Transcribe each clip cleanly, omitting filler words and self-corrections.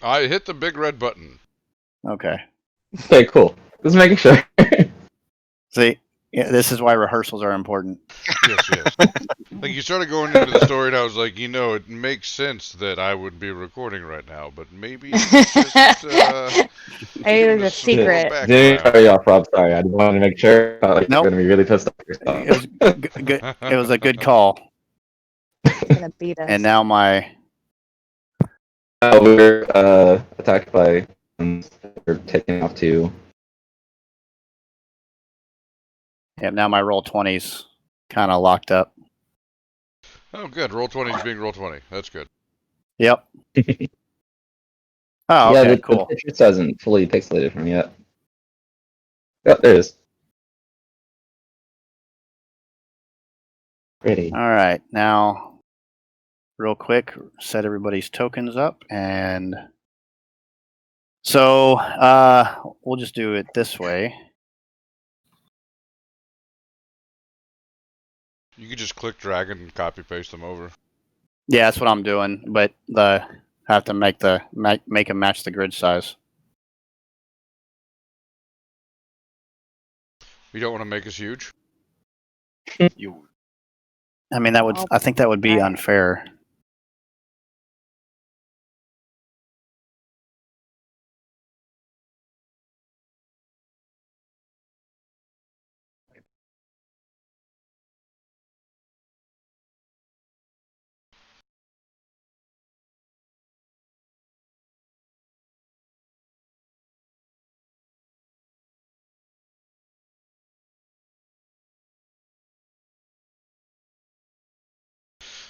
I hit the big red button. Okay. Okay, cool. Just making sure. See, yeah, this is why rehearsals are important. Yes, yes. Like, you started going into the story, and I was like, it makes sense that I would be recording right now, but maybe it's just, Hey, giving there's a us some more secret. background. Didn't cut you off, Rob. Sorry, I just wanted to make sure. Like, Nope. you're gonna be really pissed off yourself. It was good. It was a good call. It's gonna beat us. And now my We were attacked by. We're taking off too. now my roll 20's kind of locked up. Oh, good. Roll 20 is being roll 20. That's good. Yep. Oh, Yeah, okay, the cool. picture hasn't fully pixelated from yet. Yep, there it is. Pretty. All right, now, real quick, set everybody's tokens up, and so we'll just do it this way. You could just click, drag, and copy paste them over. Yeah, that's what I'm doing, but I have to make them match the grid size. You don't want to make us huge? You I mean, I think that would be Right. unfair.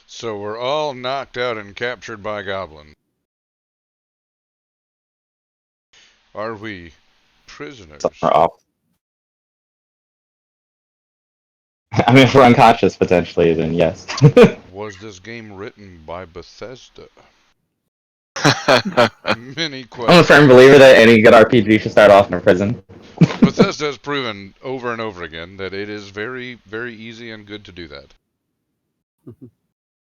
So we're all knocked out and captured by goblins. Are we prisoners? Some are off. I mean, if we're unconscious potentially, then yes. Was this game written by Bethesda? Many I'm a questions. firm believer that any good RPG should start off in a prison. Bethesda has proven over and over again that it is very, very easy and good to do that.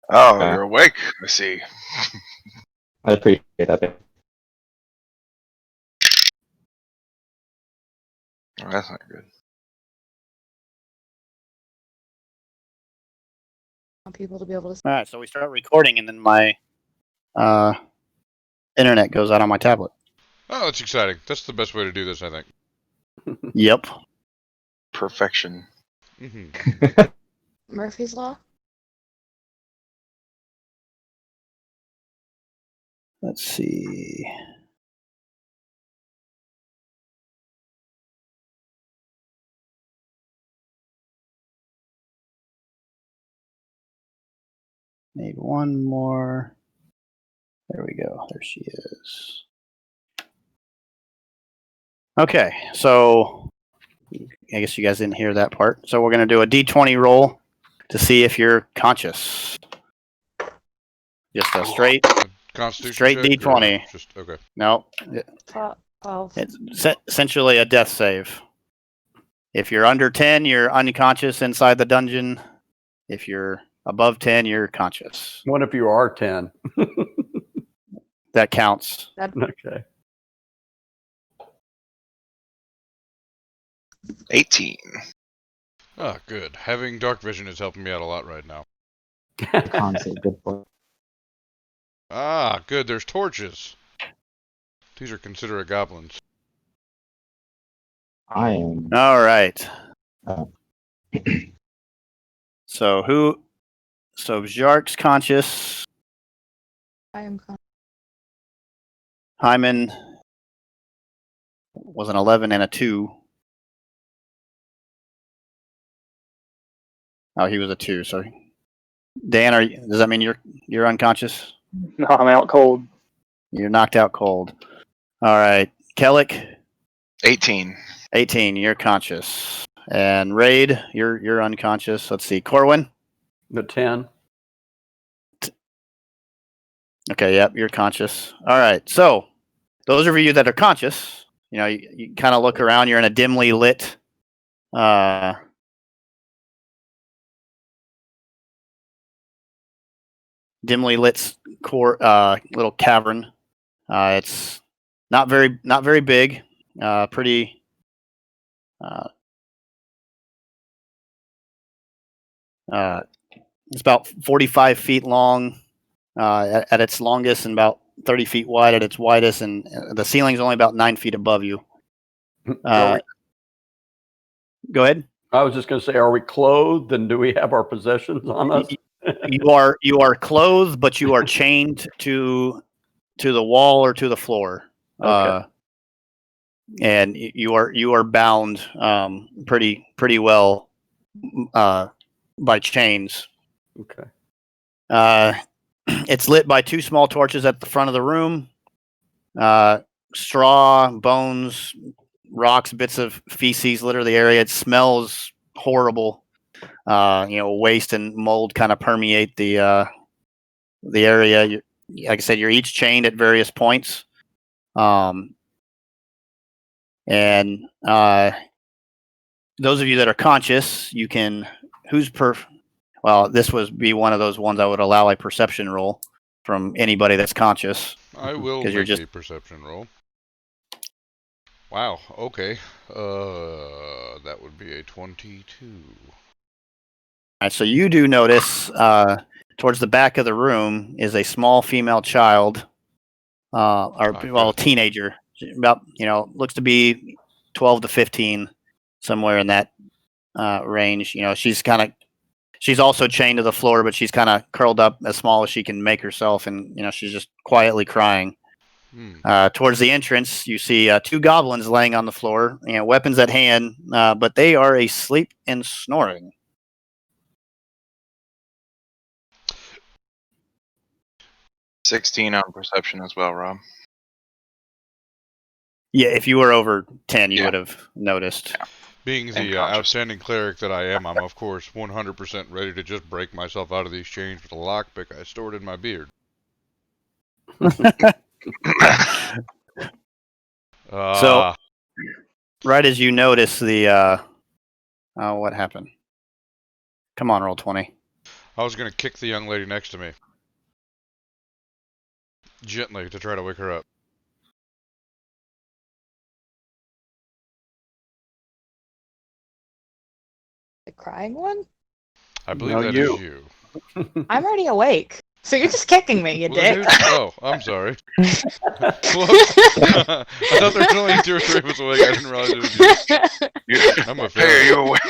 Oh, you're awake. I see. I appreciate that. Oh, that's not good. I want people to be able to. All right, so we start recording, and then my internet goes out on my tablet. Oh, that's exciting. That's the best way to do this, I think. Yep. Perfection. Mm-hmm. Murphy's Law? Let's see. Need one more. There we go. There she is. Okay, so I guess you guys didn't hear that part. So we're going to do a D20 roll to see if you're conscious. Just a straight Constitution Straight check, D20. or just okay. no. 12. It's essentially a death save. If you're under 10, you're unconscious inside the dungeon. If you're above 10, you're conscious. What if you are 10? That counts. Okay. 18. Ah, good. Having dark vision is helping me out a lot right now. Console, good for. Ah, good. There's torches. These are considerate goblins. I am. All right. Oh. So Jark's conscious. I am conscious. Hyman was an 11 and a 2. Oh, he was a 2. So, Dan, does that mean you're unconscious? No, I'm out cold. You're knocked out cold. All right, Kellic, 18. 18. You're conscious, and Raid, you're unconscious. Let's see, Corwin. The 10. Okay, yep, you're conscious. All right, so those of you that are conscious, you kind of look around. You're in a dimly lit. Dimly lit little cavern. It's not very big. Pretty. It's about 45 feet long at its longest, and about 30 feet wide at its widest, and the ceiling's only about 9 feet above you. Go ahead. I was just going to say, are we clothed and do we have our possessions on us? You are clothed, but you are chained to the wall or to the floor. Okay. And you are bound pretty well by chains. Okay. It's lit by 2 small torches at the front of the room. Straw, bones, rocks, bits of feces litter the area. It smells horrible. Waste and mold kind of permeate the area. Like I said, you're each chained at various points. And those of you that are conscious, you can. Well, this would be one of those ones I would allow a perception roll from anybody that's conscious. I will make a perception roll. Wow, okay. That would be a 22. All right, so you do notice towards the back of the room is a small female child, a teenager, about looks to be 12 to 15, somewhere in that range. She's also chained to the floor, but she's kind of curled up as small as she can make herself, and she's just quietly crying. Towards the entrance, you see 2 goblins laying on the floor, weapons at hand, but they are asleep and snoring. $16 on perception as well, Rob. Yeah, if you were over 10, you would have noticed. Yeah. Being the outstanding cleric that I am, I'm of course 100% ready to just break myself out of these chains with a lockpick I stored in my beard. So, right as you notice the, what happened? Come on, roll 20. I was going to kick the young lady next to me. Gently, to try to wake her up. The crying one? I believe that is you. I'm already awake. So you're just kicking me, you dick. Oh, I'm sorry. Whoops. I thought there were only 2 or 3 of us awake. I didn't realize it was you. I'm a Hey, are you awake?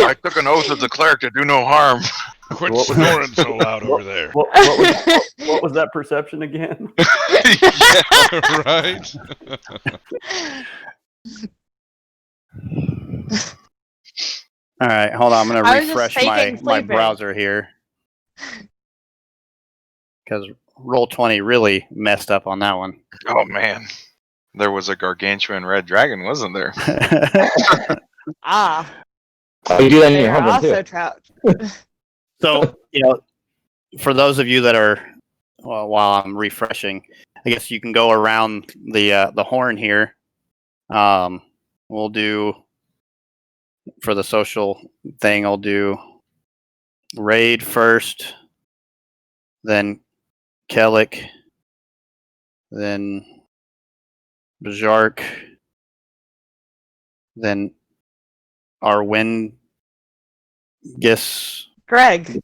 I took an oath as a cleric to do no harm. Quit snoring so loud over there. What was that perception again? Yeah, right? All right, hold on. I'm going to refresh my browser here. Because roll 20 really messed up on that one. Oh, man. There was a gargantuan red dragon, wasn't there? Ah. Oh, you do that in They your are home also too. trout. So, for those of you that are, while I'm refreshing, I guess you can go around the horn here. We'll do, for the social thing, I'll do Raid first, then Kellic, then Bajark, then Arwin, Greg,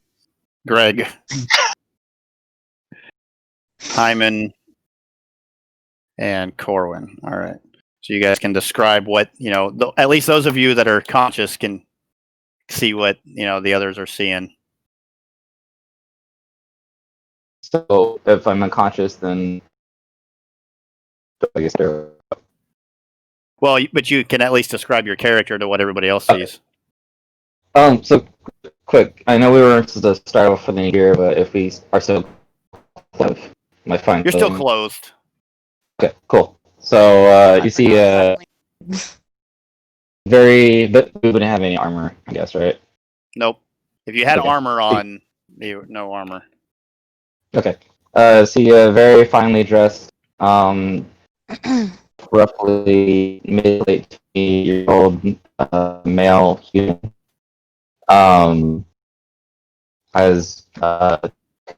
Hyman, and Corwin. All right. So you guys can describe what, at least those of you that are conscious can see what, the others are seeing. So if I'm unconscious, then I guess they're... Well, but you can at least describe your character to what everybody else sees. So quick. I know we were supposed to start off with an ear, but if we are still clothed, am I fine? You're still clothed. Okay, cool. So you see, but we wouldn't have any armor, I guess, right? Nope. If you had armor on, no armor. Okay. See a very finely dressed, roughly mid-late 20-year-old male human. Has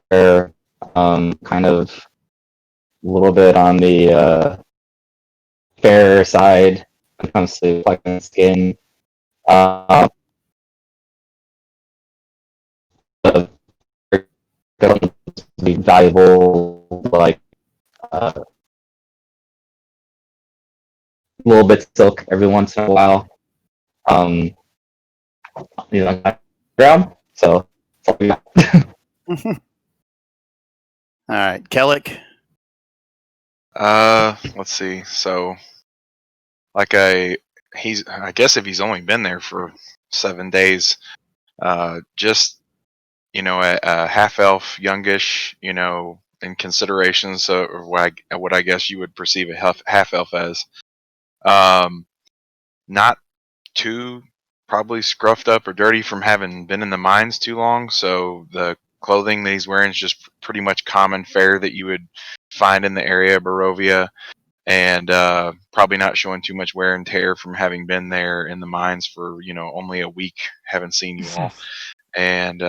hair kind of a little bit on the fair side when it comes to collecting skin. Uh, be valuable, like a little bit silk every once in a while. Ground. So, yeah. All right, Kellic. Let's see. So, I guess if he's only been there for 7 days, just a half elf, youngish, in considerations of what I guess you would perceive a half elf as. Not too probably scruffed up or dirty from having been in the mines too long. So the clothing that he's wearing is just pretty much common fare that you would find in the area of Breovia, and probably not showing too much wear and tear from having been there in the mines for only a week. Haven't seen you all, and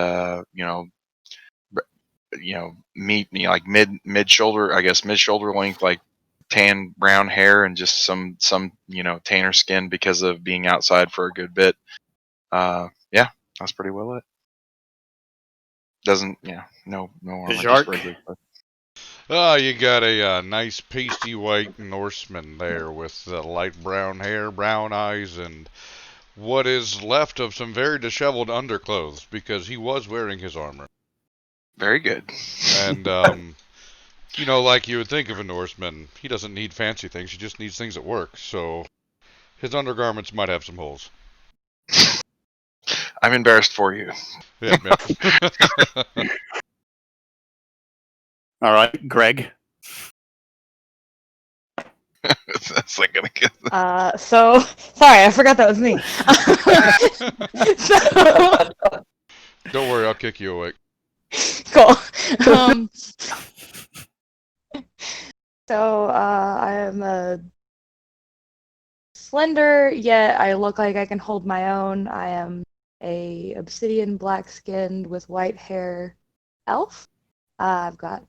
meet me like mid shoulder, I guess mid shoulder length, like tan brown hair and just some tanner skin because of being outside for a good bit. Yeah, that's pretty well it. Doesn't no armor, just regular stuff. Oh, you got a nice pasty white Norseman there with light brown hair, brown eyes, and what is left of some very disheveled underclothes because he was wearing his armor. Very good. And like you would think of a Norseman, he doesn't need fancy things, he just needs things that work, so his undergarments might have some holes. I'm embarrassed for you. Yeah. All right, Greg. That's like gonna get. So sorry, I forgot that was me. So Don't worry, I'll kick you awake. cool. So I am a slender, yet I look like I can hold my own. I am a obsidian black-skinned with white hair elf. I've got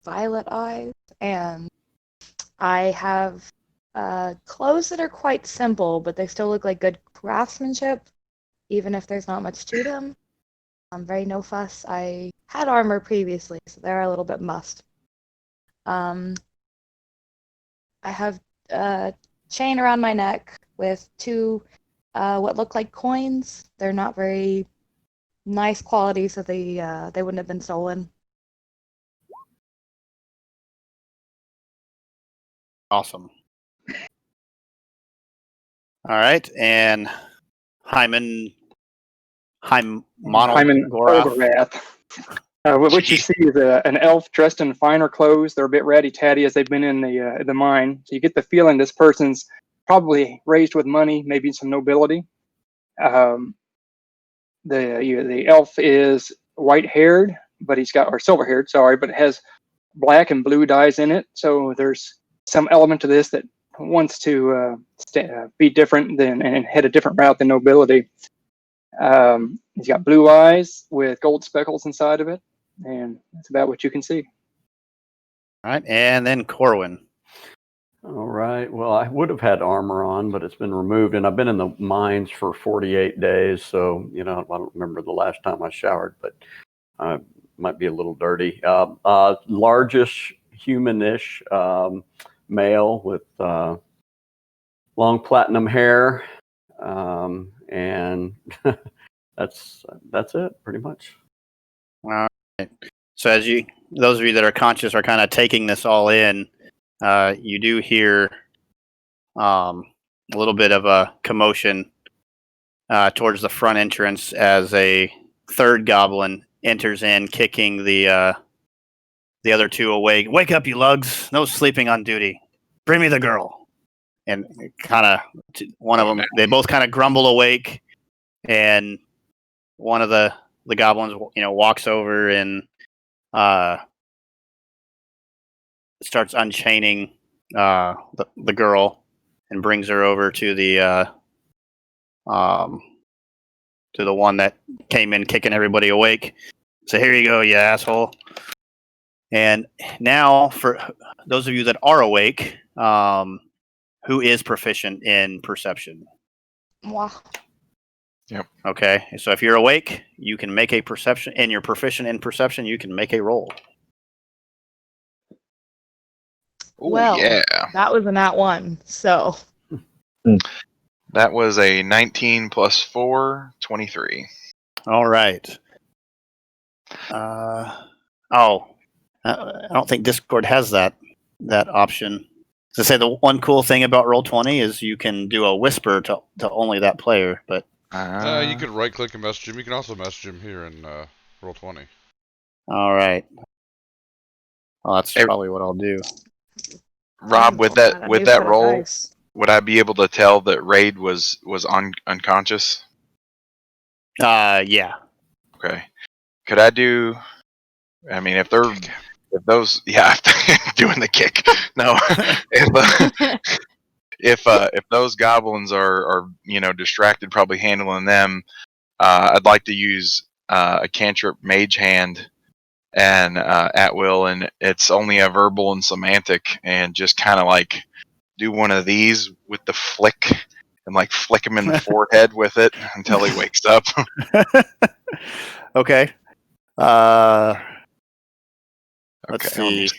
violet eyes, and I have clothes that are quite simple, but they still look like good craftsmanship, even if there's not much to them. I'm very no fuss. I had armor previously, so they're a little bit must. I have a chain around my neck with two what look like coins. They're not very nice quality, so they wouldn't have been stolen. Awesome. All right, and Hyman Monogorath. Oldorath. What you see is an elf dressed in finer clothes. They're a bit ratty-tatty as they've been in the mine. So you get the feeling this person's probably raised with money, maybe some nobility. The elf is white-haired, but or silver-haired, sorry, but it has black and blue dyes in it. So there's some element to this that wants to be different and head a different route than nobility. He's got blue eyes with gold speckles inside of it, and that's about what you can see. All right, and then Corwin. All right. Well, I would have had armor on, but it's been removed, and I've been in the mines for 48 days, so I don't remember the last time I showered, but might be a little dirty. Largish, humanish male with long platinum hair, and that's it pretty much. All right. So as those of you that are conscious are kind of taking this all in, you do hear a little bit of a commotion towards the front entrance as a third goblin enters in, kicking the other two awake. Wake up, you lugs! No sleeping on duty. Bring me the girl. And kind of one of them, they both kind of grumble awake, and one of the goblins, walks over and starts unchaining the girl and brings her over to the one that came in kicking everybody awake. So here you go, you asshole. And now, for those of you that are awake, who is proficient in perception? Wow. Okay, so if you're awake, you can make a perception, and you're proficient in perception, you can make a roll. Ooh, Well, yeah. that was a nat 1. So That was a 19 plus 4, 23. All right. I don't think Discord has that option. To say the one cool thing about Roll20 is you can do a whisper to only that player, but You could right click and message him. You can also message him here in Roll20. all right. Well, that's probably what I'll do. Rob, with Got a new that set of roll, dice. would I be able to tell that Raid was unconscious? Yeah. Okay. Could I do? I mean, if those, yeah, doing the kick. No, if those goblins are distracted, probably handling them, I'd like to use a cantrip Mage Hand and at will, and it's only a verbal and semantic, and just kind of like do one of these with the flick and like flick him in the forehead with it until he wakes up. Okay. Let's see.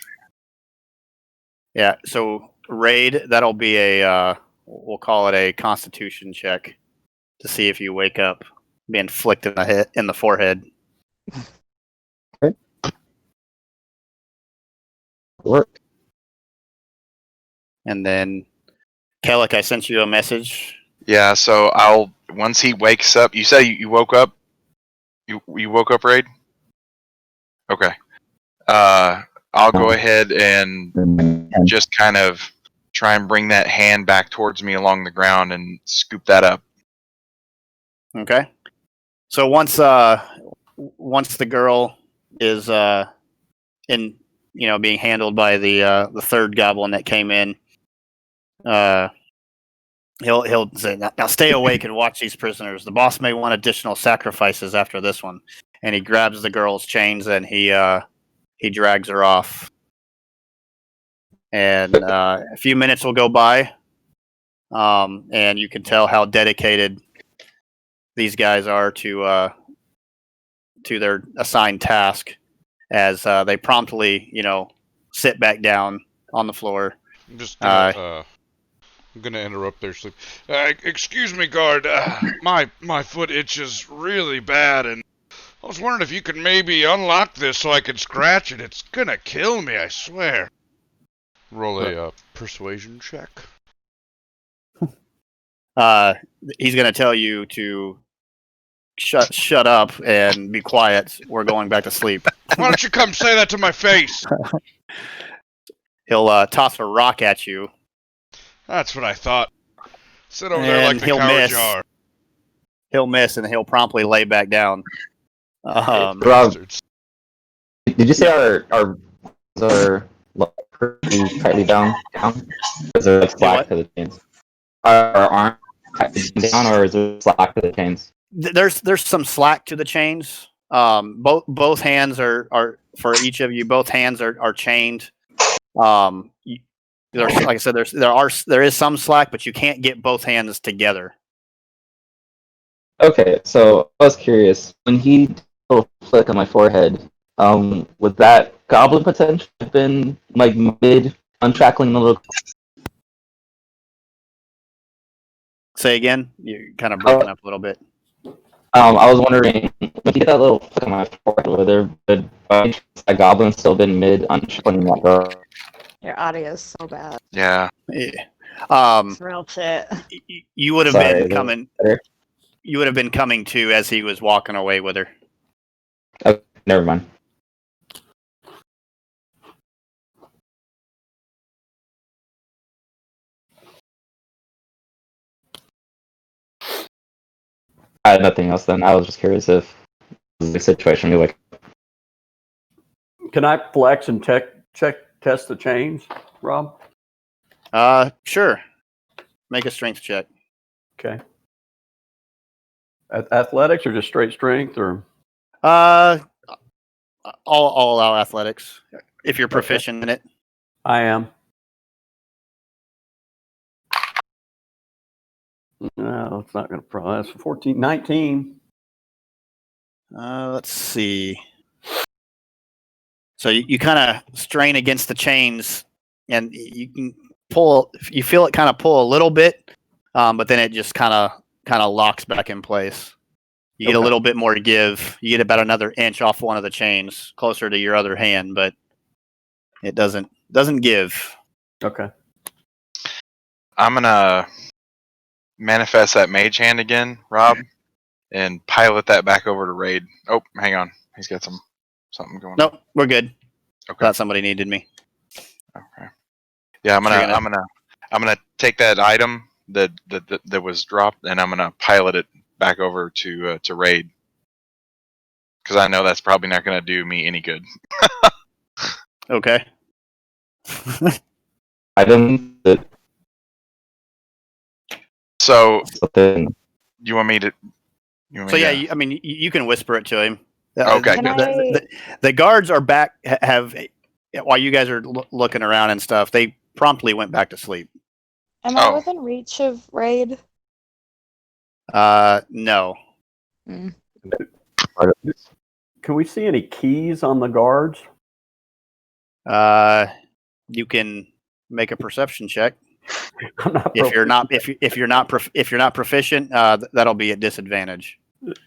Yeah, so Raid, that'll be a we'll call it a Constitution check to see if you wake up being flicked in the forehead. Okay. Work. And then Kellic, I sent you a message. Yeah, so once he wakes up. You say you woke up. You woke up, Raid. Okay. I'll go ahead and just kind of try and bring that hand back towards me along the ground and scoop that up. Okay. So once the girl is in being handled by the third goblin that came in, he'll say, now stay awake and watch these prisoners. The boss may want additional sacrifices after this one. And he grabs the girl's chains and he drags her off. And a few minutes will go by, and you can tell how dedicated these guys are to their assigned task, as they promptly, sit back down on the floor. I'm just gonna, I'm gonna interrupt their sleep. Excuse me, guard. My foot itches really bad, and I was wondering if you could maybe unlock this so I could scratch it. It's gonna kill me, I swear. Roll a persuasion check. He's going to tell you to shut up and be quiet. We're going back to sleep. Why don't you come say that to my face? He'll toss a rock at you. That's what I thought. Sit over there like the he'll coward miss. you are. He'll miss, and he'll promptly lay back down. Rob, Bastards. did you say our are pretty tightly down? Is there like slack to the chains? Our arms tightly down, or is there slack to the chains? There's some slack to the chains. Both hands are for each of you. Both hands are chained. Like I said, there is some slack, but you can't get both hands together. Okay, so I was curious. When he did a little flick on my forehead, would that goblin potentially have been like mid unshackling the little? Say again. You're kind of breaking up a little bit. I was wondering, when he did that little flick on my forehead, would that goblin still been mid unshackling that girl? Your audio is so bad. Yeah. It's real shit. You would have Sorry, been coming. Better? You would have been coming to as he was walking away with her. Okay, never mind. I had nothing else then. I was just curious if the situation be like. Can I flex and test the chains, Rob? Sure. Make a strength check. Okay. Athletics or just straight strength, or? I'll allow athletics. if you're proficient in it. I am. No, it's not going to probably. That's 14, 19. Let's see. So you kind of strain against the chains, and you can pull. You feel it kind of pull a little bit, but then it just kind of locks back in place. You get a little bit more give. You get about another inch off one of the chains, closer to your other hand, but it doesn't give. Okay. I'm gonna manifest that mage hand again, Rob, and pilot that back over to Raid. Oh, hang on, he's got something going on. Nope, we're good. Okay. Thought somebody needed me. Okay. Yeah, I'm gonna take that item that was dropped, and I'm gonna pilot it back over to Raid, because I know that's probably not gonna do me any good. Okay. Item that So something. you want me to? So yeah, you can whisper it to him. Okay. The guards are back. Have while you guys are looking around and stuff, they promptly went back to sleep. Am I within reach of Raid? No. Mm. Can we see any keys on the guards? You can make a perception check. I'm not If you're not proficient, that'll be at disadvantage.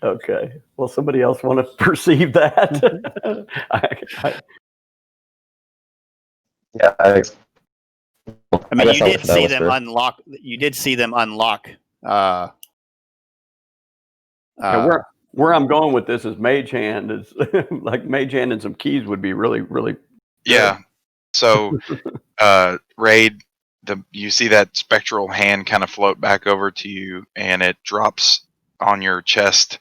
Okay. Well, somebody else want to perceive that? Yeah. I mean, you did see them unlock. You did see them unlock. Where I'm going with this is mage hand is like mage hand and some keys would be really, really. Yeah. So, Raid, you see that spectral hand kind of float back over to you, and it drops on your chest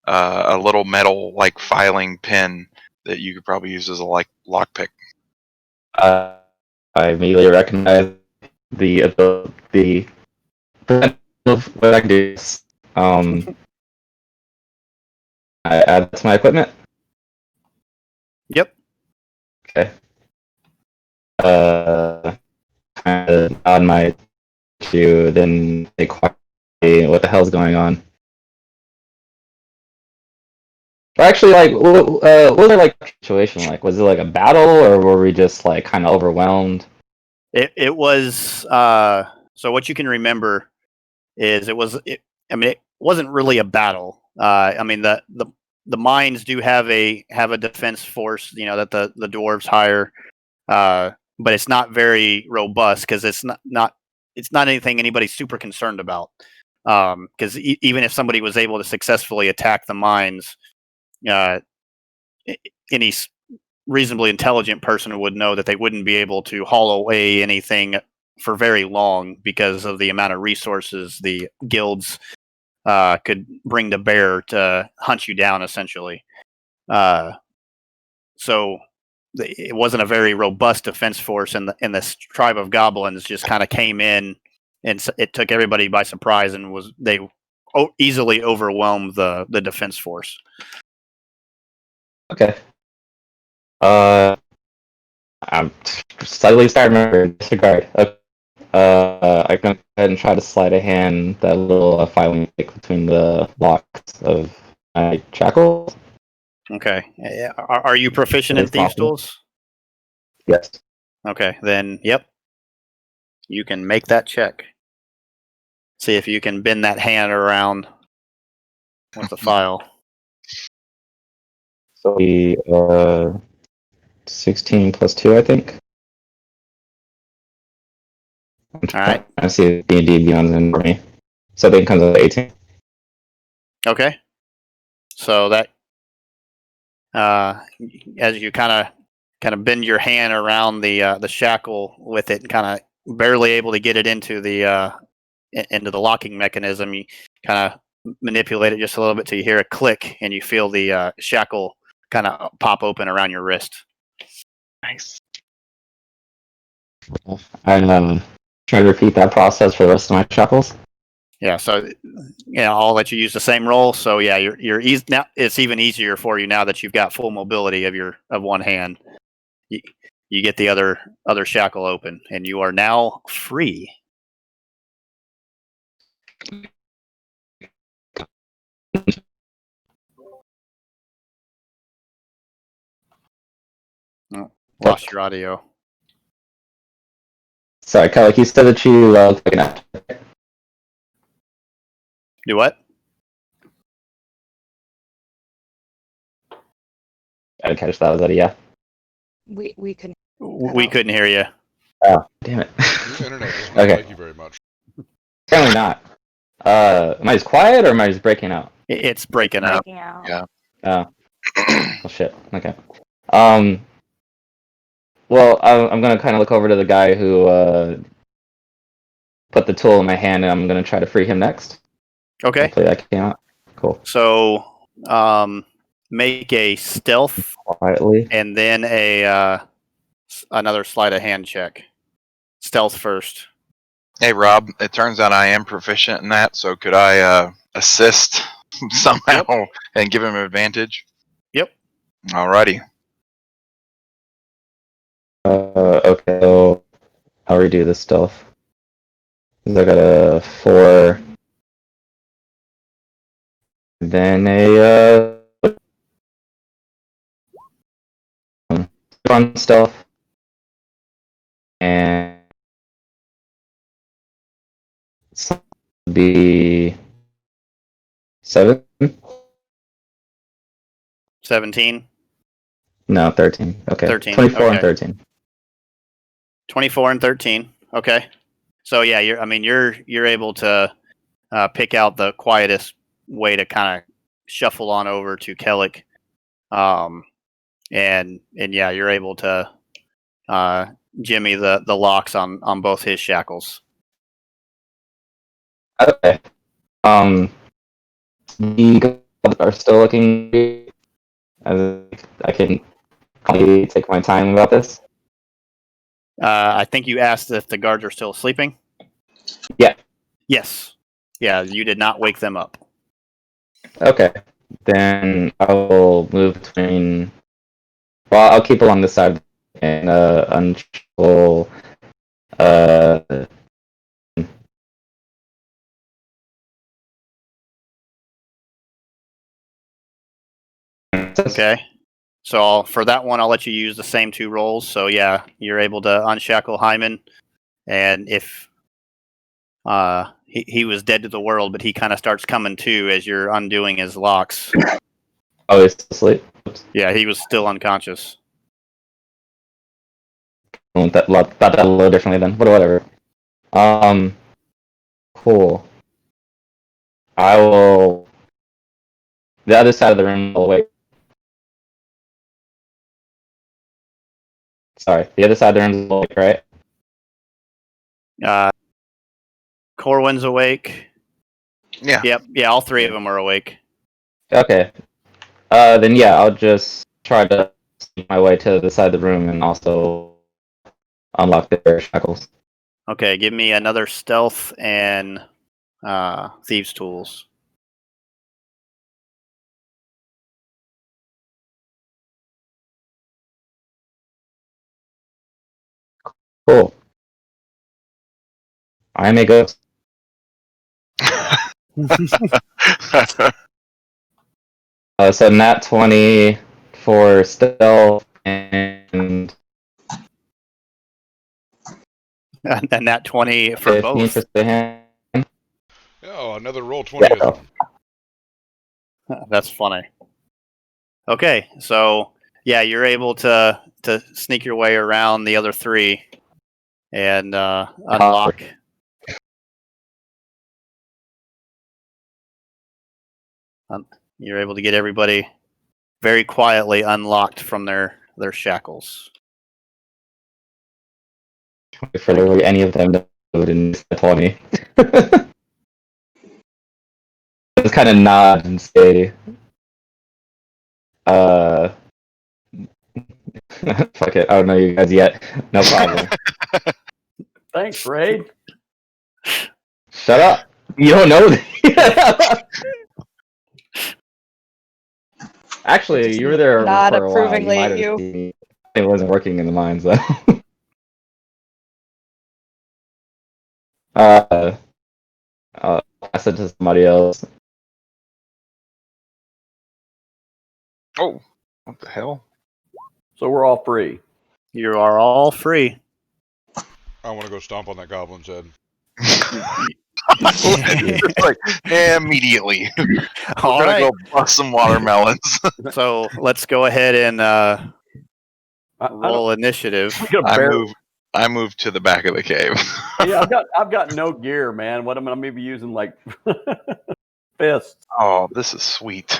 a little metal like filing pin that you could probably use as a lockpick. I immediately recognize the of what I can do. I add that to my equipment. Yep. Okay. Kind of nod my to then say quietly, what the hell's going on? Actually, like, what was our situation like? Was it like a battle, or were we just like kind of overwhelmed? It was. So what you can remember is it wasn't really a battle. I mean the mines do have a defense force, that the dwarves hire, but it's not very robust because it's not anything anybody's super concerned about. Because even if somebody was able to successfully attack the mines, any reasonably intelligent person would know that they wouldn't be able to haul away anything for very long because of the amount of resources the guilds could bring to bear to hunt you down, essentially. So it wasn't a very robust defense force, and this tribe of goblins just kind of came in, and it took everybody by surprise, and they easily overwhelmed the defense force. Okay. I'm suddenly starting to remember. Disregard. Okay. I can go ahead and try to slide a hand that little filing stick between the locks of my shackles. Okay. Are you proficient in thieves' tools? Yes. Okay, then yep. You can make that check. See if you can bend that hand around with the file. So 16 plus 2, I think. All right. I see D&D Beyond for me. So then comes up to 18. Okay. So that, as you kind of bend your hand around the shackle with it, kind of barely able to get it into the locking mechanism, you kind of manipulate it just a little bit till you hear a click, and you feel the shackle kind of pop open around your wrist. Nice. I'm trying to repeat that process for the rest of my shackles. Yeah, so I'll let you use the same roll. So yeah, you're easy now. It's even easier for you now that you've got full mobility of one hand. you get the other shackle open, and you are now free. Oh, lost your audio. Sorry, Kyle, you said that you took an app. Do what? I didn't catch that. Was that a yeah? We can. We couldn't hear you. Oh, damn it. Your internet does not Okay. like you very much. Apparently not. Am I just quiet or am I just breaking out? It's breaking up. Yeah. Yeah. Oh shit. Okay. Well, I'm gonna kind of look over to the guy who put the tool in my hand, and I'm gonna try to free him next. Okay. Hopefully that came out. Cool. So, make a stealth Quietly. and then another sleight of hand check. Stealth first. Hey, Rob, it turns out I am proficient in that, so could I assist somehow and give him an advantage? Yep. Alrighty. Okay. So I'll redo this stealth. 'Cause I got a 4. Then a on stealth. And it's be 7? 17. No, 13. Okay. 13, 24 and okay. 13. 24 and 13. Okay. So yeah, you're able to pick out the quietest way to kind of shuffle on over to Kellic. And yeah, you're able to jimmy the locks on both his shackles. Okay. The goblins are still looking great. I can probably take my time about this. I think you asked if the guards are still sleeping. Yeah. Yes. Yeah, you did not wake them up. Okay. Then I will move between. Well, I'll keep along this side and unshackle. Okay. So for that one, I'll let you use the same 2 rolls. So yeah, you're able to unshackle Hyman, and if he was dead to the world, but he kind of starts coming to as you're undoing his locks. Oh, he's asleep. Yeah, he was still unconscious. Thought that a little differently then, but whatever. Cool. I will. The other side of the room will wait. Sorry, the other side of the room is awake, right? Corwin's awake. Yeah. Yep. Yeah, all 3 of them are awake. Okay. Then yeah, I'll just try to sneak my way to the side of the room and also unlock their shackles. Okay, give me another stealth and thieves' tools. Cool. I am a ghost. So nat 20 for stealth and And that 20 for 15 both. for the hand. Oh, another roll 20 Yeah. That's funny. Okay, so yeah, you're able to sneak your way around the other 3 and unlock. You're able to get everybody very quietly unlocked from their shackles. For literally any of them to in 20. Just kind of nod and say, fuck it, I don't know you guys yet. No problem. Thanks, Raid. Shut up. You don't know. Actually, you were there Not for a while. approvingly You might at have you. seen me. it wasn't working in the mines though. I said to somebody else. Oh, what the hell? So we're all free. You are all free. I want to go stomp on that goblin's head. It's like immediately. We're All gonna right. go bust some watermelons. So let's go ahead and I roll initiative. I move to the back of the cave. Yeah, I've got no gear, man. What am I maybe using like fists? Oh, this is sweet.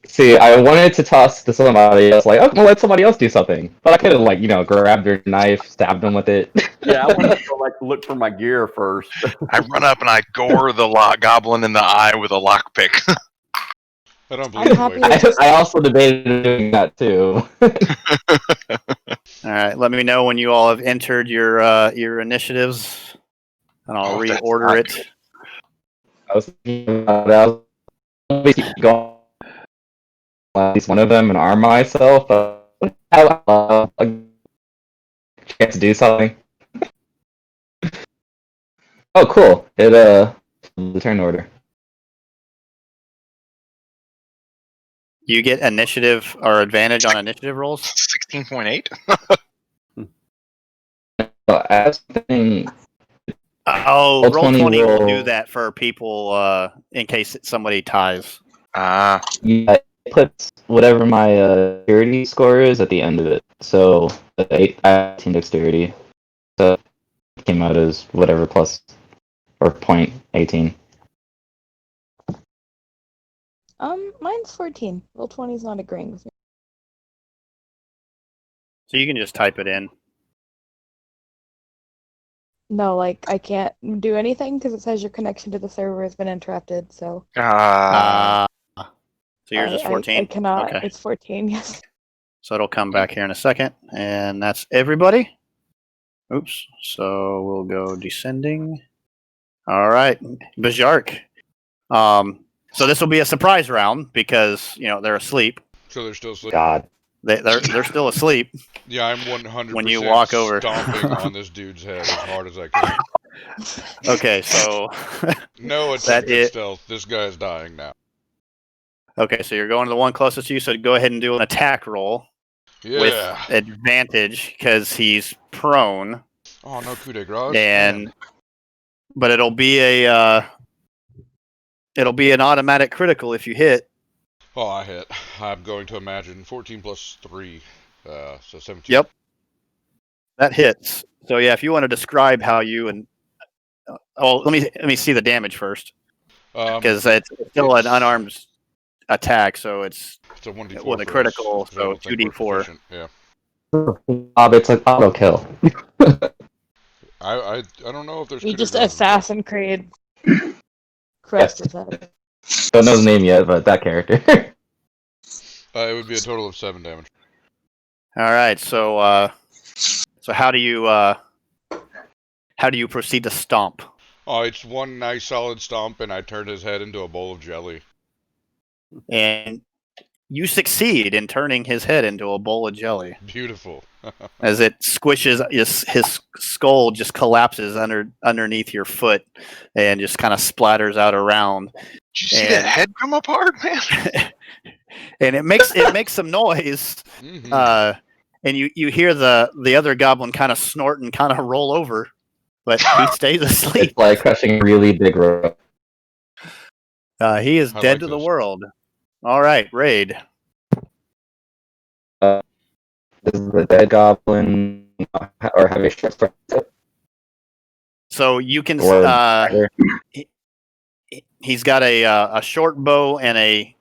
See, I wanted to toss to somebody else, like, oh, well, let somebody else do something. But I could have, like, grabbed their knife, stabbed them with it. Yeah, I wanted to go, like look for my gear first. I run up and I gore the goblin in the eye with a lockpick. I don't I'm believe happy you. to- I also debated doing that too. All right. Let me know when you all have entered your initiatives, and I'll Oh, that's reorder not it. good. I was thinking about it. I was keep going at least one of them and arm myself. I chance to do something. Oh, cool! It the turn order. You get initiative or advantage on initiative rolls. 16.8. As something, Oh, Roll roll 20 20 will do roll. that for people in case somebody ties. Ah, Yeah, it puts whatever my dexterity score is at the end of it. So 18 dexterity. So it came out as whatever plus or 0.18. Mine's 14. Roll 20 is not agreeing with me. So you can just type it in. No, like I can't do anything because it says your connection to the server has been interrupted. So ah. So yours is I 14? cannot. Okay. It's 14. Yes. So it'll come back here in a second. And that's everybody. Oops. So we'll go descending. All right. Bajark. So this will be a surprise round because, they're asleep. So they're still asleep. God. They're still asleep. Yeah, I'm 100% When you walk over. stomping on this dude's head as hard as I can. Okay, so No That attempt at stealth. This guy's dying now. okay, so you're going to the one closest to you. So go ahead and do an attack roll Yeah. with advantage because he's prone, Oh, no coup de grace. and but it'll be an automatic critical if you hit. Oh, I hit. I'm going to imagine 14 plus 3. So 17. Yep, that hits. So yeah, if you want to describe how you and let me see the damage first because it's still an unarmed attack, so it's a 1d4 with a for critical, us, 'cause I so don't think we're 2d4. proficient. Yeah. It's like auto kill. I don't know if there's You coup de just grace. Assassin Creed crushed his head. Don't know his name yet, but that character. It would be a total of 7 damage. All right, so how do you proceed to stomp? Oh, it's one nice solid stomp, and I turned his head into a bowl of jelly. And you succeed in turning his head into a bowl of jelly. Beautiful. As it squishes, his skull just collapses underneath your foot and just kind of splatters out around. Did you see that head come apart, man? And it makes some noise. Mm-hmm. And you hear the other goblin kind of snort and kind of roll over, but he stays asleep. It's like crushing a really big rope. He is I dead like to the this. world. All right, Raid. Is the dead goblin or have a short sword? So you can. Or dagger? He's got a short bow and a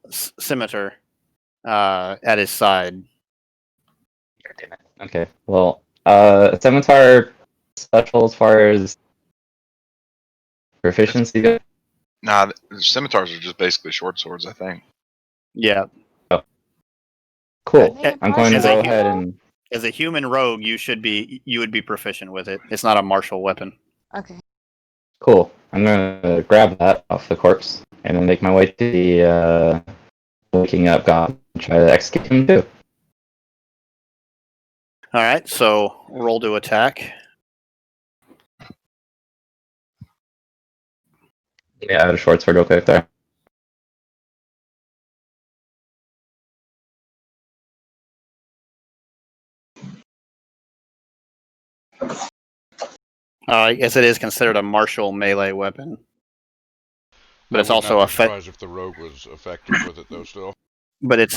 scimitar at his side. Okay. Well, scimitar special as far as proficiency goes. Nah, the scimitars are just basically short swords, I think. Yeah. Cool. Are they I'm going to martial go weapon? ahead and As a human rogue, you would be proficient with it. It's not a martial weapon. Okay. cool. I'm gonna grab that off the corpse and then make my way to the waking up god and try to execute him too. All right, so roll to attack. Yeah, I had a short sword real quick there. I guess it is considered a martial melee weapon, but it's I would also not a be surprised if the rogue was effective with it though. Still, but it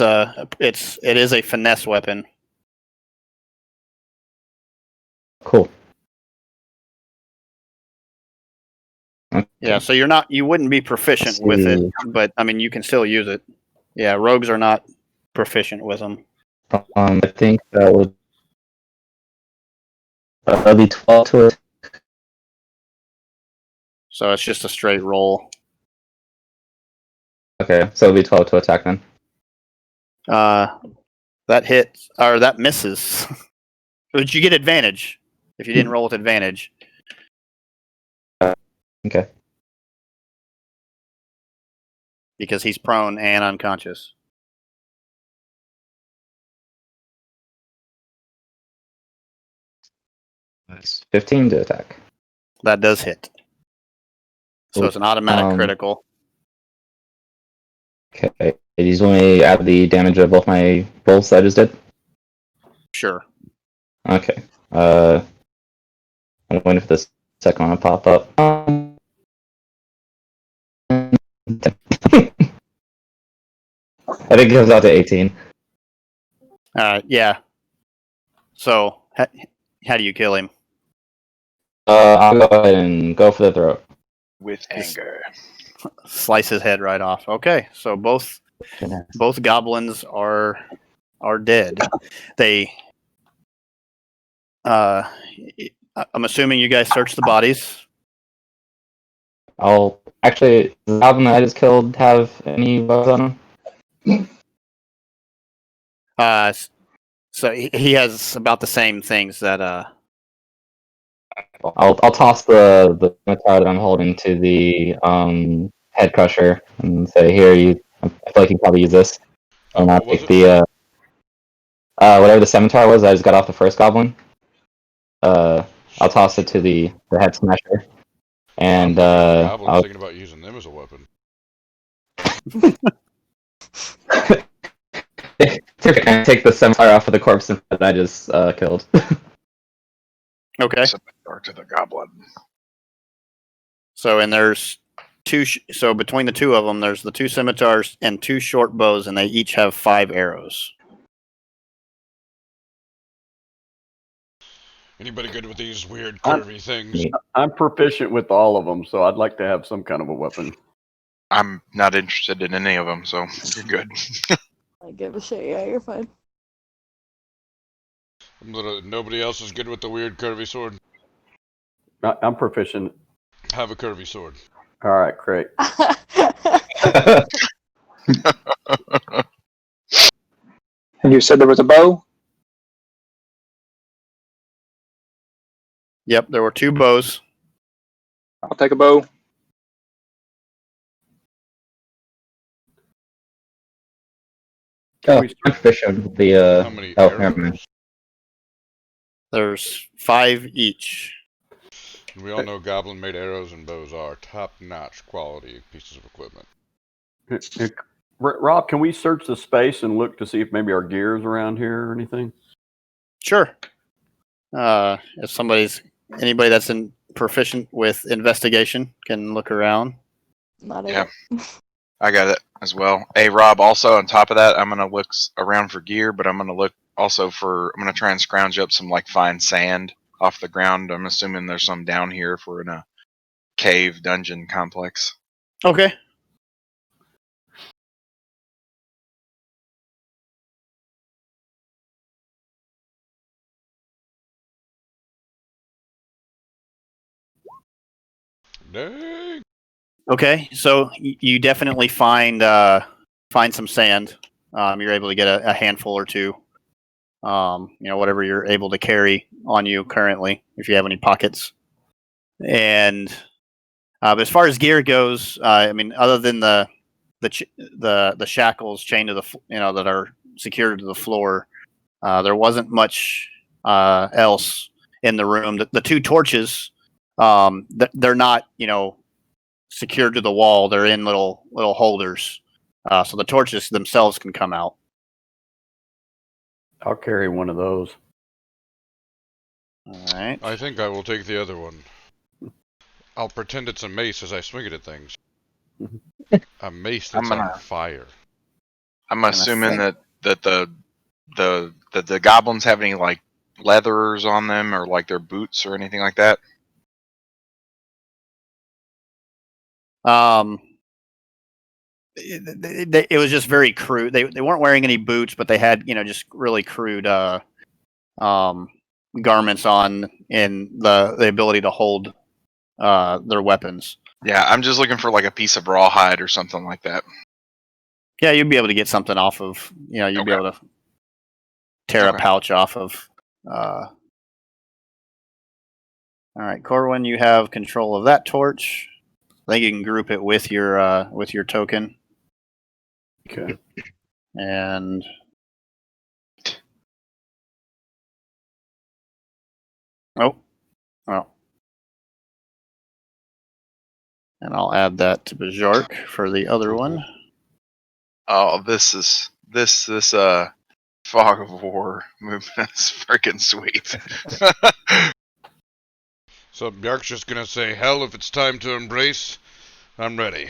is a finesse weapon. Cool. Okay. Yeah, so you wouldn't be proficient with it, but I mean you can still use it. Yeah, rogues are not proficient with them. I think that would be 12 to it. So it's just a straight roll. Okay, so it'll be 12 to attack then. That hits or that misses. But you get advantage if you didn't roll with advantage. Okay. Because he's prone and unconscious. That's 15 to attack. That does hit. So it's an automatic critical. Okay. He's only add the damage of both my rolls that I just did? Sure. Okay. I'm waiting for this second one to pop up. I think it goes out to 18. Yeah. So how do you kill him? I'll go ahead and go for the throat. With anger. Slice his head right off. Okay, so both goblins are dead. They I'm assuming you guys searched the bodies. I'll actually, does the goblin that I just killed have any bows on him? So he has about the same things that I'll toss the scimitar that I'm holding to the head crusher and say, "Here, I feel like you can probably use this." And I'll take the whatever the scimitar was I just got off the first goblin. I'll toss it to the head smasher, and Goblin's thinking about using them as a weapon. take the scimitar off of the corpse that I just killed. Okay. Scimitar to the goblin. So and there's two. So between the two of them, there's the two scimitars and two short bows, and they each have 5 arrows. Anybody good with these weird curvy things? I'm proficient with all of them, so I'd like to have some kind of a weapon. I'm not interested in any of them, so you're good. I give a shit. Yeah, you're fine. Nobody else is good with the weird curvy sword. I'm proficient. Have a curvy sword. All right, great. And you said there was a bow? Yep, there were 2 bows. I'll take a bow. I'm proficient with the How many never mind. arrows? There's 5 each. We all know Goblin made arrows and bows are top-notch quality pieces of equipment. Rob, can we search the space and look to see if maybe our gear is around here or anything? Sure. If anybody that's proficient with investigation can look around. Not Yeah. it. I got it as well. Hey, Rob, also on top of that, I'm going to look around for gear, but I'm going to look also I'm going to try and scrounge up some fine sand off the ground. I'm assuming there's some down here if we're in a cave dungeon complex. Okay. Dang! Okay, so you definitely find some sand. You're able to get a handful or 2. Whatever you're able to carry on you currently, if you have any pockets. And but as far as gear goes, other than the shackles chained to the that are secured to the floor, there wasn't much else in the room. The two torches, they're not, secured to the wall. They're in little holders, so the torches themselves can come out. I'll carry one of those. All right. I think I will take the other one. I'll pretend it's a mace as I swing it at things. A mace that's on fire. I'm assuming that the goblins have any like leathers on them or like their boots or anything like that. It was just very crude. They weren't wearing any boots, but they had just really crude garments on, and the ability to hold their weapons. Yeah, I'm just looking for like a piece of rawhide or something like that. Yeah, you'd be able to get something off of. You'd be able to tear a pouch off of. All right, Corwin, you have control of that torch. I think you can group it with your token. Okay. And oh. And I'll add that to Bajark for the other one. Oh, this fog of war movement is freaking sweet. So Bjark's just gonna say, hell, if it's time to embrace, I'm ready.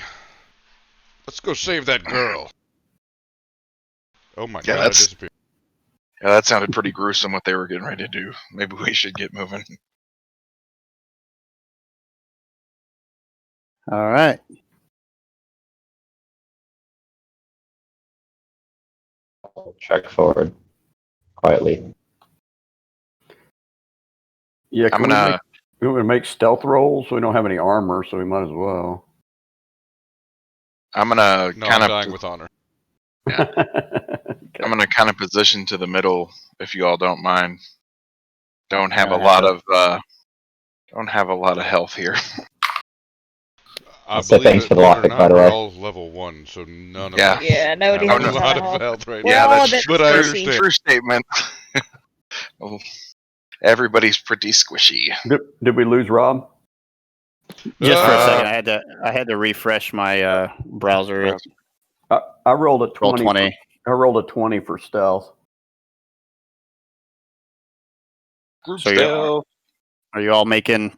Let's go save that girl. Oh my god, I disappeared. Yeah, that sounded pretty gruesome what they were getting ready to do. Maybe we should get moving. All right. I'll trek forward quietly. Yeah, I'm gonna. We want to make stealth rolls. We don't have any armor, so we might as well. I'm gonna kind of dying with honor. Yeah. I'm gonna kind of position to the middle, if you all don't mind. Don't have a lot of health here. I So believe thanks it, for the believe it or lockpick, not, by the we're way. all level 1, so none of Yeah. us Yeah, nobody have has a a lot ton of of health right We're now. all that's a bit But I squishy. understand. true statement. Well, everybody's pretty squishy. Did we lose Rob? Just for a second, I had to refresh my browser. I rolled a 20. Roll 20. I rolled a 20 for stealth. Group So stealth. Are you all making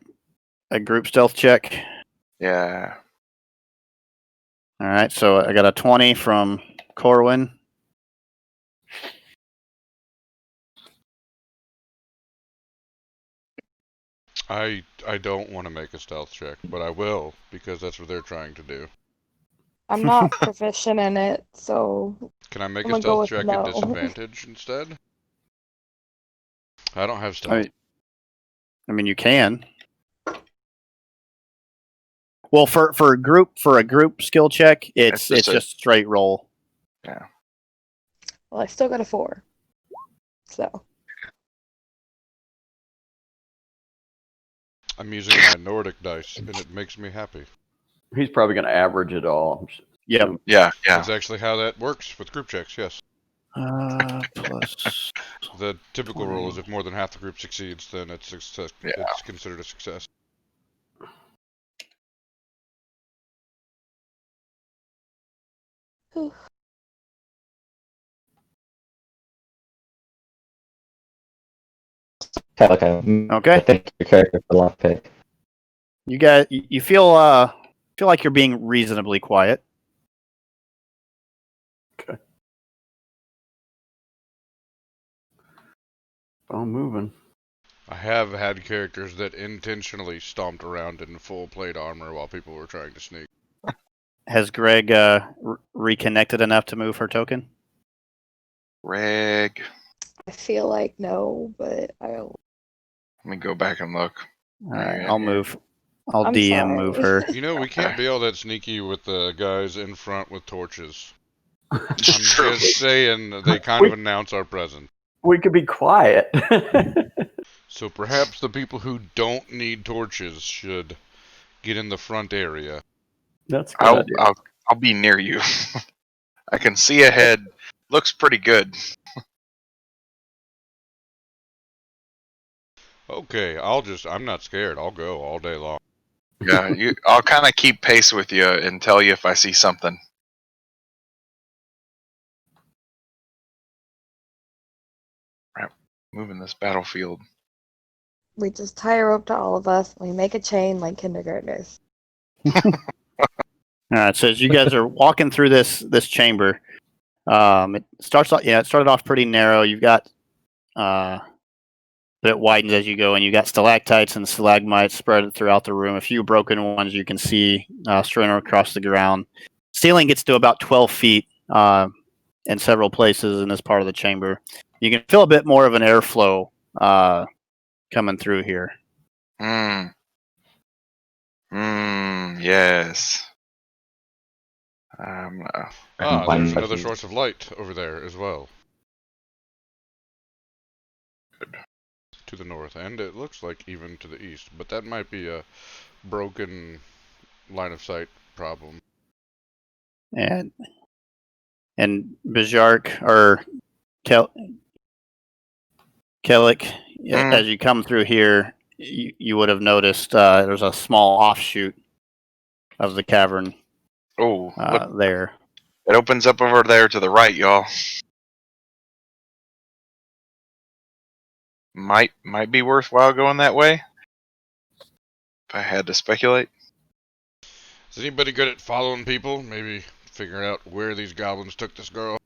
a group stealth check? Yeah. All right, so I got a 20 from Corwin. I don't want to make a stealth check, but I will, because that's what they're trying to do. I'm not proficient in it, so Can I make I'm a gonna go stealth with check no. at disadvantage instead? I don't have stealth. I mean, you can. Well, for a group skill check, it's just straight roll. Yeah. Well, I still got a 4. So I'm using my Nordic dice, and it makes me happy. He's probably going to average it all. Yep. Yeah. That's actually how that works with group checks, yes. Plus the typical rule is if more than half the group succeeds, then it's success. Yeah. It's considered a success. Okay. Thank your character for the lockpick. You feel like you're being reasonably quiet. Okay. I'm moving. I have had characters that intentionally stomped around in full plate armor while people were trying to sneak. Has Greg reconnected enough to move her token? Greg. I feel like no, but I'll. Let me go back and look. All right, I'll move. I'll I'm DM sorry. move her. You know, we can't be all that sneaky with the guys in front with torches. I'm True. just saying they kind of announce our presence. We could be quiet. So perhaps the people who don't need torches should get in the front area. That's a good idea. I'll be near you. I can see ahead. Looks pretty good. Okay, I'm not scared. I'll go all day long. Yeah, I'll kind of keep pace with you and tell you if I see something. Right, moving this battlefield. We just tie a rope to all of us. And we make a chain like kindergartners. All right, so as you guys are walking through this chamber, it started off pretty narrow. You've got but it widens as you go, and you got stalactites and stalagmites spread throughout the room. A few broken ones you can see strewn across the ground. Ceiling gets to about 12 feet in several places in this part of the chamber. You can feel a bit more of an airflow coming through here. Yes. There's another source of light over there as well. Good. To the north, and it looks like even to the east, but that might be a broken line of sight problem. And Bajark or Kellic, as you come through here, you would have noticed there's a small offshoot of the cavern. Oh, look, there. it opens up over there to the right, y'all. Might be worthwhile going that way. If I had to speculate. Is anybody good at following people? Maybe figuring out where these goblins took this girl?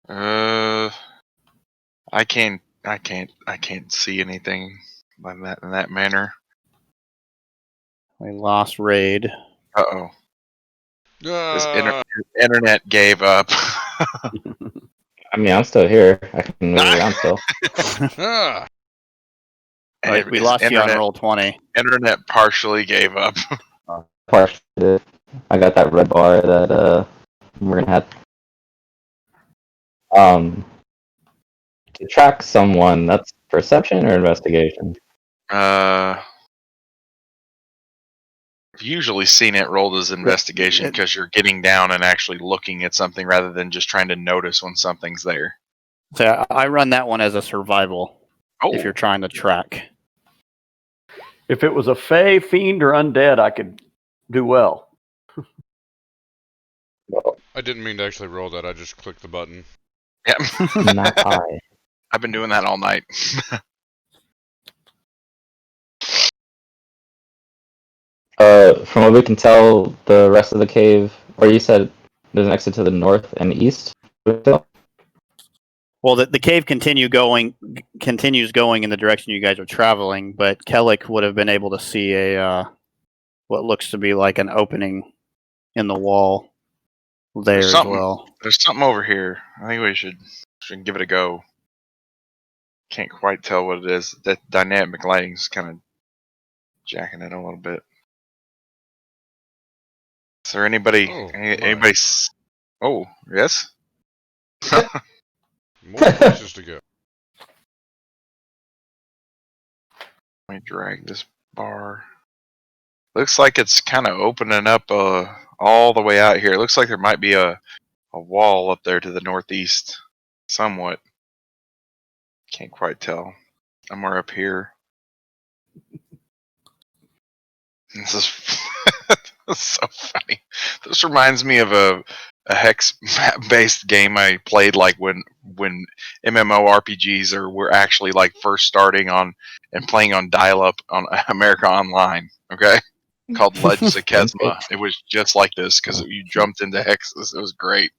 I can't see anything in that manner. We lost Raid. Uh-oh. His internet gave up. I mean, I'm still here. I can move around still. We lost you on roll 20. Internet partially gave up. Partially. I got that red bar that we're gonna have. To track someone, that's perception or investigation? I've usually seen it rolled as investigation because you're getting down and actually looking at something rather than just trying to notice when something's there. So I run that one as a survival. If you're trying to track. If it was a fey, fiend, or undead, I could do well. I didn't mean to actually roll that. I just clicked the button. Yep. Not I. I've been doing that all night. From what we can tell, the rest of the cave, or you said there's an exit to the north and east? Well, the cave continues going in the direction you guys are traveling, but Kellic would have been able to see a what looks to be like an opening in the wall there as well. There's something over here. I think we should give it a go. Can't quite tell what it is. That dynamic lighting's kind of jacking it a little bit. Is there anybody? Anybody? Oh, yes. More places to go. Let me drag this bar. Looks like it's kind of opening up all the way out here. It looks like there might be a wall up there to the northeast, somewhat. Can't quite tell. Somewhere up here. This is so funny. This reminds me of a hex-based game I played like when MMORPGs were actually like first starting on and playing on dial-up on America Online. Okay, called Legends of Kesma. It was just like this because you jumped into hexes. It was great.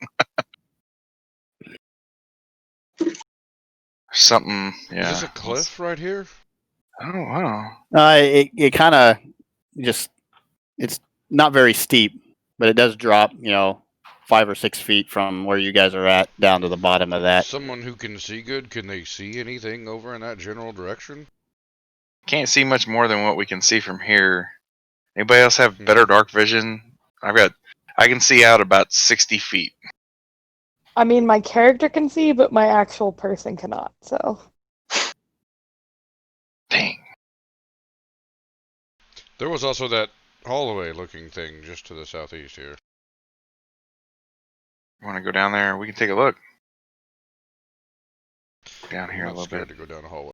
Something. Yeah. Is this a cliff right here? Oh wow. It kind of just it's not very steep, but it does drop 5 or 6 feet from where you guys are at down to the bottom of that. Someone who can see good, can they see anything over in that general direction? Can't see much more than what we can see from here. Anybody else have better dark vision? I can see out about 60 feet. I mean, my character can see, but my actual person cannot, so. Dang. There was also that hallway looking thing just to the southeast here. You want to go down there? We can take a look. Down here I'm a not little scared bit. to go down a hallway.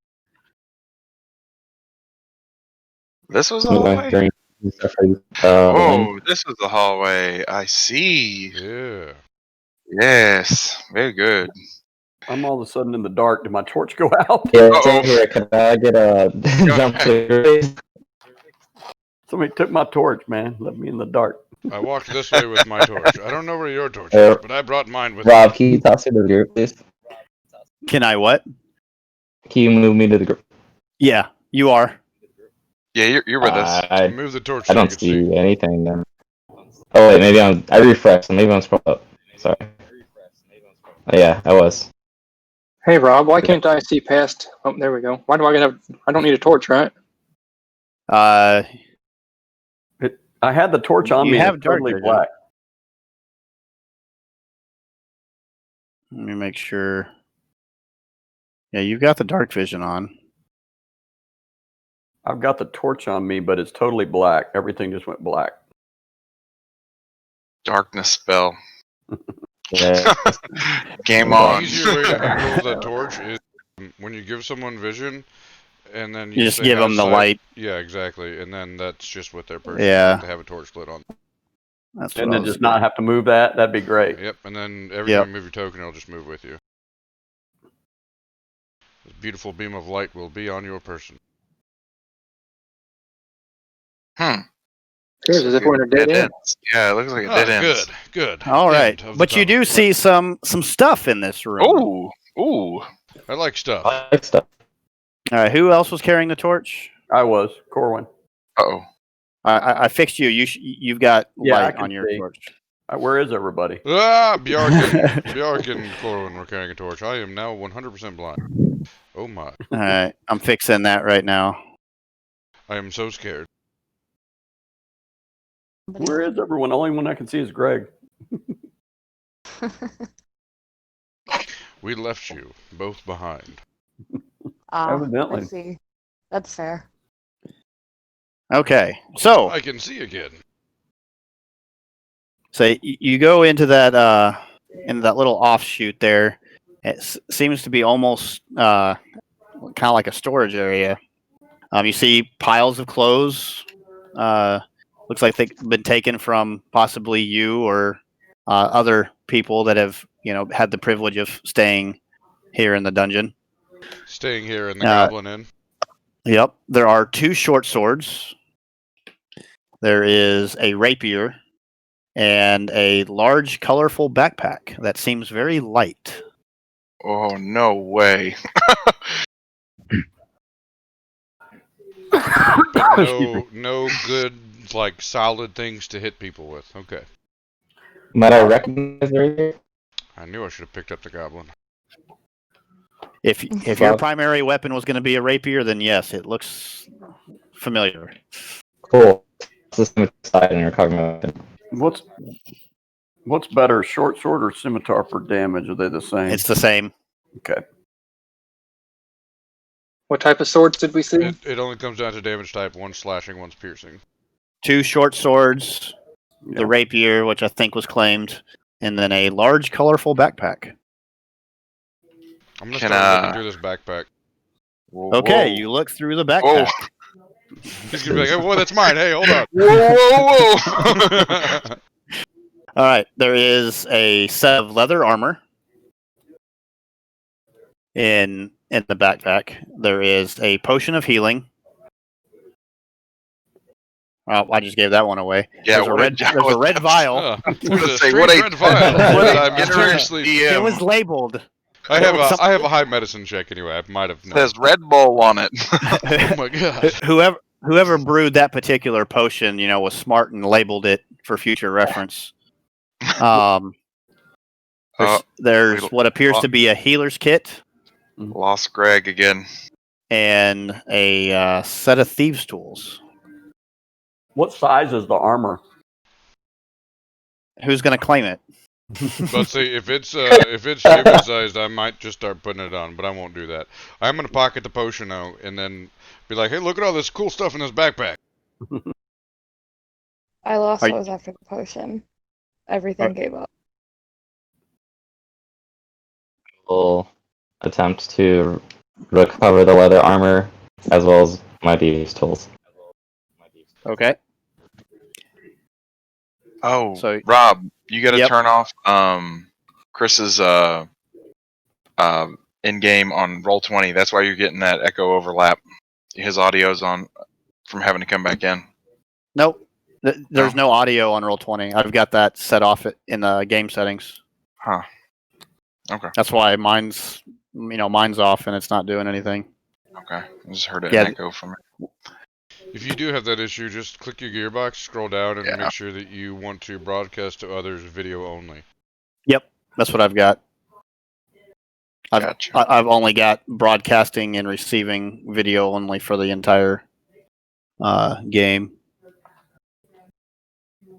This was the Meet my hallway? green stuff for the Oh, this was the hallway. I see. Yeah. Yes. Very good. I'm all of a sudden in the dark. Did my torch go out? Yeah, Uh-oh. same here. Can I get a jump to the Somebody took my torch, man. Left me in the dark. I walked this way with my torch. I don't know where your torch is, but I brought mine with me. Rob, can you toss me to the group, please? Can I what? Can you move me to the group? Yeah, you are. Yeah, you're with us. I Move the torch I so you don't can see see. anything then. Oh wait, maybe I refreshed, so maybe I'm scrolled up. Sorry. Oh, yeah, I was. Hey Rob, why can't I see past? Oh, there we go. Why do I have? I don't need a torch, right? Uh, I had the torch on You me. have It's dark totally vision. black. let me make sure. Yeah, you've got the dark vision on. I've got the torch on me, but it's totally black. Everything just went black. Darkness spell. Yeah. Game The on. easier way to handle the torch is when you give someone vision, and then You just say give has them the sight. light. Yeah, exactly. And then that's just what their person Yeah. to have a torch lit on. That's what And I then was just not have to move that. That'd be great. Yep. And then every Yep. time you move your token, it'll just move with you. This beautiful beam of light will be on your person. Appears as if we're in a dead end. Yeah, it looks like a dead end. Good, good. All right, End of the but you tunnel. do see some stuff in this room. Ooh, ooh. I like stuff. I like stuff. All right, who else was carrying the torch? I was. Corwin. Uh-oh. I fixed you. You've got Yeah, I light can on your see. torch. Where is everybody? Bjark and Corwin were carrying a torch. I am now 100% blind. Oh my. All right, I'm fixing that right now. I am so scared. Where is everyone? The only one I can see is Greg. We left you both behind. Evidently. I see. That's fair. Okay, so I can see again. you go into that little offshoot there. It seems to be almost kind of like a storage area. You see piles of clothes. Looks like they've been taken from possibly you or other people that have had the privilege of staying here in the dungeon. Staying here in the Goblin Inn. Yep, there are 2 short swords. There is a rapier and a large, colorful backpack that seems very light. Oh, no way. But no good, like, solid things to hit people with. Okay. Might I recognize her? I knew I should have picked up the Goblin. If your primary weapon was going to be a rapier, then yes, it looks familiar. Cool. It's the side in your cognitive. What's better, short sword or scimitar for damage? Are they the same? It's the same. Okay. What type of swords did we see? It only comes down to damage type. One's slashing, one's piercing. 2 short swords, Yeah. the rapier, which I think was claimed, and then a large, colorful backpack. I'm gonna start looking through this backpack. Whoa, Okay, whoa. you look through the backpack. He's gonna be like, "Hey, whoa, that's mine. Hey, hold on." Whoa, whoa, whoa. All right, there is a set of leather armor in the backpack. There is a potion of healing. Oh, I just gave that one away. Yeah, there's a red vial. There's a say, strange what a- red vial that I mysteriously. DM. It was labeled. I have a high medicine check anyway. I might have known. Says Red Bull on it. Oh my god. Whoever brewed that particular potion, was smart and labeled it for future reference. There's what appears to be a healer's kit Lost Greg again. and a set of thieves' tools. What size is the armor? Who's going to claim it? But see, if it's human sized, I might just start putting it on, but I won't do that. I'm gonna pocket the potion though, and then be like, "Hey, look at all this cool stuff in this backpack." I lost Are what was after the potion. Everything gave up. Will attempt to recover the leather armor as well as my thieves' tools. Okay. Oh, So- Rob, you got to Yep. turn off Chris's in game on Roll20. That's why you're getting that echo overlap. His audio's on from having to come back in. Nope. There's no audio on Roll20. I've got that set off in the game settings. Huh. Okay. That's why mine's off and it's not doing anything. Okay. I just heard an Yeah. echo from it. If you do have that issue, just click your gearbox, scroll down, and Yeah. make sure that you want to broadcast to others video only. Yep, that's what I've got. Gotcha. I've only got broadcasting and receiving video only for the entire game.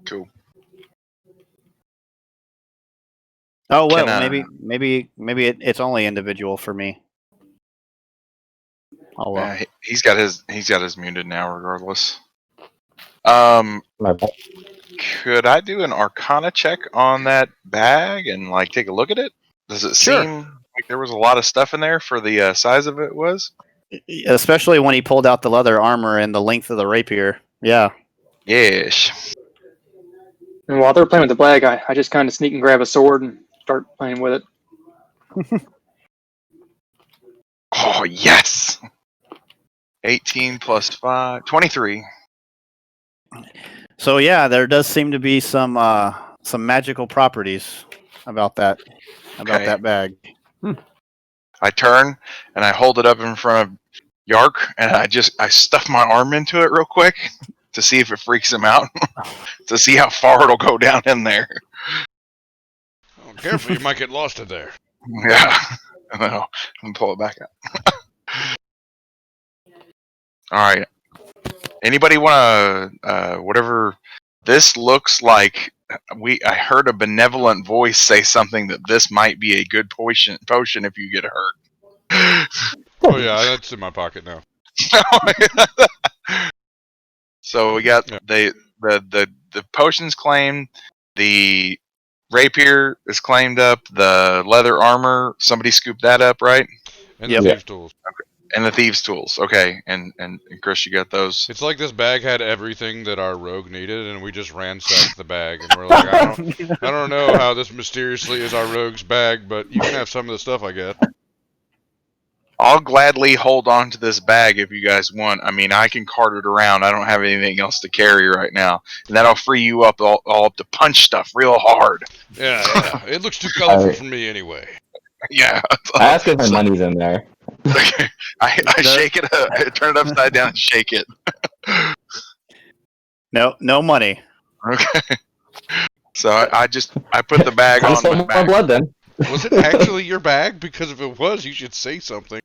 Cool. Oh well, Can, maybe it's only individual for me. Oh well. he's got his muted now regardless. My bad. Could I do an Arcana check on that bag and like take a look at it? Does it Sure. seem like there was a lot of stuff in there for the size of it was? Especially when he pulled out the leather armor and the length of the rapier. Yeah. Yes. And while they're playing with the bag, I just kind of sneak and grab a sword and start playing with it. Oh yes. 18 plus 5, 23. So yeah, there does seem to be some magical properties about that Okay. bag. I turn and I hold it up in front of Yark, and I stuff my arm into it real quick to see if it freaks him out, to see how far it'll go down in there. Oh, careful, you might get lost in there. Yeah, and then I'll pull it back out. All right. Anybody want to whatever? This looks like I heard a benevolent voice say something that this might be a good potion if you get hurt. Oh yeah, that's in my pocket now. So we got Yeah. the potions claimed, the rapier is claimed up, the leather armor, somebody scooped that up, right? And Yep. the Yeah. thieves' tools. And the thieves' tools. Okay, and Chris, you got those. It's like this bag had everything that our rogue needed, and we just ransacked the bag, and we're like, I don't know how this mysteriously is our rogue's bag, but you can have some of the stuff I got. I'll gladly hold on to this bag if you guys want. I mean, I can cart it around. I don't have anything else to carry right now, and that'll free you up all up to punch stuff real hard. Yeah. It looks too colorful for me anyway. Yeah. I ask if my money's in there. Okay. I shake it. I turn it upside down and shake it. No money. Okay. So I put the bag I on just want my more back. blood then. Was it actually your bag? Because if it was, you should say something.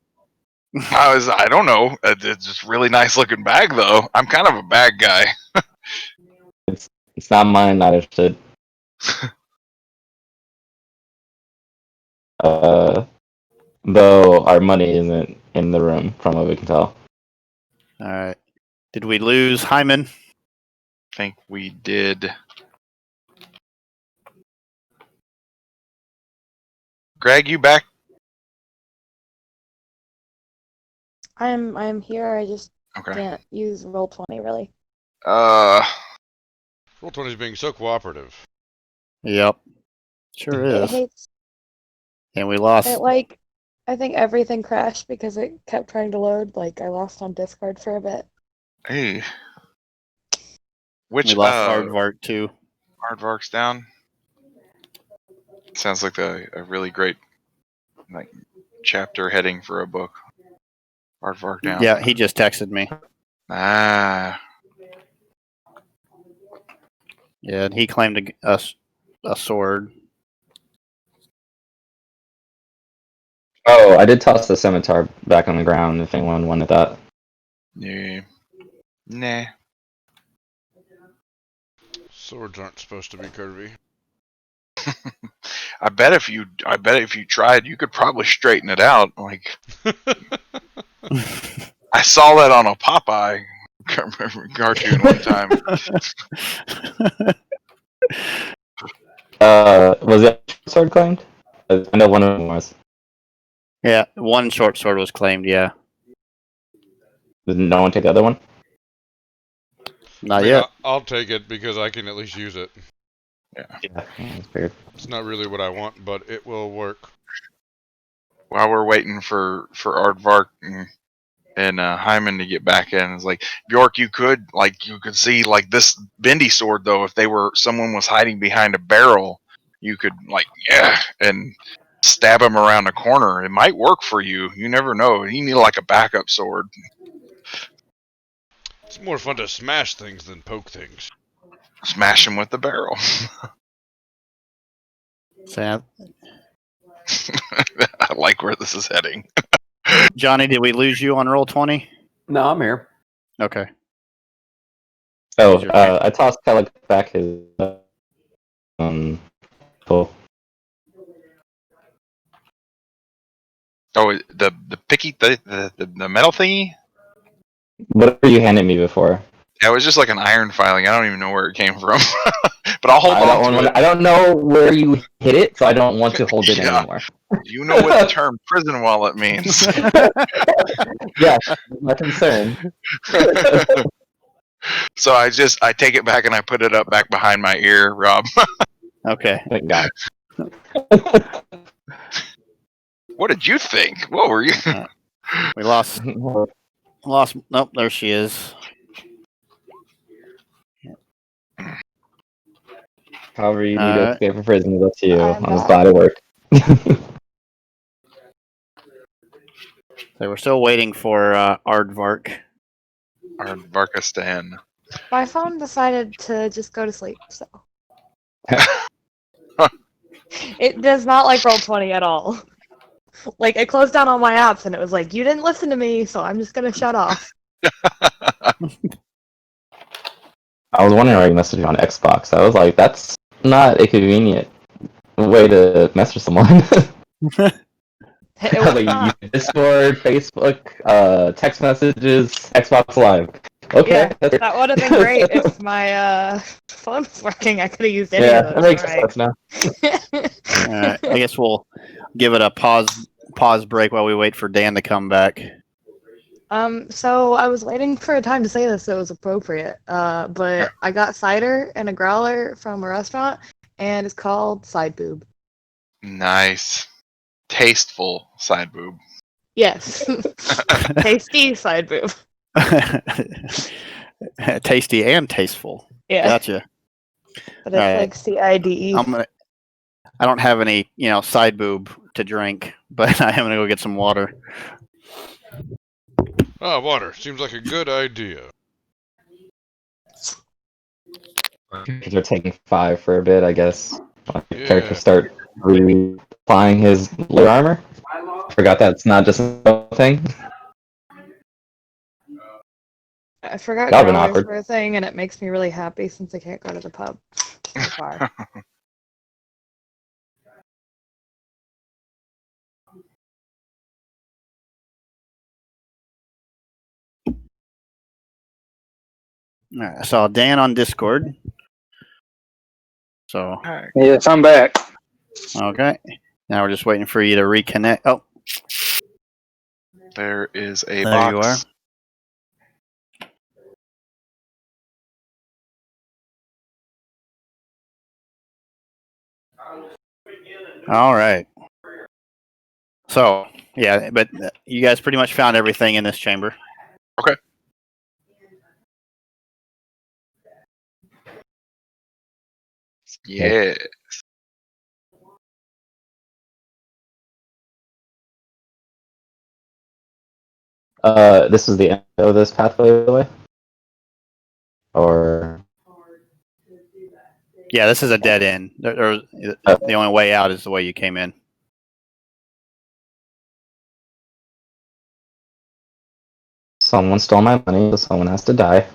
I don't know. It's just really nice looking bag though. I'm kind of a bag guy. It's not mine, neither should. Though our money isn't in the room, from what we can tell. All right. Did we lose Hyman? I think we did. Greg, you back? I'm here. I just Okay. can't use Roll20 really. Roll20 is being so cooperative. Yep. Sure It is. hates And we lost. it. I think everything crashed because it kept trying to load. Like I lost on Discord for a bit. Hey. Which We lost Aardvark too. Aardvark's down? Sounds like a really great chapter heading for a book. Aardvark down. Yeah, he just texted me. Ah. Yeah, and he claimed a sword. Oh, I did toss the scimitar back on the ground if anyone wanted that. Yeah. Nah. Swords aren't supposed to be curvy. I bet if you tried, you could probably straighten it out. Like I saw that on a Popeye cartoon one time. Was the sword claimed? I know one of them was. Yeah, one short sword was claimed. Yeah. Did no one take the other one? Not yet. I'll take it because I can at least use it. Yeah, that's weird. It's not really what I want, but it will work. While we're waiting for Aardvark and Hyman to get back in, it's like, Bjork, you could see like this bendy sword though. If someone was hiding behind a barrel, you could and stab him around the corner. It might work for you. You never know. You need like a backup sword. It's more fun to smash things than poke things. Smash him with the barrel. Sam, I like where this is heading. Johnny, did we lose you on roll 20? No, I'm here. Okay. Oh, Use your hand. I tossed Kellic back his pull. Oh, the picky the metal thingy. Whatever you handed me before. Yeah, it was just like an iron filing. I don't even know where it came from. But I'll hold on to it. I don't know where you hit it, so I don't want to hold it Yeah. anymore. You know what the term prison wallet means. Yeah, my concern. So I take it back and I put it up back behind my ear, Rob. Okay. Thank God. What did you think? What were you? We lost. Nope, there she is. However you need to escape from prison is up to you. I'm I'm just back. glad it worked. So we're still waiting for Aardvark. Aardvarkistan. My phone decided to just go to sleep, so. It does not like Roll20 at all. Like, I closed down all my apps and it was like, you didn't listen to me, so I'm just gonna shut off. I was wondering why you messaged me on Xbox. I was like, that's not a convenient way to message someone. It was Like, not. you Discord, Facebook, text messages, Xbox Live. Okay, Yeah, that's that would have been great if my phone was working. I could have used any yeah, of that those. makes Right. sense now. All right. I guess we'll give it a pause break while we wait for Dan to come back. So I was waiting for a time to say this so it was appropriate. But I got cider and a growler from a restaurant, and it's called Side Boob. Nice. Tasteful side boob. Yes. Tasty side boob. Tasty and tasteful. Yeah. Gotcha. But it's All right. like CIDE. I don't have any, side boob to drink, but I am gonna go get some water. Water. Seems like a good idea. Because they're taking 5 for a bit, I guess. Yeah. Character start reapplying his lair armor. Forgot that's not just a thing. I forgot That would've been growlers awkward. were a thing, and it makes me really happy since I can't go to the pub so far. All right, I saw Dan on Discord. So Yes, I'm back. okay, now we're just waiting for you to reconnect. Oh, There is a there box. you are. All right. So yeah, but you guys pretty much found everything in this chamber. Okay. Yeah. This is the end of this pathway, by the way? Or... Yeah, this is a dead end. The only way out is the way you came in. Someone stole my money, so someone has to die.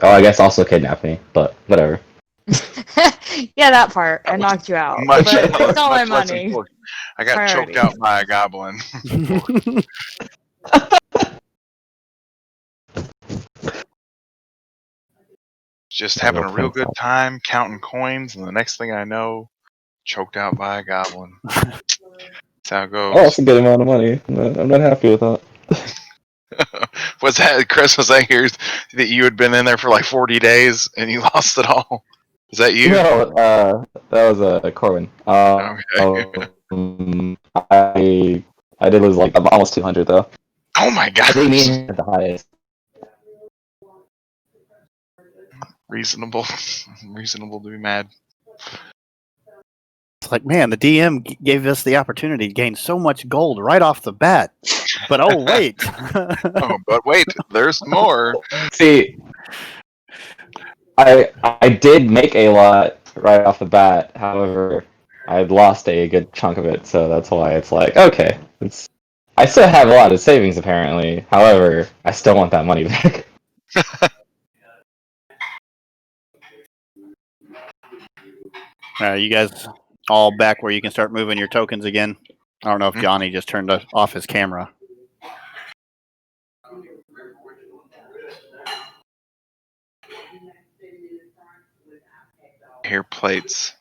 Oh, I guess also kidnapped me, but whatever. Yeah, that part. I knocked you out. Much- But they stole my much less money. important. I got Priority. choked out by a goblin. Just having a real good time counting coins, and the next thing I know, choked out by a goblin. That's how it Oh, that's goes. a good amount of money. I'm not happy with that. Was that Chris? Was that yours? That you had been in there for like 40 days and you lost it all? Is that you? No, that was a Corwin. Okay. I did lose like almost 200 though. Oh my I think me gosh. and him had the highest. Reasonable. Reasonable to be mad. It's like, man, the DM gave us the opportunity to gain so much gold right off the bat. But oh wait, Oh, but wait, there's more. See, I did make a lot right off the bat. However, I lost a good chunk of it, so that's why it's like, okay, I still have a lot of savings apparently. However, I still want that money back. you guys all back where you can start moving your tokens again. I don't know if Johnny just turned off his camera. Hair plates.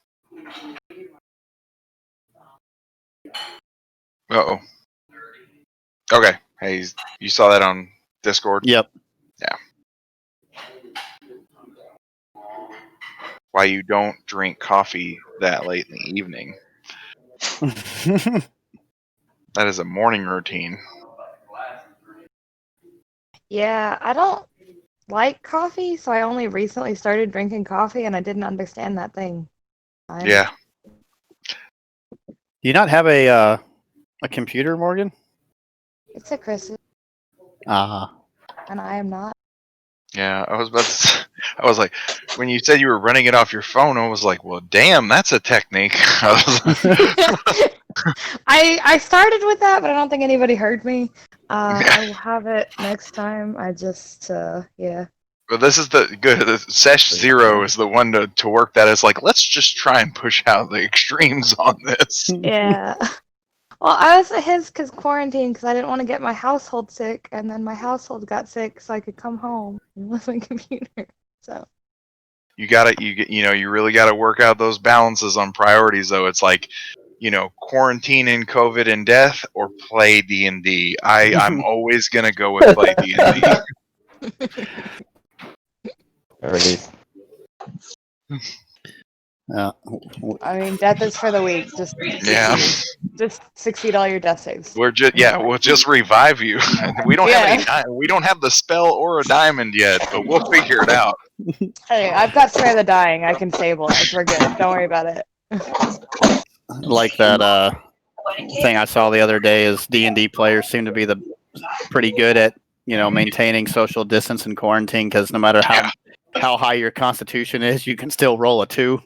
Uh-oh. Okay. Hey, you saw that on Discord? Yep. Yeah. Why you don't drink coffee that late in the evening. That is a morning routine. Yeah, I don't like coffee, so I only recently started drinking coffee, and I didn't understand that thing. Yeah. Do you not have a computer, Morgan? It's a Chris, Uh and I am not. Yeah, I was about to I was like, when you said you were running it off your phone, I was like, well, damn, that's a technique. I started with that, but I don't think anybody heard me. I will have it next time. I just, yeah. But this is the good. The Sesh Zero is the one to work that. Is like, let's just try and push out the extremes on this. Yeah. Well, I was at his quarantine because I didn't want to get my household sick, and then my household got sick, so I could come home and use my computer. So. You really gotta work out those balances on priorities, though. It's like, quarantine and COVID and death, or play D&D. I'm always gonna go with play D&D. I mean, death is for the weak. Just Yeah. Just succeed all your death saves. We'll just revive you. We don't have we don't have the spell or a diamond yet, but we'll figure it out. Hey, I've got Spare the Dying. I can stabilize. We're good. Don't worry about it. like that thing I saw the other day is D&D players seem to be pretty good at maintaining social distance in quarantine, because no matter how high your constitution is, you can still roll a 2.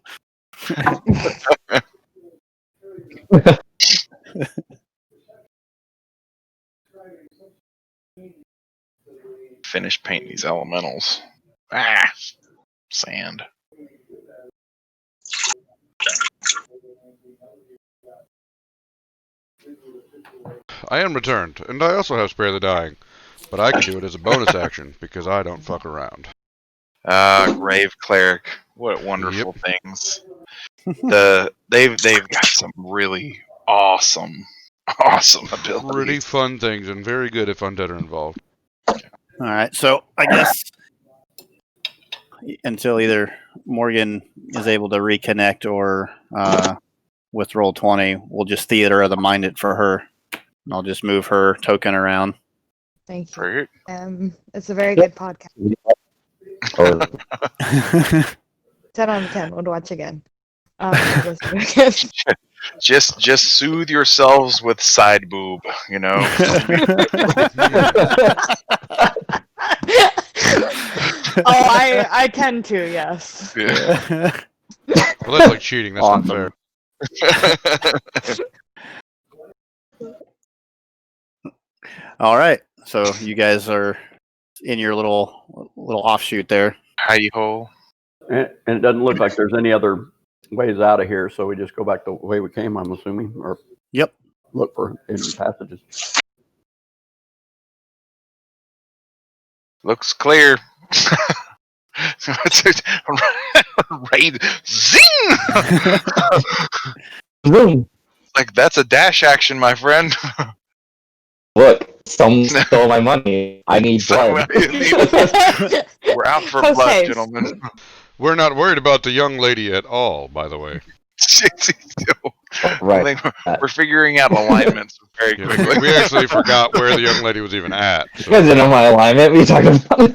Finish painting these elementals. Sand. I am returned, and I also have Spare the Dying, but I can do it as a bonus action because I don't fuck around. Grave Cleric. What wonderful things. They've got some really awesome abilities. Pretty fun things, and very good if undead are involved. All right, so I guess until either Morgan is able to reconnect or with Roll20, we'll just theater of the mind it for her. I'll just move her token around. Thank you. Great. It's a very good podcast. 10 out of 10. Would watch again. Just soothe yourselves with side boob, I can too, yes. Yeah. Well, that's like cheating. That's not fair. All right, so you guys are in your little offshoot there. Hidey hole. And it doesn't look like there's any other ways out of here, so we just go back the way we came, I'm assuming, or look for hidden passages. Looks clear. Right, zing! Like, that's a dash action, my friend. Look, someone stole my money. I need blood. We're out for Post blood, haste. gentlemen. We're not worried about the young lady at all, by the way. Right. I think we're figuring out alignments very Yeah, quickly. we actually forgot where the young lady was even at. You guys didn't know my alignment. What are you talking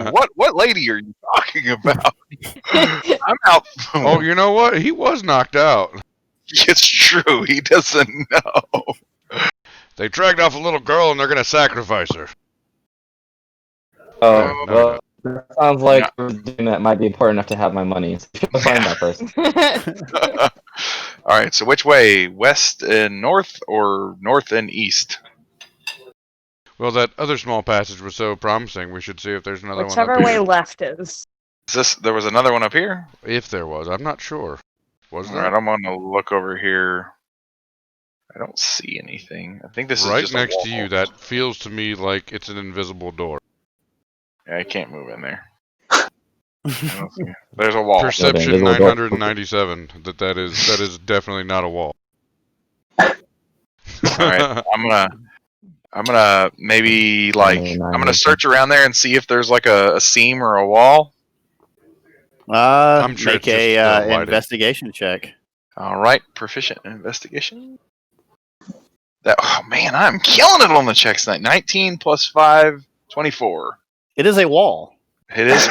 about? What lady are you talking about? I'm out. Oh, you know what? He was knocked out. It's true. He doesn't know. They dragged off a little girl and they're going to sacrifice her. Oh, No, well, that sounds like something that might be important enough to have my money. So you should find that person. All right. So which way? West and north, or north and east? Well, that other small passage was so promising. We should see if there's another Whichever one up way here. left is. There was another one up here? If there was. I'm not sure. Was All there? right. I'm going to look over here. I don't see anything. I think this is Right just next a wall. to you. That feels to me like it's an invisible door. Yeah, I can't move in there. There's a wall. Perception invisible door. 997. That is definitely not a wall. All right. I'm gonna maybe I'm gonna search around there and see if there's like a seam or a wall. I'm sure Make it's just lighted. investigation check. All right, proficient in investigation. Oh man, I'm killing it on the checks tonight. 19 plus 5, 24. It is a wall. It is.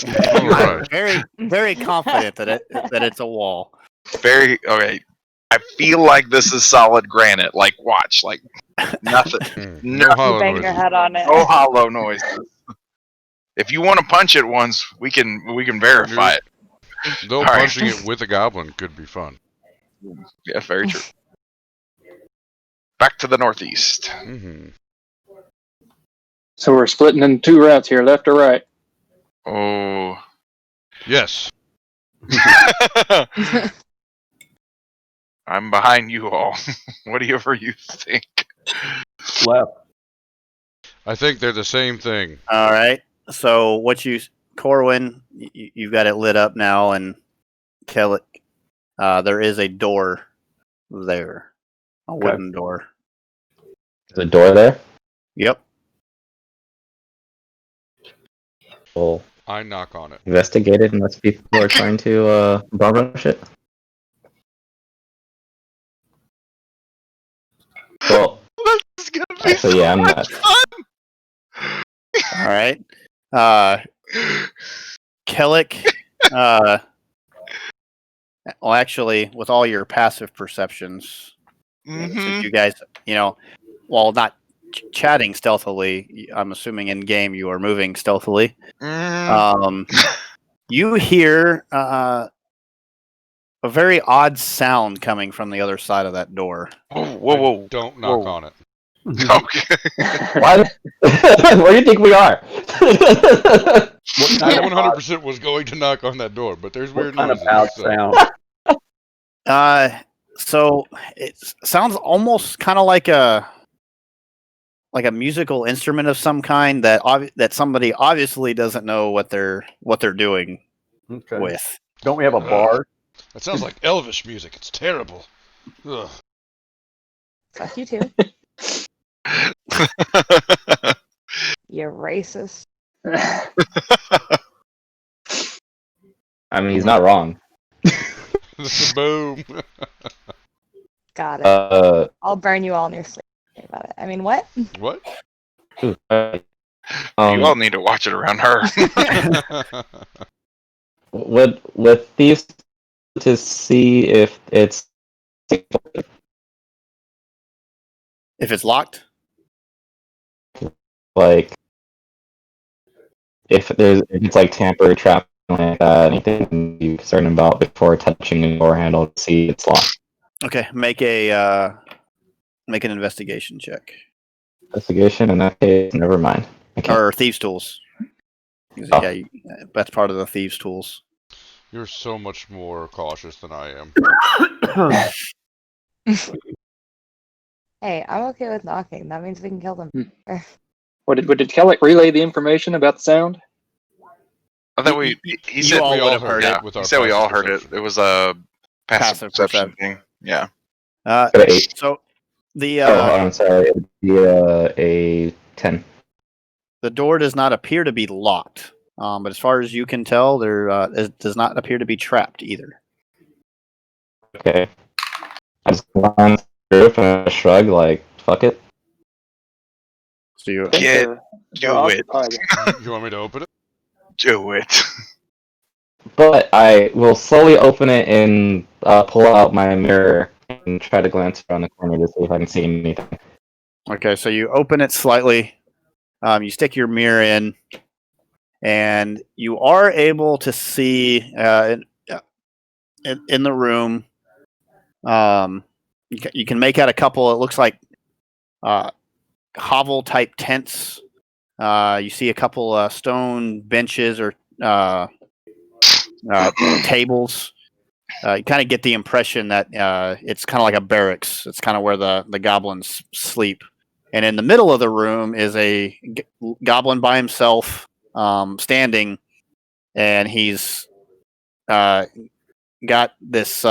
All right. I'm very, very confident that it's a wall. Very okay. I feel like this is solid granite. Like, watch, like nothing. No No, hollow Bang your noises. head on it. no hollow noises. If you want to punch it once, we can verify it. Though All right. punching it with a goblin could be fun. Yeah, very true. Back to the northeast. Hmm. So we're splitting in two routes here, left or right. Oh. Yes. I'm behind you all. Whatever you think. Left. Uh, I think they're the same thing. All right. So Corwin, you've got it lit up now, and Kellic, there is a door there, a Okay. wooden door. There's a door there. Yep. We'll I knock on it. investigate it unless people are trying to bomb rush it. Well, This is gonna be actually, yeah, I'm not. All right. Kellic, well, actually, with all your passive perceptions, since you guys, while not chatting stealthily, I'm assuming in game you are moving stealthily. You hear a very odd sound coming from the other side of that door. Whoa. Don't knock Whoa. on it. Okay. What? Where do you think we are? I 100% was going to knock on that door, but there's What weird kind of noises. loud sound? So it sounds almost kind of like a musical instrument of some kind that somebody obviously doesn't know what they're doing Okay. with. Don't we have a bar? That sounds like Elvish music. It's terrible. Ugh. Fuck you too. You racist. I mean, he's not wrong. Boom. Got it. I'll burn you all in your sleep. Think about it. I mean, what? What? You all need to watch it around her. With thieves to see if it's If it's locked, like if it's like tamper trap like that, anything you concerned about before touching a door handle to see it's locked. okay. Make an investigation check Investigation in that case, never mind. Okay. or thieves' tools. Oh. Yeah, that's part of the thieves' tools. You're so much more cautious than I am. Hey, I'm okay with knocking. That means we can kill them. What did Kellic relay the information about the sound? I think he said all we would all have heard yeah, it with he our said we all passive heard it. perception. It was a passive Passive perception perception. thing. Yeah. Got an 8. So the I'm sorry. It'd be a 10. the door does not appear to be locked, but as far as you can tell, there it does not appear to be trapped either. Okay. I just glance through it and I shrug, like, fuck it. So you I think Get- they're do it. occupied. You want me to open it? Do it. But I will slowly open it and pull out my mirror and try to glance around the corner to see if I can see anything. Okay, so you open it slightly. You stick your mirror in, and you are able to see in the room. You can make out a couple. It looks like hovel type tents. You see a couple stone benches or tables. You kind of get the impression that it's kind of like a barracks. It's kind of where the goblins sleep. And in the middle of the room is a goblin by himself, standing, and he's got this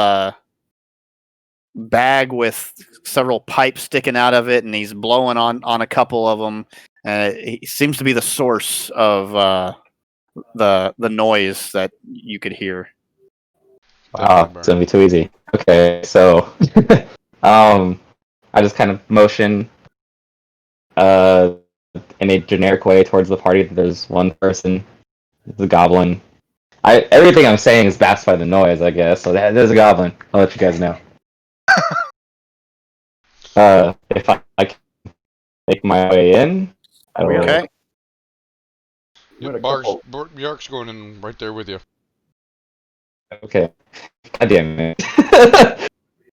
bag with several pipes sticking out of it, and he's blowing on a couple of them. He seems to be the source of the noise that you could hear. Wow, it's gonna be too easy. Okay, so I just kind of motion in a generic way towards the party that there's one person, the goblin. Everything I'm saying is masked by the noise, I guess. So there's a goblin. I'll let you guys know. If I can make my way in. Okay. Yep, Bjark's going in right there with you. Okay. God damn it.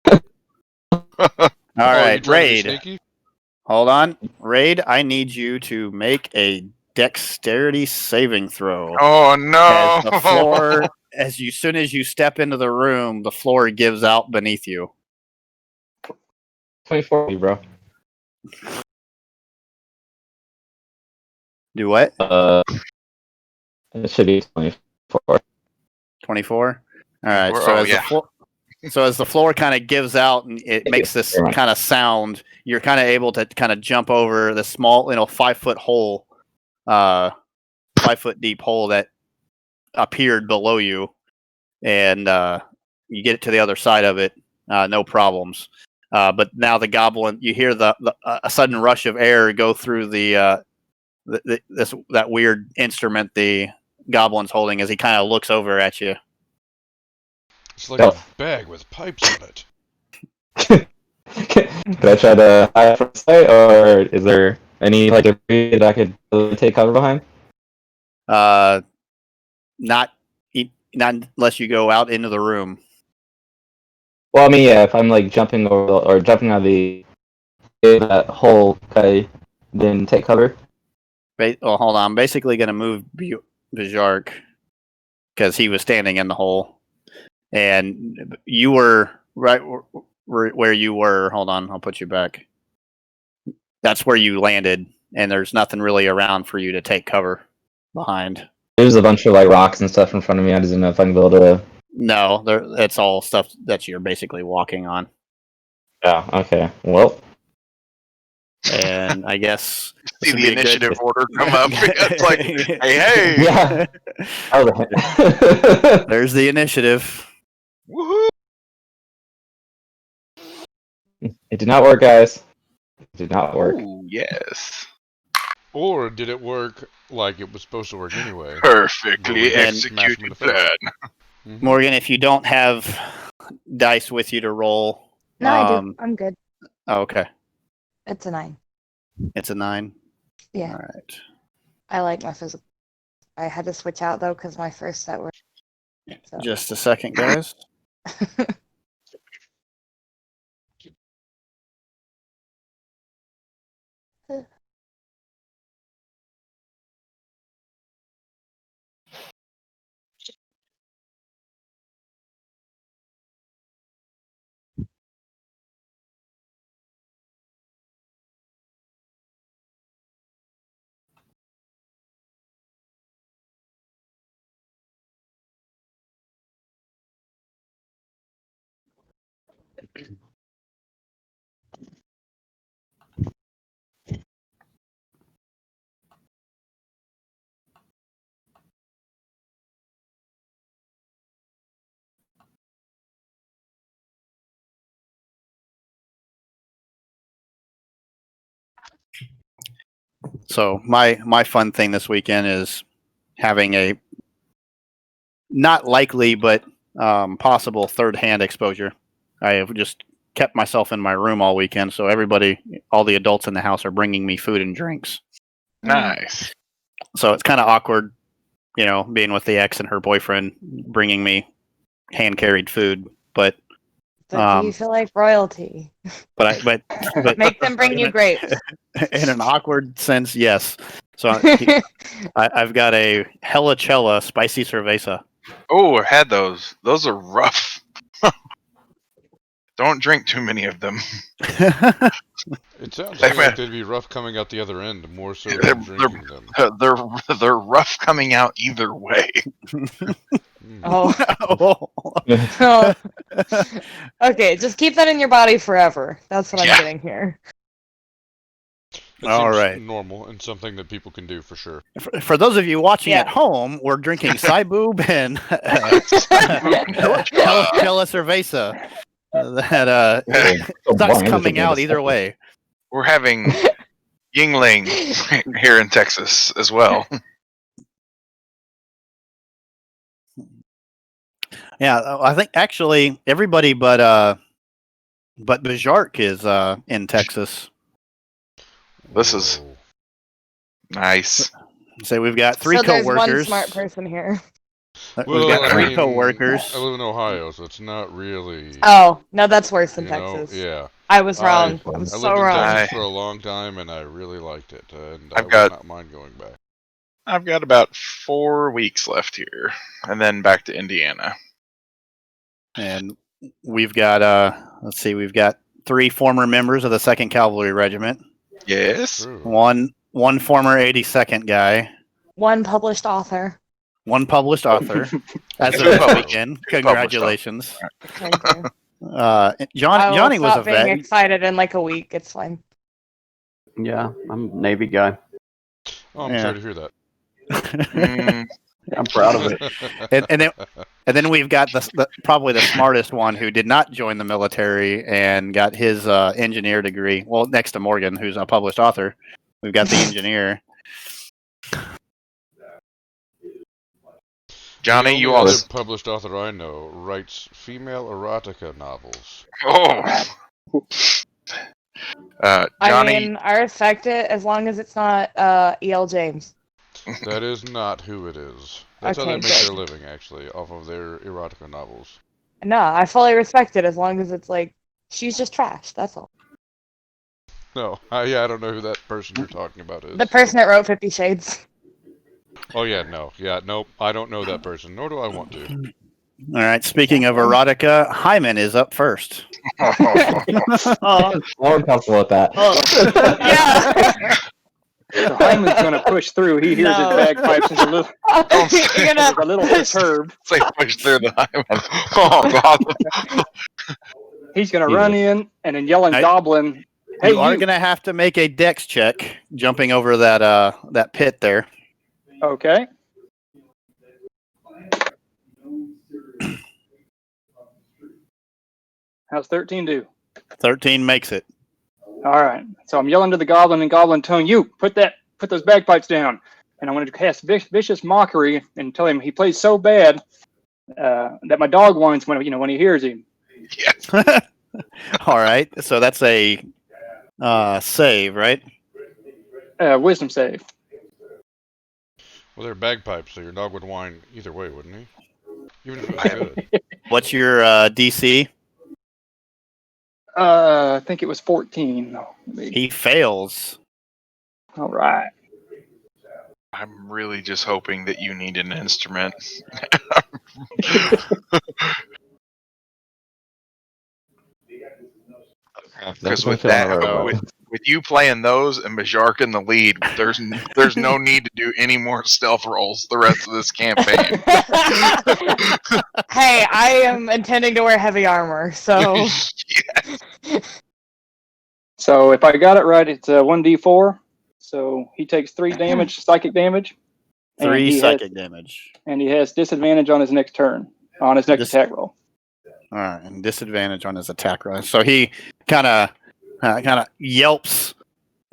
All You right, trying to be Raid. sneaky? Hold on, Raid. I need you to make a dexterity saving throw. Oh no! As the floor, soon as you step into the room, the floor gives out beneath you. 24, bro. Do what? It should be 24. 24. All right. So Oh, as yeah. the floor, as the floor kind of gives out and it makes this Very much. kind of sound, you're kind of able to kind of jump over the small, 5-foot hole, 5-foot deep hole that appeared below you, and you get it to the other side of it, no problems. But now the goblin, you hear a sudden rush of air go through that weird instrument the goblin's holding as he kind of looks over at you. It's like a bag with pipes in it. Could I try to hide from sight, or is there any debris that I could take cover behind? Not unless you go out into the room. Well, I mean, yeah, if I'm jumping over or jumping out of that hole, could I then take cover? Well, hold on. I'm basically going to move Bajark because he was standing in the hole, and you were right where you were. Hold on, I'll put you back. That's where you landed, and there's nothing really around for you to take cover behind. There's a bunch of rocks and stuff in front of me. I just didn't know if I'm able to. No, it's all stuff that you're basically walking on. Yeah. Okay. Well. And I guess See the initiative order come up. It's like, hey. Yeah. There's the initiative. Woohoo! It did not work, guys. It did not work. Ooh, yes. Or did it work like it was supposed to work anyway? Perfectly And smash him in executed the face. plan. Morgan, if you don't have dice with you to roll. No, I do. I'm good. Oh, okay. It's a 9. It's a 9? Yeah. All right. I like my physical. I had to switch out, though, because my first set were... So. Just a second, guys. So my fun thing this weekend is having a not likely but possible third hand exposure. I have just kept myself in my room all weekend, so all the adults in the house are bringing me food and drinks. Nice. So it's kind of awkward, being with the ex and her boyfriend bringing me hand carried food. But So do you feel like royalty? but Make them bring you grapes. in an awkward sense, yes. So I've got a Helichella spicy cerveza. Oh, I've had those. Those are rough. Don't drink too many of them. It sounds to me like they'd be rough coming out the other end, more so than drinking them. They're rough coming out either way. Oh. Oh. Okay, just keep that in your body forever. That's what I'm getting here. It All seems right. normal and something that people can do for sure. For those of you watching at home, we're drinking Cyboob and Helichella cerveza. That sucks coming out either way. We're having Yingling here in Texas as well. Yeah, I think actually everybody but Bajark is in Texas. This is nice. So we've got three there's coworkers. one smart person here. We've got three coworkers. I live in Ohio, so it's not really. Oh no, that's worse than Texas. Yeah. I was wrong. I'm so wrong. I lived in Texas for a long time, and I really liked it, and I would not mind going back. I've got about 4 weeks left here, and then back to Indiana. And we've got let's see, we've got 3 former members of the 2nd Cavalry Regiment. Yes. One former 82nd guy. One published author. One published author. As of this weekend. Congratulations. Thank you. Johnny was a vet. Being excited in like a week. It's fine. Yeah, I'm a Navy guy. Oh, I'm sorry to hear that. I'm proud of it. And then we've got probably the smartest one who did not join the military and got his engineer degree. Well, next to Morgan, who's a published author, we've got the engineer. Johnny, you also published author I know writes female erotica novels. Oh. Johnny, I mean, I respect it as long as it's not E.L. James. That is not who it is. That's how they make their living, actually, off of their erotica novels. No, I fully respect it as long as it's like, she's just trash, that's all. No, I don't know who that person you're talking about is. The person that wrote 50 Shades. Oh, nope, I don't know that person, nor do I want to. All right, speaking of erotica, Hyman is up first. More comfortable with that. Yeah. So Hyman's going to push through. He hears his bagpipes and a little perturbed. Say push through the Hyman. Oh, God. He's going to run in and then yell at Goblin. Hey, you are going to have to make a dex check jumping over that pit there. Okay. How's 13 do? 13 makes it. All right. So I'm yelling to the Goblin in Goblin tone, you, put those bagpipes down. And I'm going to cast vicious mockery and tell him he plays so bad that my dog whines when he hears him. Yes. All right. So that's a save, right? Wisdom save. Well, they're bagpipes, so your dog would whine either way, wouldn't he? Even if it was good. What's your DC? I think it was 14. He fails. All right. I'm really just hoping that you need an instrument. Because with you playing those and Bajark in the lead, there's no need to do any more stealth rolls the rest of this campaign. Hey, I am intending to wear heavy armor, so. Yes. So if I got it right, it's 1d4. So he takes 3 damage, psychic damage. 3 psychic damage. And he has disadvantage on his next turn, on his next attack roll. All right, and disadvantage on his attack roll. So he kind of yelps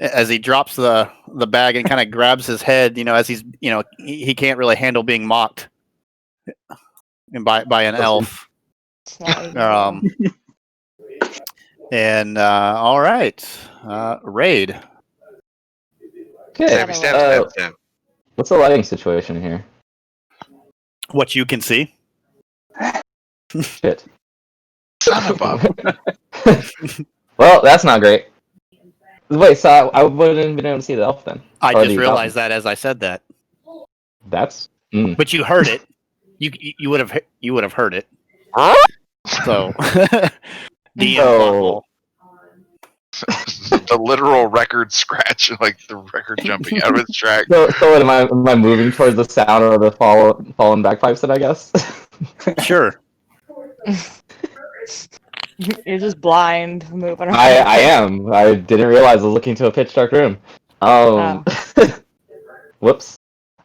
as he drops the bag and kind of grabs his head, as he's, he can't really handle being mocked and by an elf. It's not unusual. And all right, Raid. Okay. Stabby, stab. What's the lighting situation here? What you can see. Shit. Son of a. Well, that's not great. Wait, so I wouldn't have been able to see the elf then? I Or just the realized goblin. that as I said that. That's. But you heard it. You would have heard it. So DM So- The literal record scratch, like the record jumping out of its track. So am I moving towards the sound of the fallen bagpipes then, I guess? sure. You're just blind moving around. I am. I didn't realize I was looking to a pitch dark room. Whoops.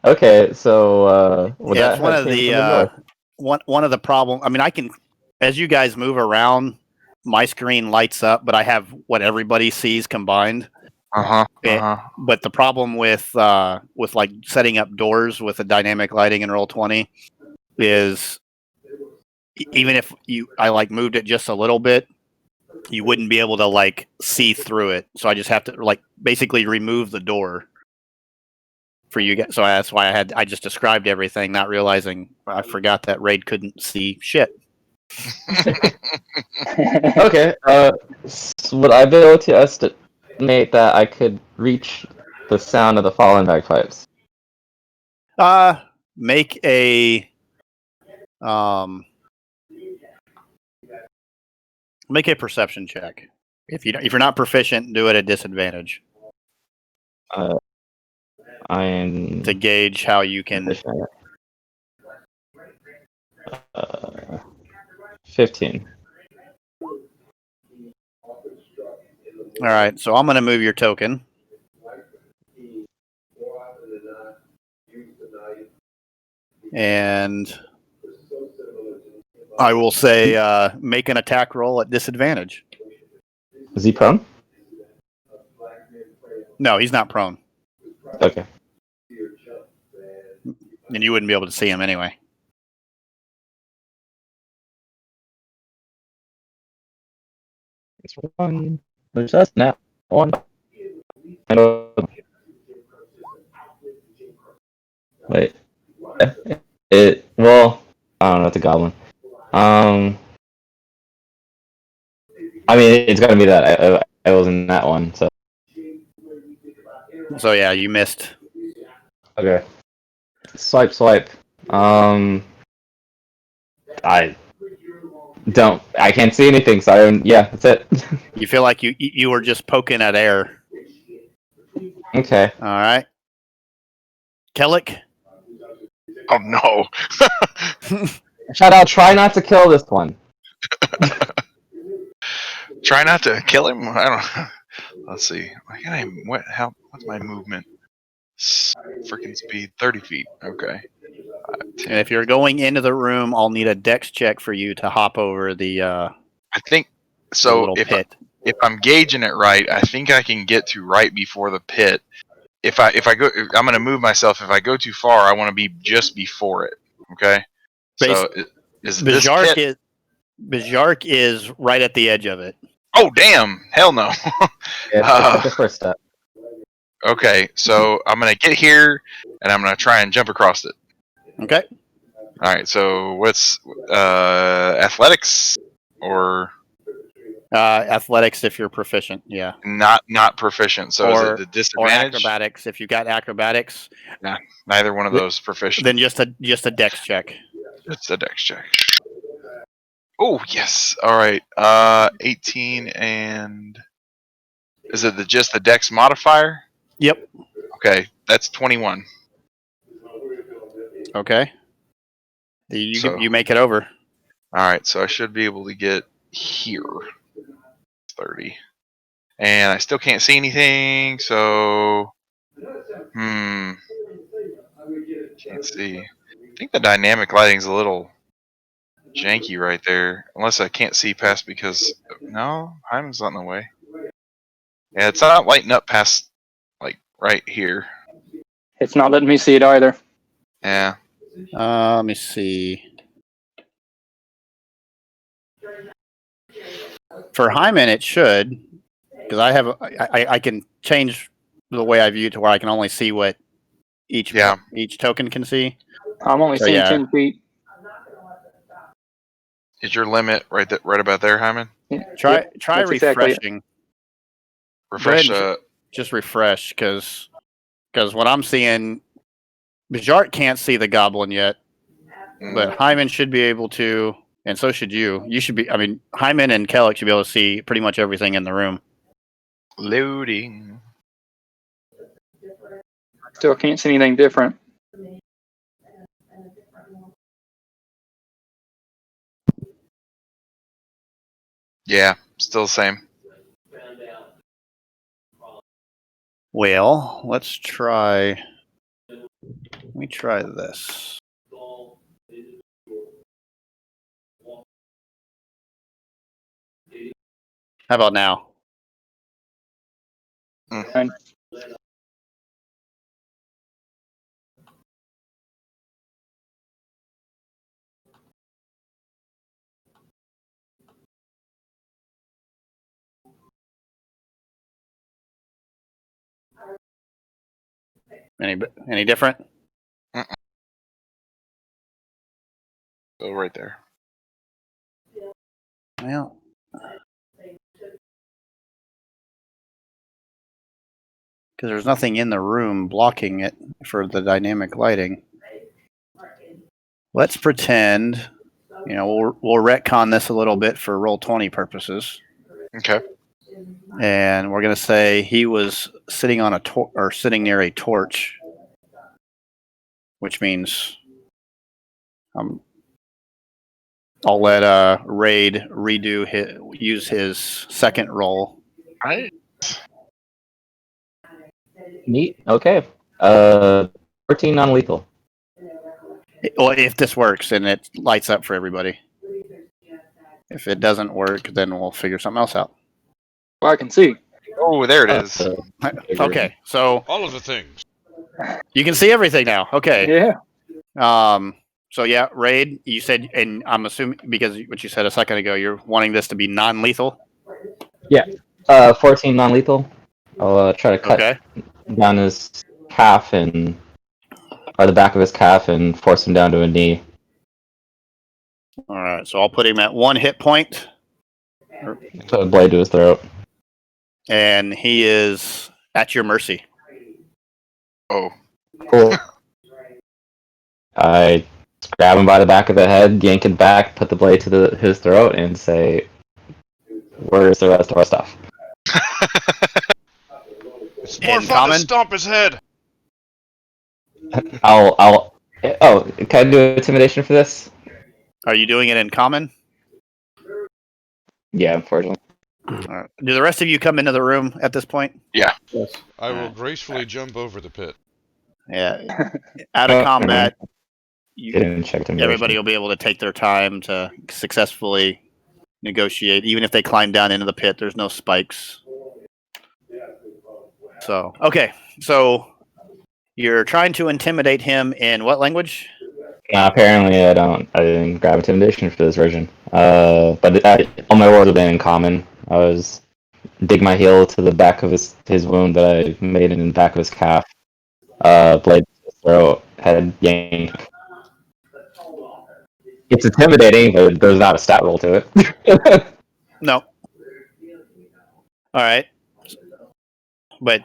Okay, so would Yeah, that it's one have of came the from the north? one of the problem. I mean, I can, as you guys move around, my screen lights up, but I have what everybody sees combined. But the problem with like setting up doors with the dynamic lighting in Roll20 is even if I like moved it just a little bit, you wouldn't be able to like see through it. So I just have to like basically remove the door for you guys. So that's why I just described everything, not realizing I forgot that Raid couldn't see shit. Okay. Would I be able to estimate that I could reach the sound of the fallen bagpipes? Make a perception check. If you're not proficient, do it at disadvantage I am to gauge how you can. 15. All right, so I'm going to move your token. And I will say make an attack roll at disadvantage. Is he prone? No, he's not prone. Okay. And you wouldn't be able to see him anyway. It's one. There's just now one. Wait. Well, I don't know. It's a goblin. I mean, it's gonna be that. I was in that one, so. So yeah, you missed. Okay. Swipe. I can't see anything, so yeah, that's it. You feel like you were just poking at air. Okay. All right. Kellic? Oh no. Shout out, try not to kill this one. Try not to kill him. I don't. Let's see. What's my movement? Freaking speed, 30 feet. Okay. And if you're going into the room, I'll need a dex check for you to hop over the I think so. little pit. If I'm gauging it right, I think I can get to right before the pit. If I go, I'm going to move myself. If I go too far, I want to be just before it. Okay. So is this pit? Bijark is right at the edge of it. Oh damn! Hell no. Yeah, it's the first step. Okay, so I'm gonna get here and I'm gonna try and jump across it. Okay. All right. So what's athletics or athletics if you're proficient? Yeah. not proficient. So is it the Or disadvantage? acrobatics if you got acrobatics. Nah, neither one of those proficient. Then just a dex check. It's a dex check. Oh yes. All right. 18 and is it just the dex modifier? Yep. Okay, that's 21. Okay. You make it over. All right, so I should be able to get here. 30. And I still can't see anything, so can't see. I think the dynamic lighting's a little janky right there. Unless I can't see past because no, Hyman's not in the way. Yeah, it's not lighting up past like right here. It's not letting me see it either. Yeah. Let me see. For Hyman, it should, because I can change the way I view to where I can only see what each token can see. I'm only seeing 10 feet. Is your limit right about there, Hyman? Yeah. Try that's exactly it. refreshing. Refresh. Go ahead and just refresh, because what I'm seeing, Bajart can't see the goblin yet, but Hyman should be able to, and so should you. You should be. I mean, Hyman and Kellic should be able to see pretty much everything in the room. Loading. Still can't see anything different. Yeah, still the same. Well, let's try. Let me try this. How about now? And Any different? Go right there. Well, because there's nothing in the room blocking it for the dynamic lighting. Let's pretend, we'll retcon this a little bit for Roll20 purposes. Okay. And we're going to say he was sitting on sitting near a torch, which means I'll let Raid use his second roll. Right. Neat. Okay. 14 non-lethal. Well, if this works and it lights up for everybody. If it doesn't work, then we'll figure something else out. well, I can see. Oh, there it is. Okay, so All of the things. you can see everything now. Okay. Yeah. So yeah, Raid, you said, and I'm assuming because what you said a second ago, you're wanting this to be non-lethal. Yeah. 14 non-lethal. I'll try to cut down his calf or the back of his calf and force him down to a knee. All right, so I'll put him at 1 hit point. Put a blade to his throat. And he is at your mercy. Oh. Cool. I grab him by the back of the head, yank it back, put the blade to his throat, and say, "Where's the rest of our stuff?" It's more fun common? to stomp his head. Oh, can I do intimidation for this? Are you doing it in common? Yeah, unfortunately. All right. Do the rest of you come into the room at this point? Yeah. I will gracefully jump over the pit. Yeah. Out of combat, Everybody will be able to take their time to successfully negotiate. Even if they climb down into the pit, there's no spikes. So, okay. So, you're trying to intimidate him in what language? Apparently, I didn't grab intimidation for this version. But all my words have been in common. I was dig my heel to the back of his wound that I made in the back of his calf. Blade to his throat, head yank. It's intimidating, but there's not a stat roll to it. No. All right. But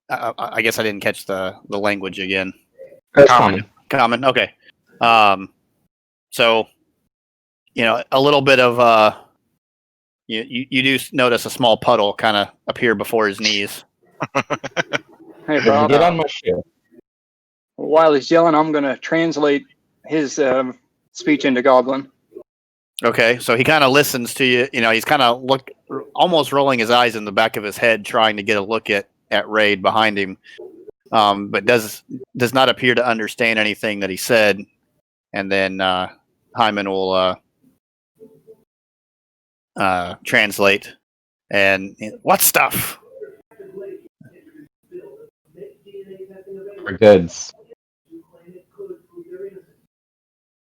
I guess I didn't catch the language again. Common. Common. Okay. So, a little bit of you do notice a small puddle kind of appear before his knees. Hey, Bob. Get on my shoe. While he's yelling, I'm going to translate his speech into Goblin. Okay, so he kind of listens to you. He's kind of almost rolling his eyes in the back of his head, trying to get a look at Raid behind him, but does not appear to understand anything that he said. And then Hyman will translate. And what stuff? for goods.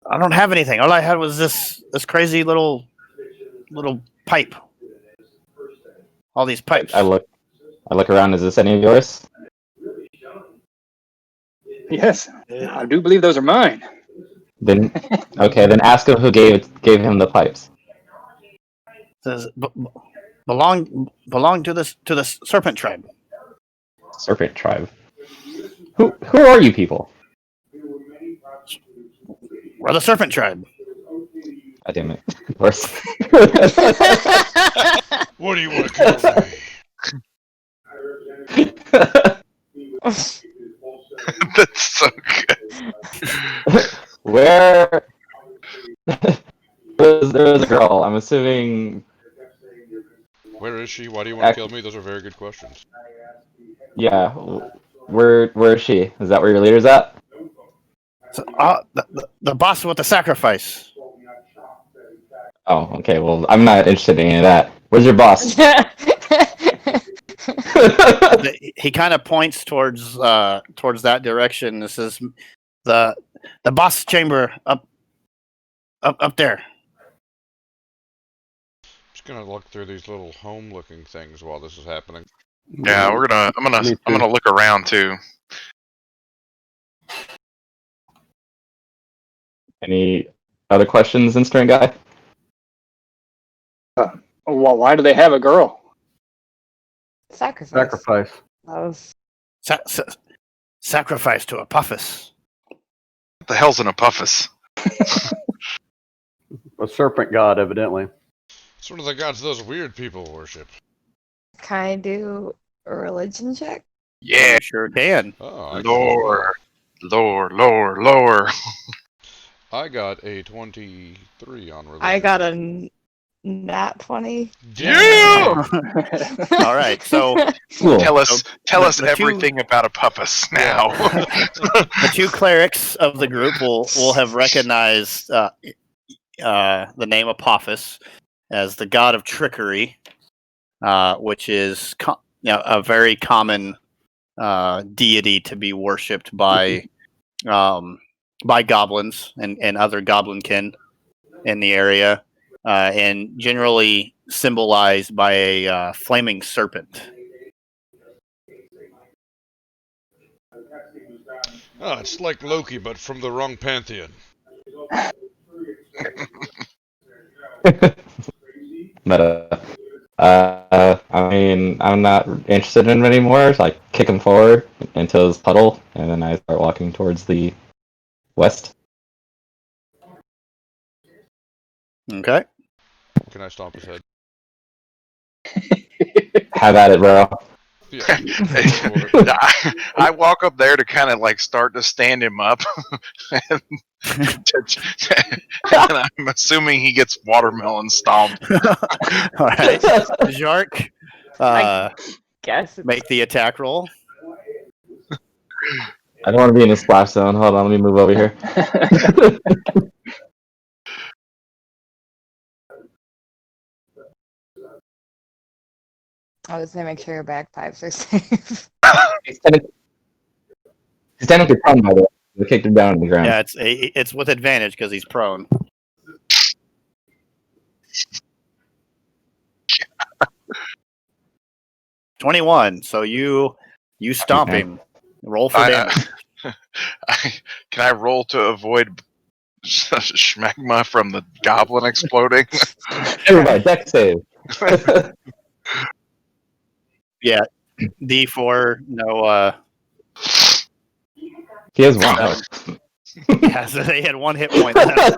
I don't have anything. All I had was this crazy little pipe. All these pipes. I look around. Is this any of yours? Yes, I do believe those are mine. Then okay, then ask him who gave him the pipes. Says belong to the serpent tribe. Serpent tribe. Who are you people? We're the serpent tribe. God damn it. Of course. What do you want to kill me? That's so good. Where there was a girl. I'm assuming. Where is she? Why do you want to kill me? Those are very good questions. Yeah. Where is she? Is that where your leader's at? So, the boss with the sacrifice. Oh, okay. Well, I'm not interested in any of that. Where's your boss? He kind of points towards that direction. This is the boss chamber up there. Just gonna look through these little home-looking things while this is happening. Yeah, I'm gonna look around too. Any other questions, instrument guy? Well, why do they have a girl? Sacrifice. Love. Sacrifice to Apophis. What the hell's an Apophis? A serpent god, evidently. It's one of the gods those weird people worship. Can I do a religion check? Yeah, You sure can. Oh, lore. I got a 23 on religion. I got a nat 20. Damn! All right, so Cool. Tell us the everything about Apophis now. the two clerics of the group will have recognized the name Apophis as the god of trickery, which is a very common deity to be worshipped by goblins and other goblinkin in the area, and generally symbolized by a flaming serpent. Oh, it's like Loki, but from the wrong pantheon. But I mean, I'm not interested in him anymore. So I kick him forward into his puddle, and then I start walking towards the west. Okay. Can I stomp his head? Have at it, bro. Yeah. I walk up there to kind of like start to stand him up, and I'm assuming he gets watermelon stomped. All right, Jark, Guess it's make the attack roll. I don't want to be in a splash zone. Hold on, let me move over here. I was gonna make sure your bagpipes are safe. He's technically prone, by the way. We kicked him down on the ground. Yeah, it's with advantage because he's prone. $21. So you stomp him. Roll for damage. Can I roll to avoid schmegma from the goblin exploding? Everybody, deck save. Yeah, D4. No. He has one health. Yeah, so they had one hit point left.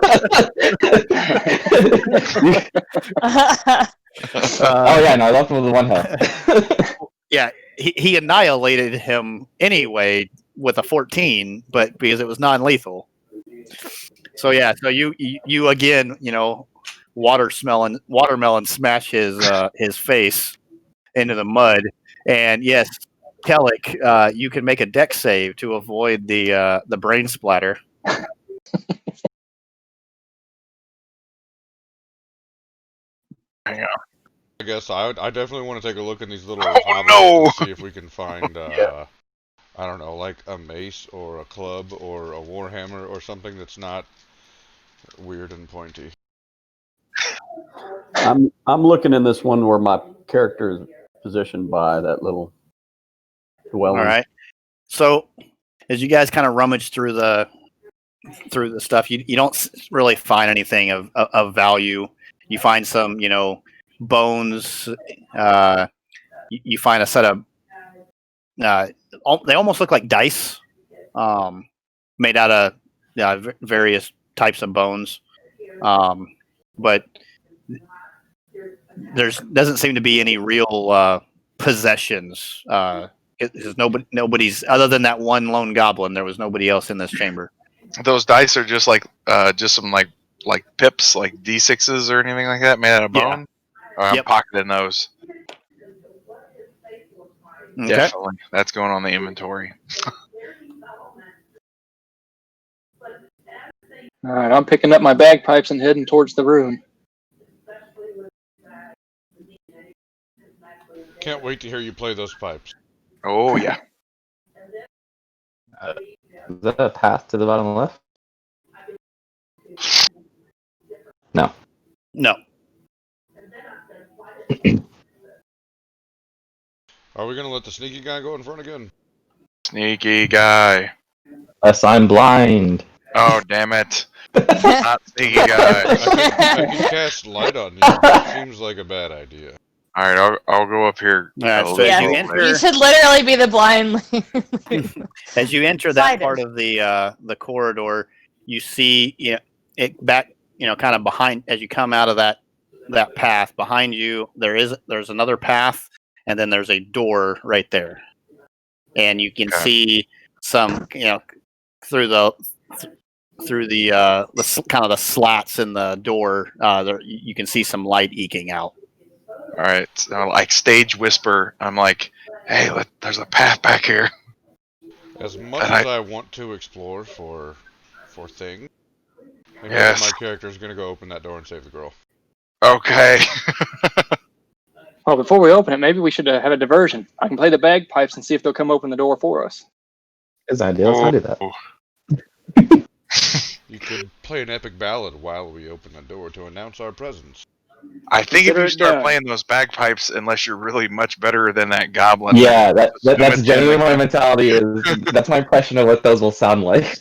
Oh yeah, no, I left him with one health. Yeah, he annihilated him anyway with a 14, but because it was non-lethal. So yeah, so you again, watermelon smash his face into the mud, and yes, Kellic, you can make a deck save to avoid the brain splatter. Hang on. I guess I definitely want to take a look in these little Oh, hovels no! to see if we can find I don't know, like a mace or a club or a warhammer or something that's not weird and pointy. I'm looking in this one where my character is positioned by that little dwelling. All right. So as you guys kind of rummage through the stuff, you don't really find anything of value. You find some, bones. You find a set of they almost look like dice, made out of various types of bones. But there's doesn't seem to be any real possessions. Because nobody's other than that one lone goblin. There was nobody else in this chamber. Those dice are just like just some like pips, like D6s or anything like that, made out of bone. I'm Yep. pocketing those. Okay. Definitely, that's going on the inventory. All right, I'm picking up my bagpipes and heading towards the room. Can't wait to hear you play those pipes. Oh yeah. Is that a path to the bottom left? No. No. Are we gonna let the sneaky guy go in front again? Sneaky guy. Yes, I'm blind. Oh damn it! Not sneaky guy. I could cast light on you, but it seems like a bad idea. All right, I'll go up here. All right, a so little as you bit. enter, You should literally be the blind. as you enter that Sliders. part of the corridor, you see it back, kind of behind as you come out of that path. Behind you, there's another path, and then there's a door right there, and you can Okay. see some, through the kind of the slats in the door. There you can see some light eking out. All right, so like stage whisper. I'm like, hey, there's a path back here. As much And as I want to explore for things, I think Yes. my character is gonna go open that door and save the girl. Okay. Well, before we open it, maybe we should have a diversion. I can play the bagpipes and see if they'll come open the door for us. Good idea. Let's not do that. You could play an epic ballad while we open the door to announce our presence. I think if Consider you it start done. playing those bagpipes, unless you're really much better than that goblin. Yeah, that's it's genuinely like my mentality. Is that's my impression of what those will sound like.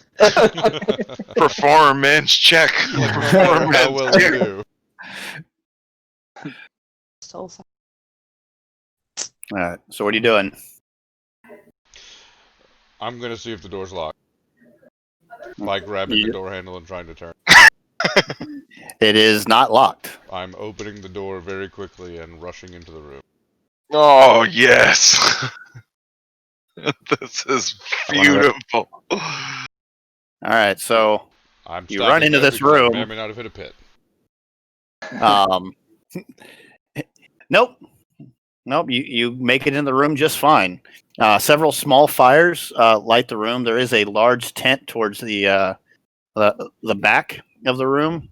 Performance check. Like, no matter how Performance well you check. do. So sad. All right. So what are you doing? I'm gonna see if the door's locked. By grabbing the door handle and trying to turn. It is not locked. I'm opening the door very quickly and rushing into the room. Oh yes. This is beautiful. All right. So I'm You run into this because I room. may or may not have hit a pit. Nope. You make it in the room just fine. Several small fires light the room. There is a large tent towards the back of the room.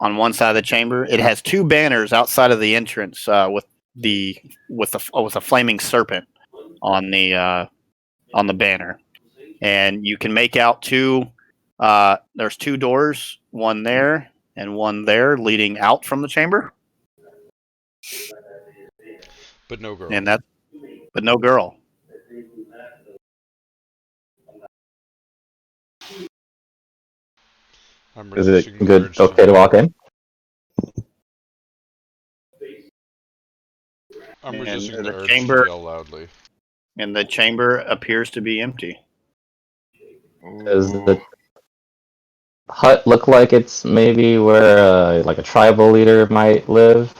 On one side of the chamber, it has two banners outside of the entrance with a flaming serpent on the banner, and you can make out two. There's two doors, one there and one there, leading out from the chamber. But no girl. But no girl. I'm Is it resisting the good? urge Okay to walk in? I'm And resisting the the urge chamber- to yell loudly. And the chamber appears to be empty. Does the hut look like it's maybe where like a tribal leader might live?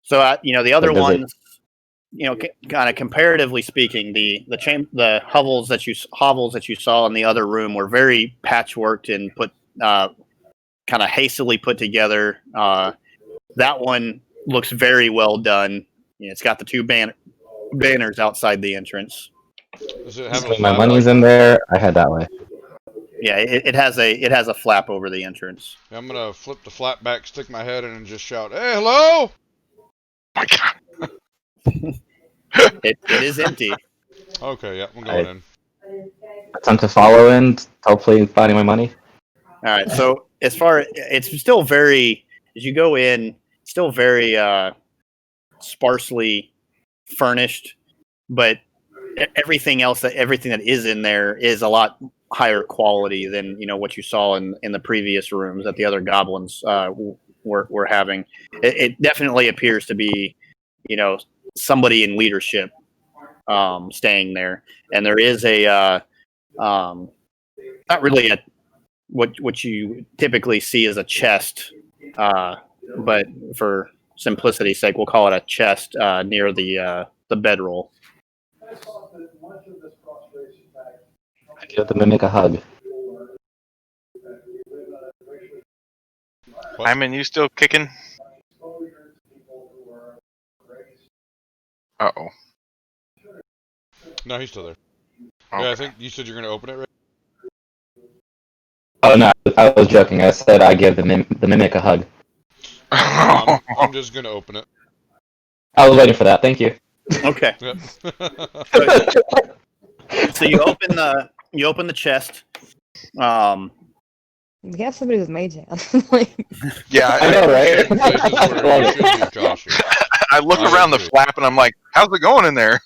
So the other Or does it- ones, kind of comparatively speaking, the hovels that you saw in the other room were very patchworked and put kind of hastily put together. That one looks very well done. It's got the two banners outside the entrance. Does it have a My flap money's like in there. I head that way. Yeah, it has a flap over the entrance. I'm gonna flip the flap back, stick my head in, and just shout, "Hey, hello!" My God. It is empty. Okay, yeah, I'm going in. Attempt to follow in, hopefully finding my money. All right. So as far it's still very as you go in, still very sparsely furnished, but everything else everything that is in there is a lot higher quality than what you saw in the previous rooms that the other goblins were having. It definitely appears to be somebody in leadership staying there, and there is a not really a what you typically see as a chest, but for simplicity's sake, we'll call it a chest near the bedroll. I give the mimic a hug. What? Hyman, you still kicking? Uh-oh. No, he's still there. Okay. Yeah, I think you said you're gonna open it, right? Oh no, I was joking. I said I give the mimic a hug. I'm just gonna open it. I was waiting for that. Thank you. Okay. Yep. So you open the chest. We have somebody with mage hand. Like, Yeah, I know, right? Places where you should be cautious. I look I around the agree. flap and I'm like, how's it going in there?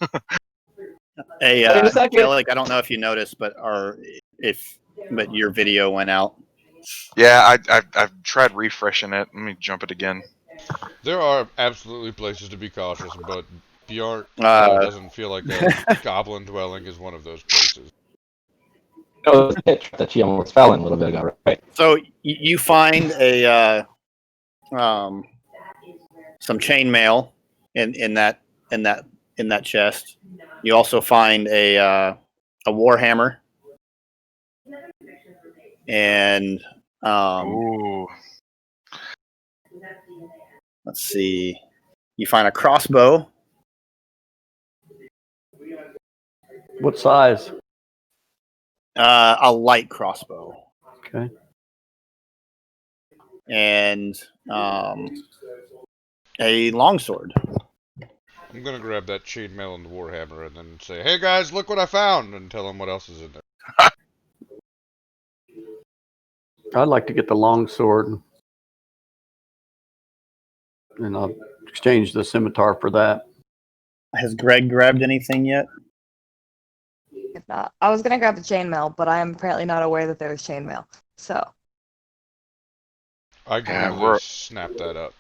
Hey, Wait a second. Felix, I don't know if you noticed, but your video went out. Yeah, I've tried refreshing it. Let me jump it again. There are absolutely places to be cautious, but Bjart doesn't feel like a goblin dwelling is one of those places. Oh, the pitch that she almost fell in a little bit ago, right? So you find some chainmail in that chest. You also find a warhammer, and Ooh. let's see. You find a crossbow. What size? A light crossbow. Okay. And a longsword. I'm gonna grab that chainmail and the warhammer and then say, "Hey guys, look what I found!" and tell them what else is in there. I'd like to get the long sword, and I'll exchange the scimitar for that. Has Greg grabbed anything yet? if not, I was gonna grab the chainmail, but I am apparently not aware that there was chainmail. So I Yeah, gladly snap that up.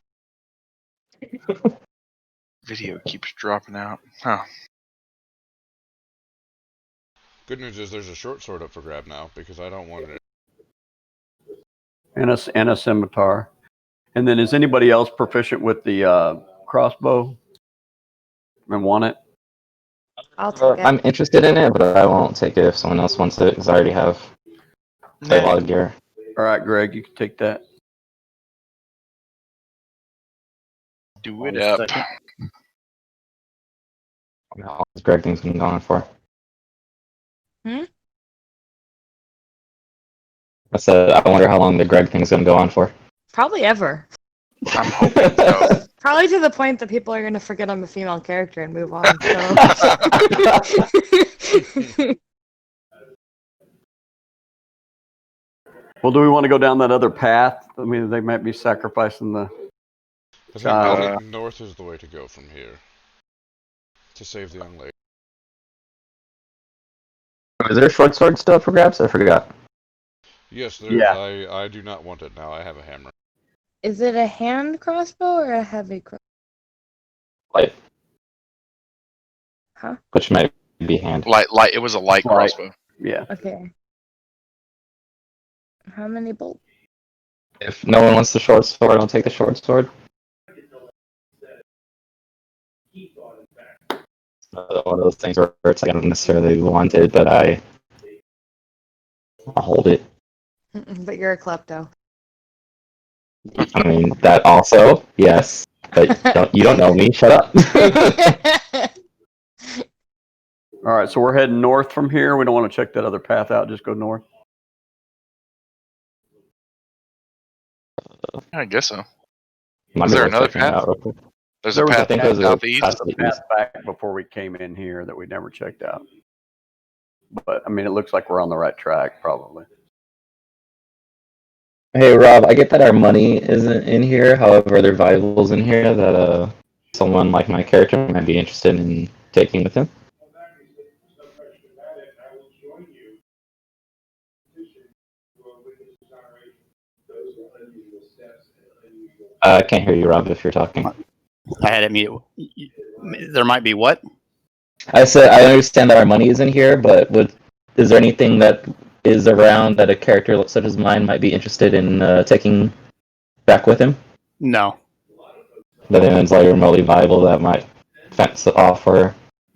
Video keeps dropping out. Huh. Good news is there's a short sword up for grab now because I don't want it. And a scimitar. And then is anybody else proficient with the crossbow and want it? I'll take it. I'm interested in it, but I won't take it if someone else wants it because I already have a lot of gear. All right, Greg, you can take that. Do it up. How long has Greg thing's been going for? Hmm? I said, I wonder how long the Greg thing's going to go on for. Probably ever. I'm hoping so. Probably to the point that people are going to forget I'm a female character and move on. So. Well, do we want to go down that other path? I mean, they might be sacrificing the. I think going north is the way to go from here to save the young lady. Is there a short sword still up for grabs? I forgot. Yes, there is. Yeah. I do not want it now. I have a hammer. Is it a hand crossbow or a heavy crossbow? Light. Huh? Which might be hand. Light. It was a light crossbow. Yeah. Okay. How many bolts? If no one wants the short sword, I'll take the short sword. One of those things where it's like I don't necessarily want it, but I'll hold it. But you're a klepto. I mean, that also, yes. But you don't know me. Shut up. All right, so we're heading north from here. We don't want to check that other path out. Just go north. I guess so. Might Is be there worth another checking it path? out real quick. There's There a was a path I think it was a southeast. path to the path east. back before we came in here that we never checked out. But I mean, it looks like we're on the right track, probably. Hey Rob, I get that our money isn't in here. However, there are valuables in here that someone like my character might be interested in taking with him. I can't hear you, Rob, if you're talking. I had it mute. There might be what? I said I understand that our money is in here, but is there anything that is around that a character such as mine might be interested in taking back with him? No. That is like remotely viable that might fence it off for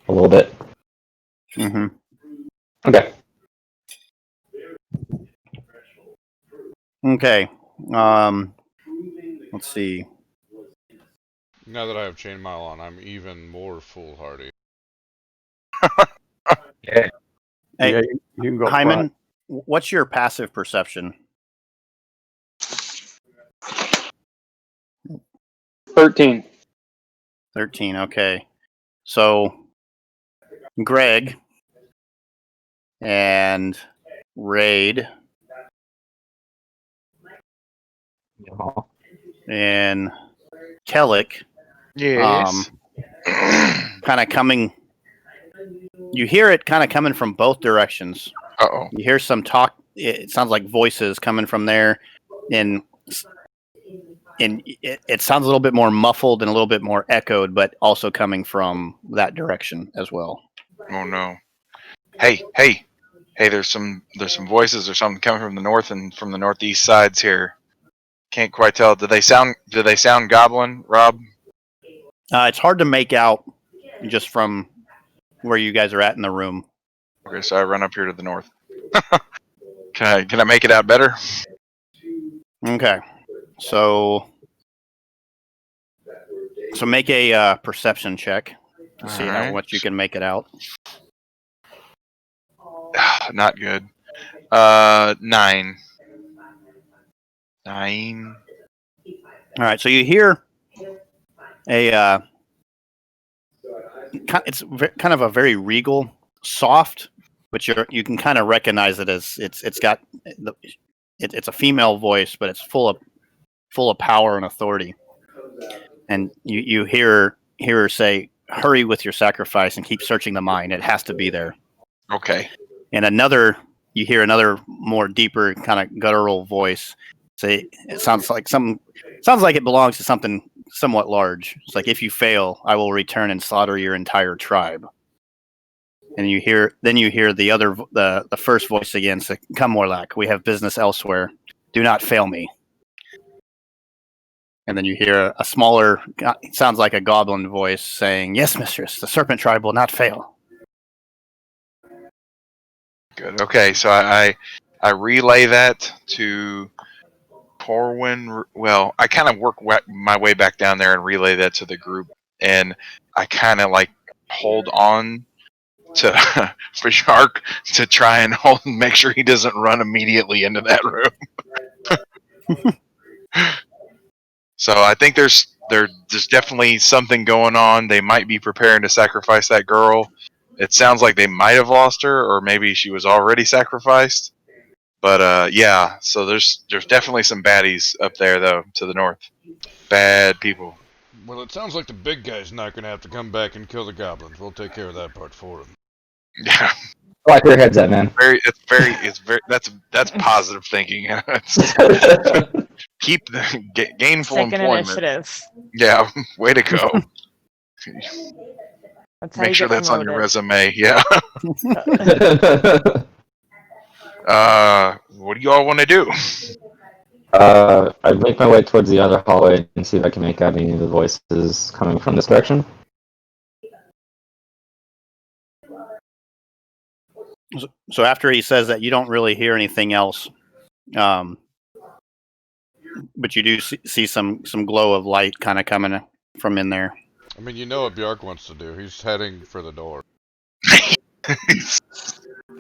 a little bit. Mm-hmm. Okay. Okay. Let's see. Now that I have chain mail on, I'm even more foolhardy. Hey, Yeah, you can go Hyman, front. what's your passive perception? 13. 13. Okay. So, Greg and Raid and Kellic, Yes. kind of coming. You hear it kind of coming from both directions. Uh-oh. You hear some talk. It sounds like voices coming from there, and it sounds a little bit more muffled and a little bit more echoed, but also coming from that direction as well. Oh no. Hey. There's some voices or something coming from the north and from the northeast sides here. Can't quite tell. Do they sound goblin, Rob? It's hard to make out just from where you guys are at in the room. Okay, so I run up here to the north. Can I make it out better? Okay, so make a perception check to see how Alright. much you can make it out. Not good. 9. 9. All right, so you hear a it's kind of a very regal, soft, but you can kind of recognize it as it's got it's a female voice, but it's full of power and authority. And you hear her say, "Hurry with your sacrifice and keep searching the mine. It has to be there." Okay. And you hear another more deeper kind of guttural voice say, "It sounds like it belongs to something somewhat large. It's like, if you fail, I will return and slaughter your entire tribe." And you hear the first voice again say, "Come, Morlack, we have business elsewhere. Do not fail me." And then you hear a smaller, it sounds like a goblin voice saying, "Yes, mistress, the serpent tribe will not fail." Good. Okay, so I relay that to Corwin. Well, I kind of work my way back down there and relay that to the group, and I kind of like hold on to for Shark to try and make sure he doesn't run immediately into that room. So I think there's definitely something going on. They might be preparing to sacrifice that girl. It sounds like they might have lost her, or maybe she was already sacrificed. But yeah, so there's definitely some baddies up there though to the north. Bad people. Well, it sounds like the big guy's not going to have to come back and kill the goblins. We'll take care of that part for him. Yeah. I like where your head's at, man. It's very. That's positive thinking. Keep the gainful Second employment. initiative. Yeah, way to go. That's how Make you sure get that's on your promoted. resume. Yeah. What do you all want to do? I make my way towards the other hallway and see if I can make out any of the voices coming from this direction. So after he says that, you don't really hear anything else, but you do see some glow of light kind of coming from in there. I mean, you know what Bjark wants to do. He's heading for the door. I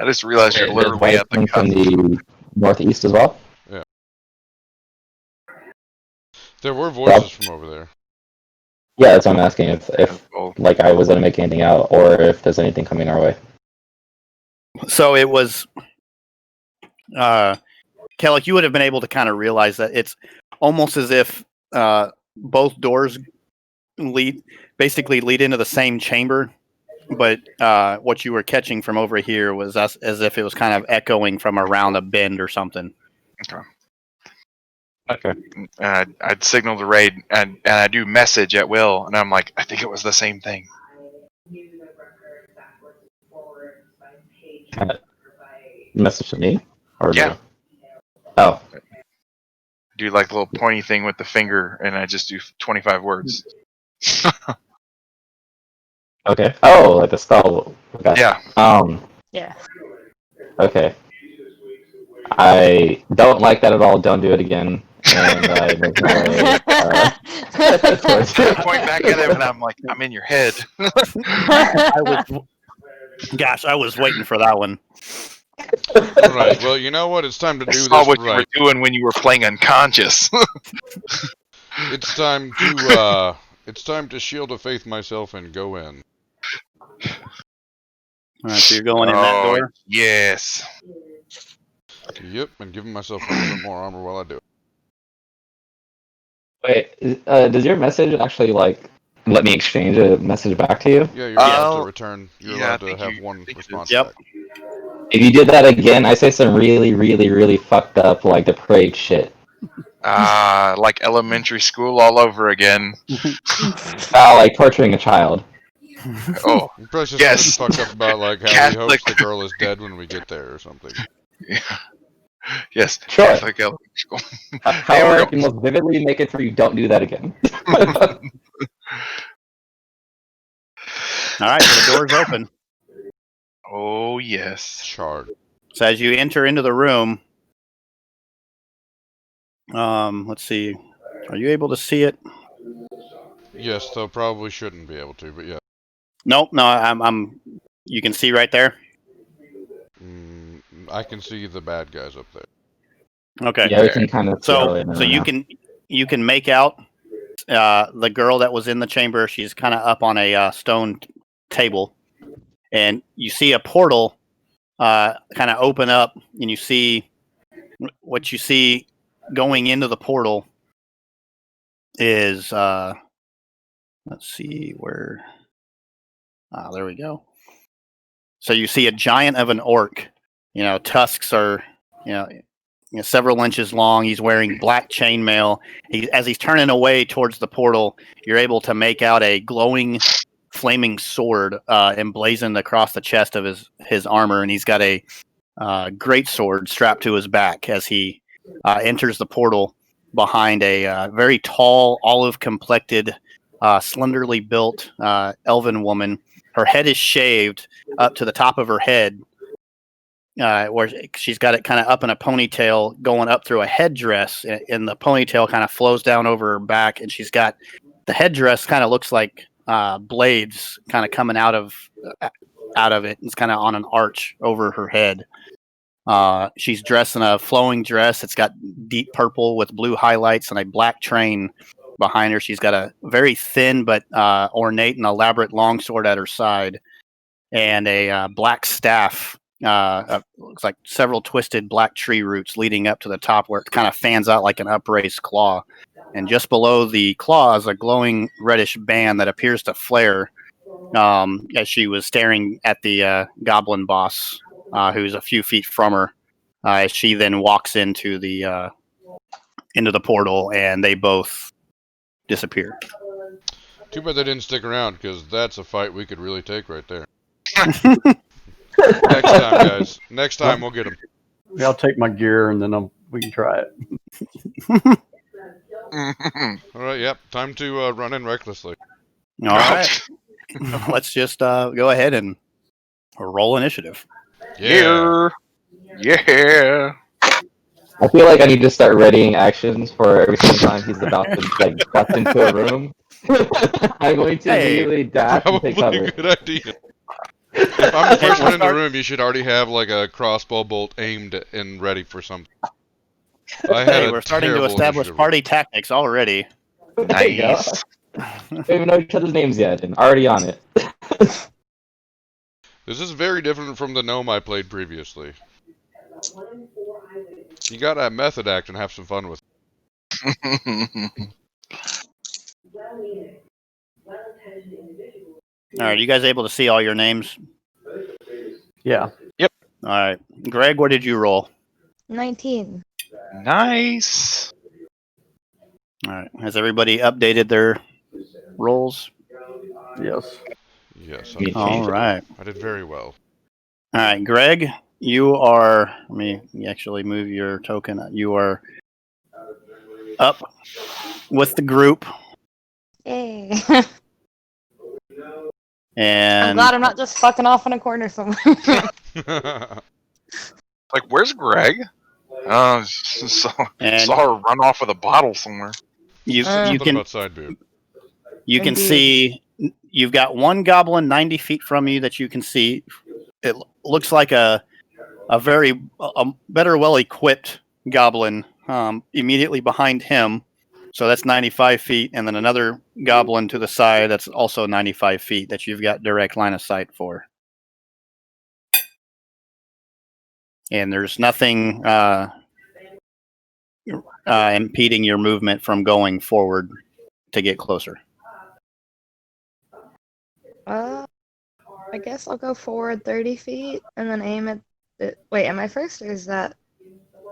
just realized you're There's literally voices at the from cusp. the northeast as well. There were voices from over there. Yeah, that's what I'm asking. If Oh, like I was gonna make anything out, or if there's anything coming our way. So it was, Kellic, you would have been able to kind of realize that it's almost as if both doors basically lead into the same chamber, but what you were catching from over here was as if it was kind of echoing from around a bend or something. Okay. I'd signal the raid, and I do message at will, and I'm like, I think it was the same thing. Kind of message to me, or Yeah. Oh, Do like the little pointy thing with the finger, and I just do 25 words. okay. Oh, like the spell. Okay. Yeah. Yeah. Okay. I don't like that at all. Don't do it again. And I make my way towards I point back at him, and I'm like, I'm in your head. I was waiting for that one. All right. Well, you know what? It's time to I do saw this what you right. were doing when you were playing unconscious. It's time to shield of faith myself and go in. All right, so you're going in that door. Yes. Yep, and giving myself a little bit more armor while I do it. Wait, does your message actually like let me exchange a message back to you? Yeah, you're allowed Oh, to return. You're yeah, I allowed to think have you- one I think it response is. Yep. back. If you did that again, I say some really, really, really fucked up, like depraved shit. Like elementary school all over again. Like torturing a child. Oh, You probably just Yes. something fucked up about like how he Catholic. hopes the girl is dead when we get there or something. yes. Sure. Catholic elementary school. However, we I can most vividly make it so you don't do that again. All right, so the door's open. Oh yes. Charred. So as you enter into the room, let's see, are you able to see it? Yes, though probably shouldn't be able to, but yeah. Nope, no, I'm. You can see right there. I can see the bad guys up there. Okay. Yeah, we can kind of throw it in So you now. can make out the girl that was in the chamber. She's kind of up on a stone table, and you see a portal kind of open up, and you see what you see going into the portal is let's see where. There we go. So you see a giant of an orc. You know, tusks are several inches long. He's wearing black chainmail. As he's turning away towards the portal, you're able to make out a glowing, flaming sword emblazoned across the chest of his armor, and he's got a great sword strapped to his back as he enters the portal behind a very tall, olive-complected, slenderly built elven woman. Her head is shaved up to the top of her head, where she's got it kind of up in a ponytail going up through a headdress, and the ponytail kind of flows down over her back, and she's got the headdress kind of looks like blades kind of coming out of it. It's kind of on an arch over her head. She's dressed in a flowing dress. It's got deep purple with blue highlights and a black train behind her. She's got a very thin but ornate and elaborate longsword at her side, and a black staff. Looks like several twisted black tree roots leading up to the top, where it kind of fans out like an upraised claw. And just below the claw is a glowing reddish band that appears to flare as she was staring at the goblin boss, who's a few feet from her. As she then walks into the portal, and they both disappear. Too bad they didn't stick around, because that's a fight we could really take right there. Next time, guys. Next time we'll get them. I'll take my gear and then we can try it. All right, yep. Time to run in recklessly. All right. Let's just go ahead and roll initiative. Yeah. Yeah. I feel like I need to start readying actions for every single time he's about to like bust into a room. I'm going to immediately dash and Probably take cover. a good idea. If I'm the first one in the room, you should already have like a crossbow bolt aimed and ready for something. We're starting to establish party tactics already. There you go. Nice. don't even know each other's names yet, and already on it. This is very different from the gnome I played previously. You gotta have method act and have some fun with it. All right, you guys able to see all your names? Yeah. All right, Greg, what did you roll? 19. Nice. All right, has everybody updated their rolls? Yes. Yes, You All changed it. right. I did very well. All right, Greg, you are. Let me actually move your token. You are up with the group, Yay. I'm and glad I'm not just fucking off in a corner somewhere. Like, where's Greg? Oh, saw and her run off with a bottle somewhere. you Something can about side boob. you can Indeed. see you've got one goblin 90 feet from you that you can see. It looks like a very better well equipped goblin immediately behind him. So that's 95 feet, and then another goblin to the side that's also 95 feet that you've got direct line of sight for. And there's nothing impeding your movement from going forward to get closer. I guess I'll go forward 30 feet and then aim at the. Wait, am I first or is that?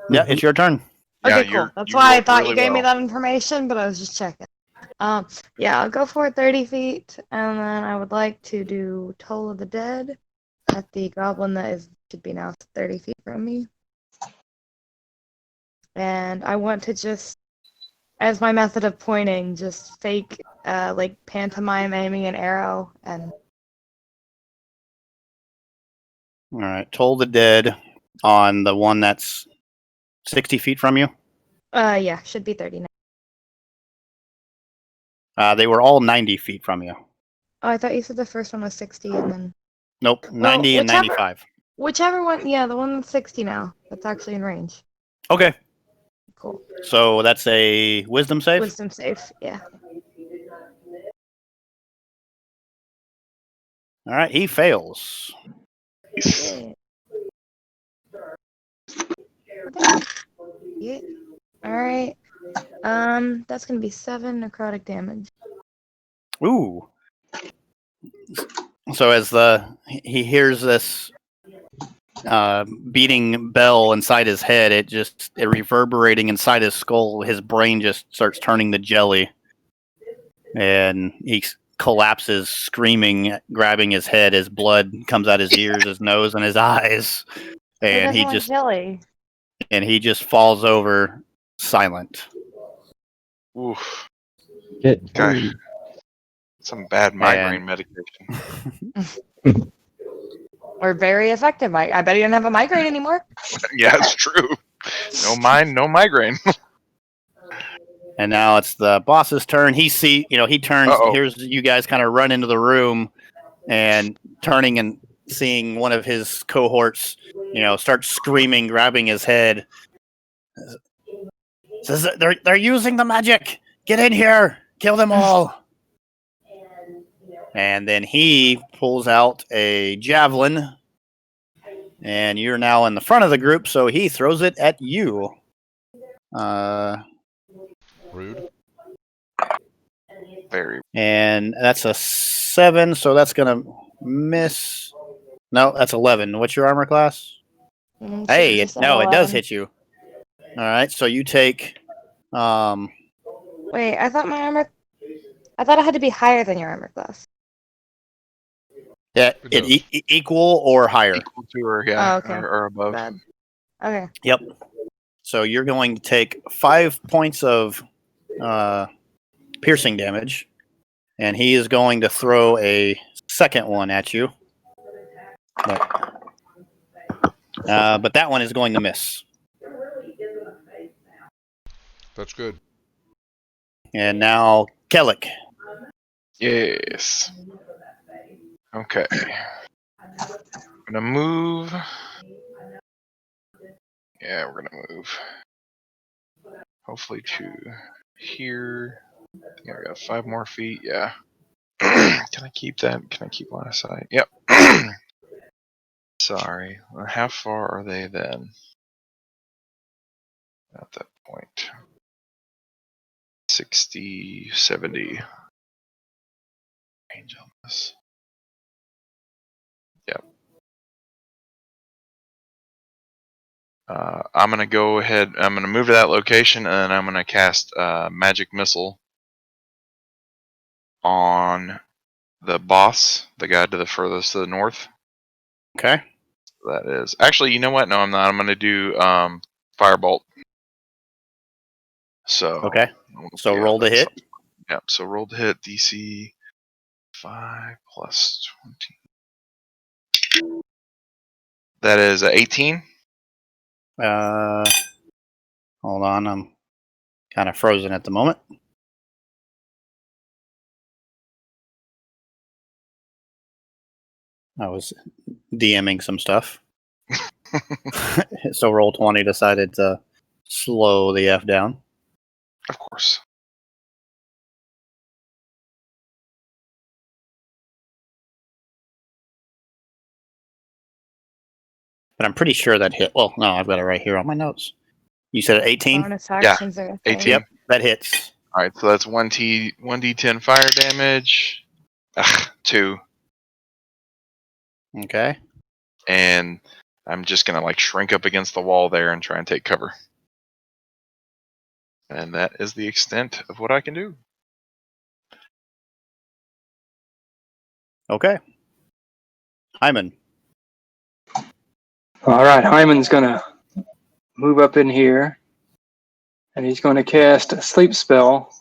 Yeah, it's your turn. Yeah, Okay, cool. That's you why I rolled thought really you gave me well. that information, but I was just checking. Yeah, I'll go forward 30 feet, and then I would like to do Toll of the Dead at the goblin that should be now 30 feet from me. And I want to just, as my method of pointing, just fake, like pantomime aiming an arrow and. All right, Toll the Dead on the one that's 60 feet from you. Yeah, should be 30 now. They were all 90 feet from you. Oh, I thought you said the first one was 60 and then. Nope, 90 and whichever- 95. Whichever one, yeah, the one that's 60 now. That's actually in range. Okay, Cool. so that's a wisdom save? Wisdom save, yeah. All right, he fails. Yeah. Yeah. Alright. That's gonna be 7 necrotic damage. Ooh. So as he hears this beating bell inside his head, it reverberating inside his skull. His brain just starts turning to jelly, and he collapses, screaming, grabbing his head. His blood comes out his ears, his nose, and his eyes, and Who doesn't like jelly? he just falls over, silent. Oof. Good. Okay. Some bad migraine medication. Or very effective. I bet he didn't have a migraine anymore. Yeah, it's true. No migraine. And now it's the boss's turn. He turns, Uh-oh. hears you guys kind of run into the room, and turning and seeing one of his cohorts, start screaming, grabbing his head. Says they're using the magic. Get in here. Kill them all. And then he pulls out a javelin, and you're now in the front of the group, so he throws it at you. Rude. Very. And that's a 7, so that's gonna miss. No, that's 11. What's your armor class? Hey, it does hit you. All right, so you take. Wait, I thought I had to be higher than your armor class. Yeah, It equal or higher. Equal to or, yeah, Oh, okay. or above. Bad. Okay. Yep. So you're going to take 5 points of piercing damage, and he is going to throw a second one at you. But that one is going to miss. That's good. And now Kellic. Yes. Okay. I'm gonna move. Yeah, we're gonna move. Hopefully to here. Yeah, we got 5 more feet. Yeah. Can I keep that? Can I keep line of sight? Yep. Sorry. How far are they then? At that point. 60, 70. Range on this. Yep. I'm going to go ahead. I'm going to move to that location, and then I'm going to cast Magic Missile on the boss, the guy to the furthest to the north. Okay. That is. Actually, you know what? No, I'm not. I'm going to do Firebolt. So. Okay. So Yeah, roll to hit. Yep. So roll to hit DC 5 plus 20. That is 18. Hold on. I'm kind of frozen at the moment. I was DMing some stuff. So Roll20 decided to slow the F down. Of course. But I'm pretty sure that hit. Well, no, I've got it right here on my notes. You said 18? Bonus actions are a thing. 18. Yep, that hits. All right, so that's 1d10 fire damage. 2. Okay. And I'm just gonna like shrink up against the wall there and try and take cover. And that is the extent of what I can do. Okay. Hyman. All right, Hyman's gonna move up in here, and he's going to cast a sleep spell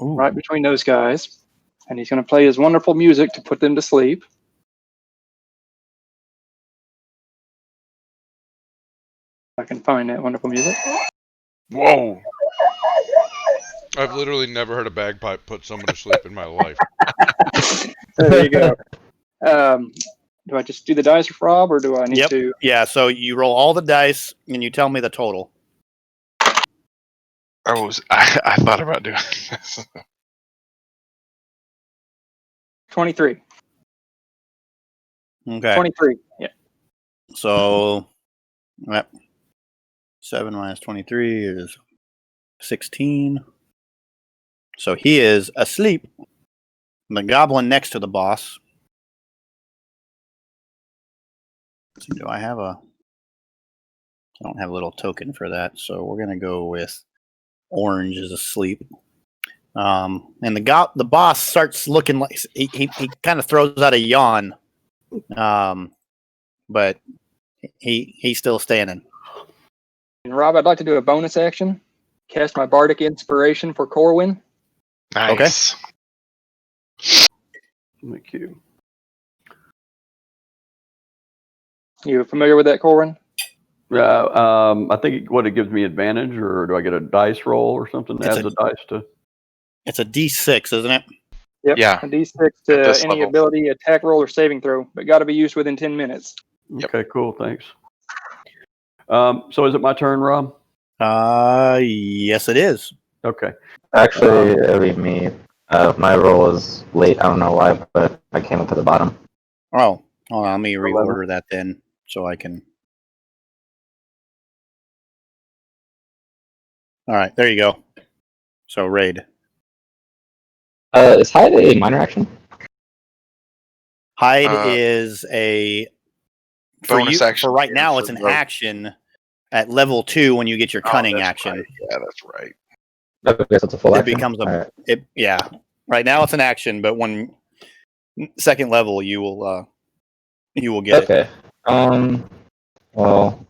Ooh. right between those guys, and he's going to play his wonderful music to put them to sleep. I can find that wonderful music. Whoa! I've literally never heard a bagpipe put someone to sleep in my life. There you go. Do I just do the dice for Rob, or do I need to? Yeah, so you roll all the dice, and you tell me the total. I thought about doing this. 23. Okay. 23. Yeah. So, yep. 7 minus 23 is 16. So he is asleep. The goblin next to the boss. Let's see, do I have a... I don't have a little token for that, so we're going to go with orange is asleep. And the boss starts looking like... He kind of throws out a yawn. But he's still standing. And Rob, I'd like to do a bonus action. Cast my bardic inspiration for Corwin. Nice. Thank you. You familiar with that, Corwin? I think it gives me advantage, or do I get a dice roll or something? Adds a dice to. It's a D6, isn't it? Yep. Yeah. A D6 to any level. ability, attack roll, or saving throw, but got to be used within 10 minutes. Yep. Okay, cool. Thanks. So is it my turn, Rob? Yes, it is. Okay. Actually, it'll be me. My roll is late. I don't know why, but I came up to the bottom. Oh, hold on, let me reorder that then, so I can. All right, there you go. So raid. Is hide a minor action? Hide is a bonus action for right here now. for It's an both. action at level 2 when you get your cunning that's action. right. Yeah, that's right. Okay, so it's a full It action. becomes a Alright. yeah. Right now it's an action, but when second level you will get it. Okay. Well,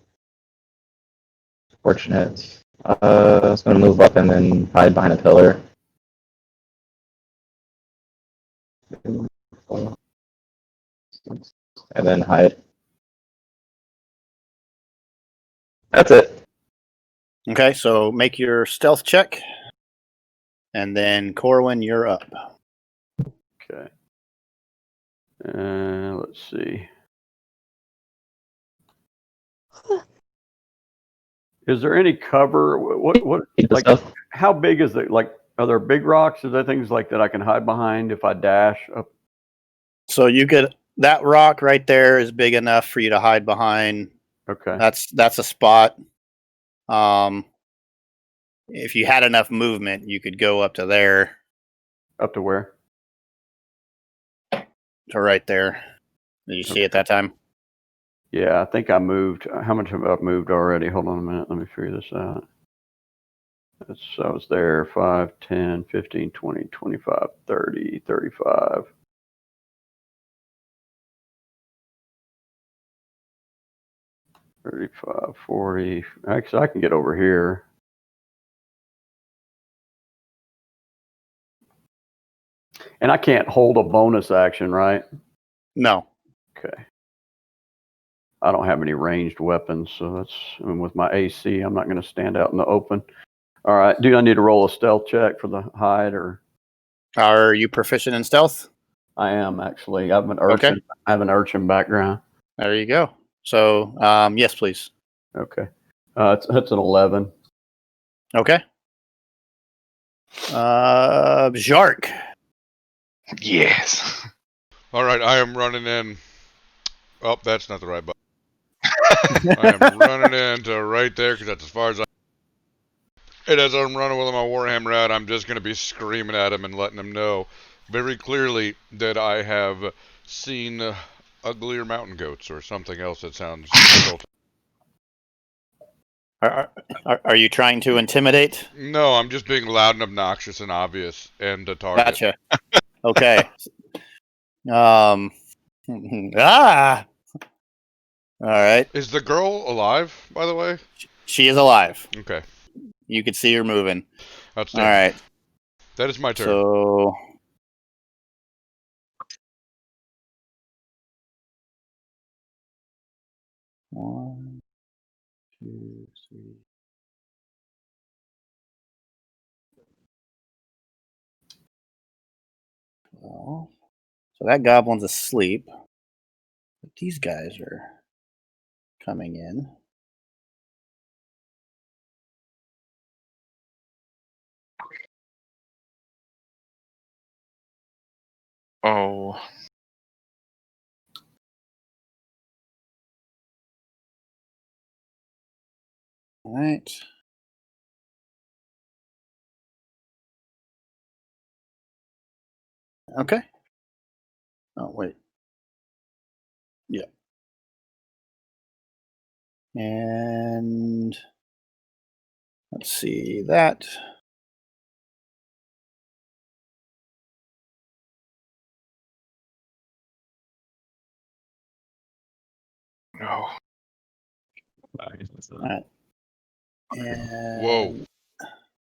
fortunate. I was gonna move up and then hide behind a pillar. And then hide. That's it. Okay, so make your stealth check, and then Corwin, you're up. Okay. Let's see. Is there any cover? What Keep the like? stuff. How big is it? Like Are there big rocks? Are there things like that I can hide behind if I dash up? So you could that rock right there is big enough for you to hide behind. Okay. That's a spot. If you had enough movement, you could go up to there. Up to where? To right there. Did you see it that time? Yeah, I think I moved. How much have I moved already? Hold on a minute. Let me figure this out. I was there 5, 10, 15, 20, 25, 30, 35. $35, $40. Actually, I can get over here. And I can't hold a bonus action, right? No. Okay. I don't have any ranged weapons, so with my AC, I'm not going to stand out in the open. All right. Do I need to roll a stealth check for the hide, or? Are you proficient in stealth? I am actually. I have an urchin. Okay. I have an urchin background. There you go. So, yes, please. Okay. It's an 11. Okay. Jark. Yes. All right, I am running in. Oh, that's not the right button. I am running into right there because that's as far as I. And as I'm running with my warhammer out, I'm just going to be screaming at him and letting him know very clearly that I have seen uglier mountain goats or something else that sounds insulting. Are you trying to intimidate? No, I'm just being loud and obnoxious and obvious and a target. Gotcha. Okay. Ah. All right. Is the girl alive, by the way? She is alive. Okay. You could see her moving. Outstanding. All right. That is my turn. So. One, 2, 3. Well, so that goblin's asleep. But these guys are coming in. Oh. All right. Okay. Oh, wait. Yeah. And let's see that. No. All right. And Whoa.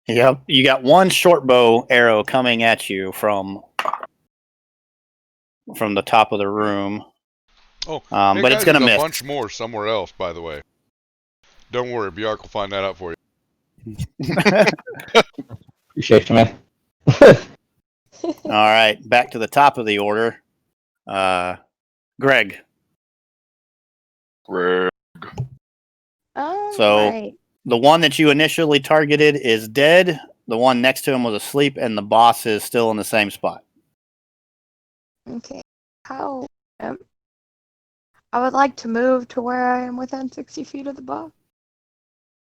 Yep, you got one short bow arrow coming at you from the top of the room. Oh, hey but guys, it's gonna there's miss. a bunch more somewhere else, by the way. Don't worry, Bjark will find that out for you. Appreciate you, man. All right, back to the top of the order. Greg. Greg. So Right. the one that you initially targeted is dead. The one next to him was asleep, and the boss is still in the same spot. Okay. How? I would like to move to where I am within 60 feet of the boss.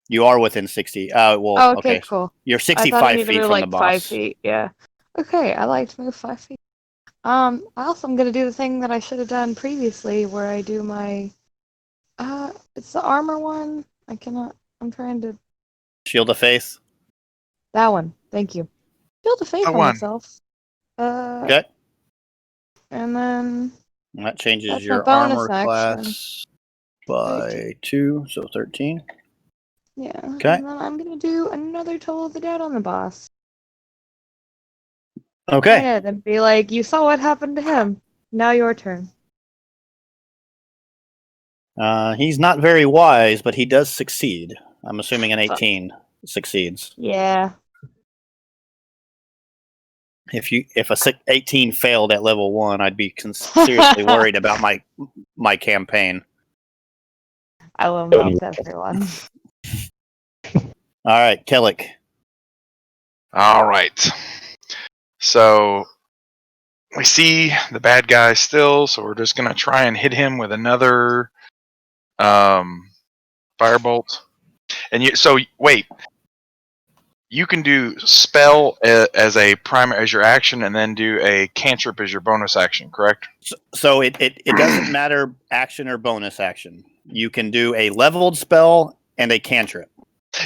You are within 60. Well, Oh, okay, cool. You're I thought I 65 needed to feet move from like the boss. 5 feet. Yeah. Okay, I like to move 5 feet. I also am gonna do the thing that I should have done previously, where I do my. It's the armor one. I cannot. I'm trying to. Shield of Faith. That one. Thank you. Shield of faith The on one. myself. Okay. And then And that changes that's my your bonus armor action. class by 2, so 13. Yeah. Okay. And then I'm gonna do another Toll of the Dead on the boss. Okay. Point and be like, you saw what happened to him. Now your turn. He's not very wise, but he does succeed. I'm assuming an 18 succeeds. Yeah. If a 18 failed at level 1, I'd be seriously worried about my campaign. I will melt everyone. All right, Kellic. All right. So we see the bad guy still, so we're just gonna try and hit him with another firebolt. And so wait, you can do spell as a primary as your action, and then do a cantrip as your bonus action. Correct? So it doesn't matter action or bonus action. You can do a leveled spell and a cantrip.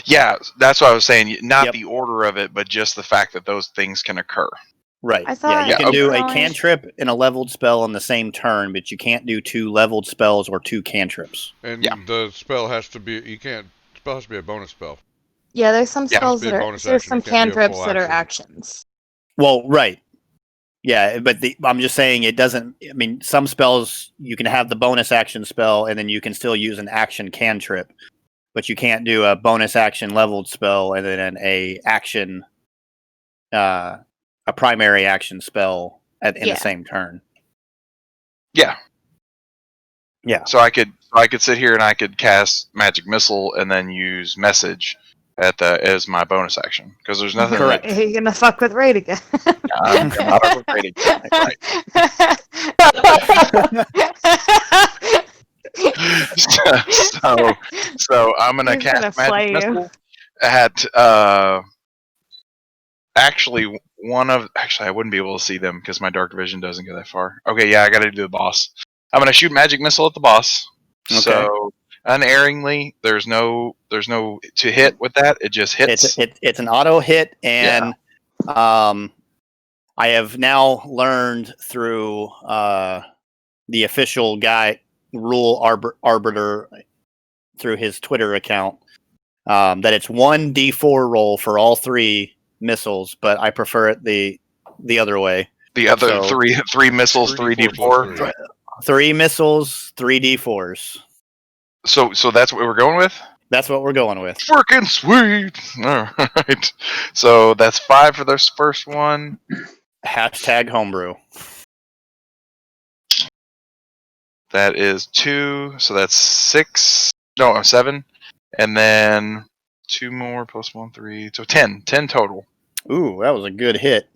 Yeah, that's what I was saying. Not Yep. the order of it, but just the fact that those things can occur. Right. I Yeah, thought you can do a only- cantrip and a leveled spell on the same turn, but you can't do 2 leveled spells or 2 cantrips. And Yeah. the spell has to be, you can't, spell has to be a bonus spell. Yeah, there's some Yeah. spells Must be a that are bonus there's action, some it can't be a cantrips full that are action. actions. Well, right. Yeah, but I'm just saying it doesn't. I mean, some spells you can have the bonus action spell, and then you can still use an action cantrip, but you can't do a bonus action leveled spell and then a action, a primary action spell in Yeah. the same turn. Yeah. Yeah. So I could sit here and I could cast magic missile and then use message as my bonus action because there's nothing. Correct. You're gonna fuck with Raid again. I'm not overrated. Right. so I'm gonna He's cast gonna magic flay you. missile at actually I wouldn't be able to see them because my dark vision doesn't go that far. Okay, yeah, I got to do the boss. I'm gonna shoot magic missile at the boss. Okay. So unerringly, there's no to hit with that. It just hits. It's an auto hit, and I have now learned through the official guy rule arbiter through his Twitter account that it's 1d4 roll for all 3 missiles, but I prefer it the other way. The other So- three missiles, 3d4 3d4. 3 missiles, 3d4s. So that's what we're going with. That's what we're going with. Freaking sweet! All right. So that's 5 for this first one. Hashtag homebrew. That is 2. So that's 6. No, 7. And then 2 more plus 1, 3. So 10. 10 total. Ooh, that was a good hit.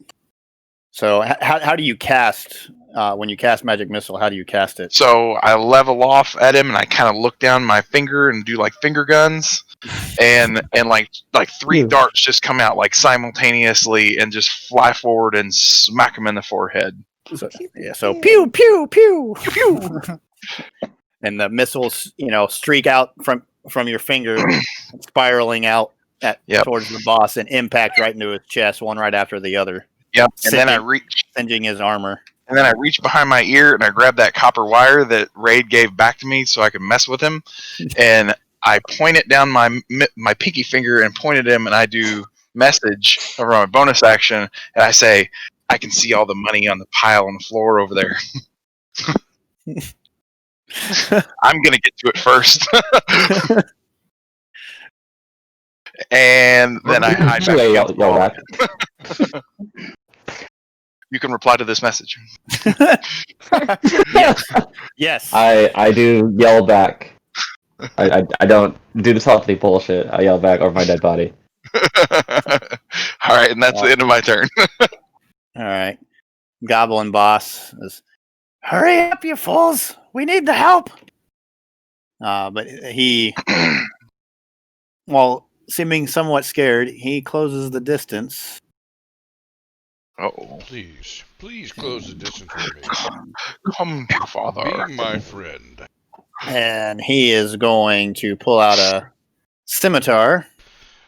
So how do you cast when you cast magic missile? How do you cast it? So I level off at him and I kind of look down my finger and do like finger guns. And like 3 darts just come out like simultaneously and just fly forward and smack him in the forehead. So pew pew pew pew, and the missiles, streak out from your finger, spiraling out towards the boss and impact right into his chest, one right after the other. Yep. And then I reach, singeing his armor. and then I reach behind my ear and I grab that copper wire that Raid gave back to me so I could mess with him, and I point it down my pinky finger and point at him, and I do message over my bonus action, and I say, I can see all the money on the pile on the floor over there. I'm gonna get to it first. And then I hide back. Yell back. You can reply to this message. Yes. I do yell back. I don't do the telepathy bullshit. I yell back over my dead body. All right, and that's the end of my turn. All right. Goblin boss is, hurry up, you fools! We need the help. But he, while seeming somewhat scared, he closes the distance. Oh, Please close the distance with me. come, father. Be my friend. And he is going to pull out a scimitar.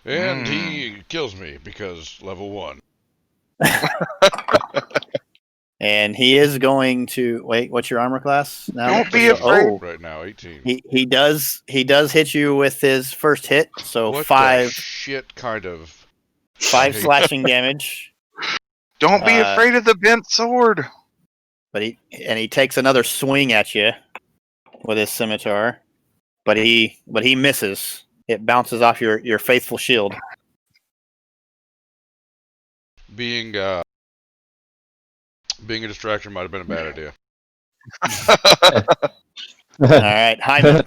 And he kills me because level 1. And he is going to wait. What's your armor class now? Don't be afraid. Oh, Right now, 18. he does hit you with his first hit. So What the 5 shit kind of... 5 slashing damage. Don't be afraid of the bent sword. But he takes another swing at you with his scimitar, but he misses. It bounces off your faithful shield. Being a distraction might have been a bad idea. All right, Hyman.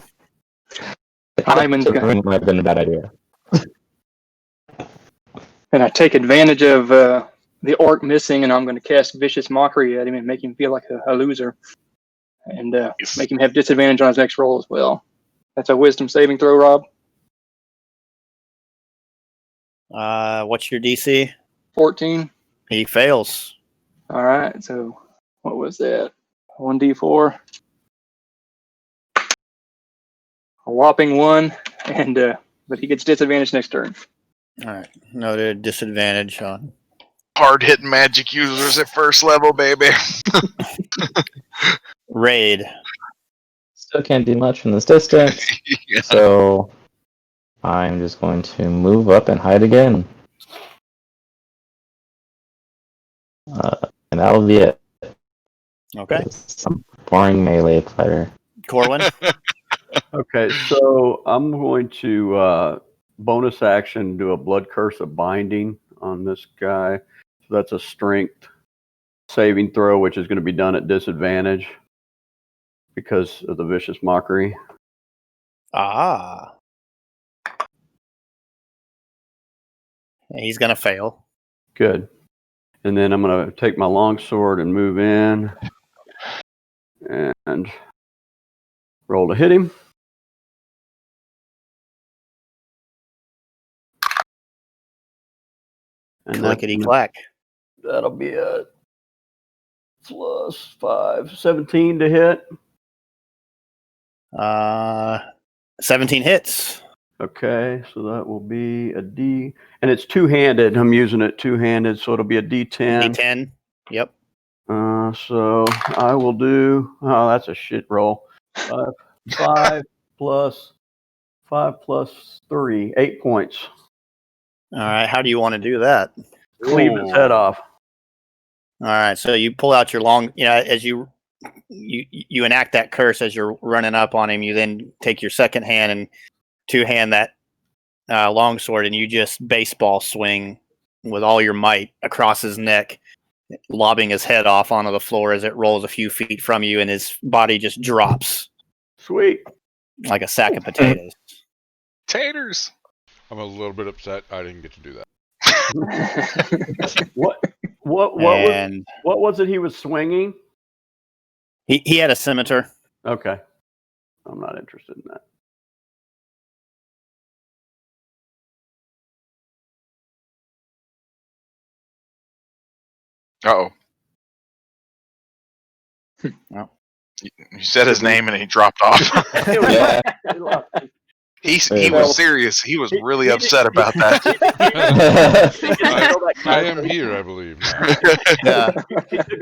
Hyman's might have been a bad idea. And I take advantage of the orc missing, and I'm going to cast Vicious Mockery at him and make him feel like a loser. And make him have disadvantage on his next roll as well. That's a wisdom saving throw, Rob. What's your DC? 14. He fails. All right, so what was that? 1d4. A whopping 1, and but he gets disadvantage next turn. All right. Noted disadvantage on. Hard hitting magic users at first level, baby. Raid. Still can't do much from this distance, Yeah. so I'm just going to move up and hide again. And that'll be it. Okay. Some boring melee fighter. Corwin. Okay, so I'm going to bonus action do a blood curse of binding on this guy. So that's a strength saving throw, which is going to be done at disadvantage because of the vicious mockery. Ah. He's gonna fail. Good. And then I'm going to take my longsword and move in and roll to hit him. And Clickety clack. that'll be a plus 5, 17 to hit. 17 hits. Okay, so that will be a D, and it's two-handed. I'm using it two-handed, so it'll be a D10. D10. Yep. So I will do. Oh, that's a shit roll. 5 plus 3, 8 points. All right. How do you want to do that? Cleave his head off. All right. So you pull out your long. As you enact that curse as you're running up on him. You then take your second hand and two-hand that longsword, and you just baseball swing with all your might across his neck, lobbing his head off onto the floor as it rolls a few feet from you, and his body just drops. Sweet. Like a sack of potatoes. Taters. I'm a little bit upset I didn't get to do that. What was it he was swinging? He had a scimitar. Okay. I'm not interested in that. Uh-oh. No. You said his name and he dropped off. Yeah. He was serious. He was really upset about that. I am here, I believe. Yeah.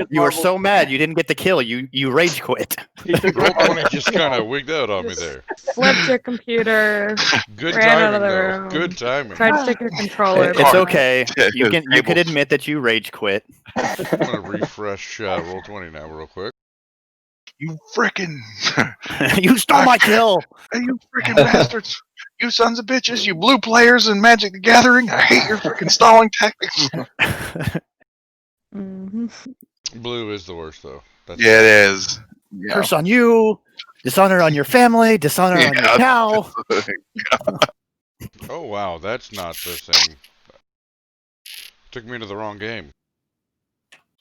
You were so mad you didn't get the kill. You rage quit. Roll20 just kind of wigged out on me there. Flipped your computer. Good Ran out timing, of the though. room. Good timing. Tried to stick your controller. It's okay. You could Tables. admit that you rage quit. I'm going to refresh Roll20 now real quick. You frickin'. You stole my kill. You frickin' bastards. You sons of bitches. You blue players in Magic the Gathering. I hate your frickin' stalling tactics. Mm-hmm. Blue is the worst, though. That's Yeah, it is. Yeah. Curse on you. Dishonor on your family. Dishonor on your cow. Oh, wow. That's not the same. Took me to the wrong game.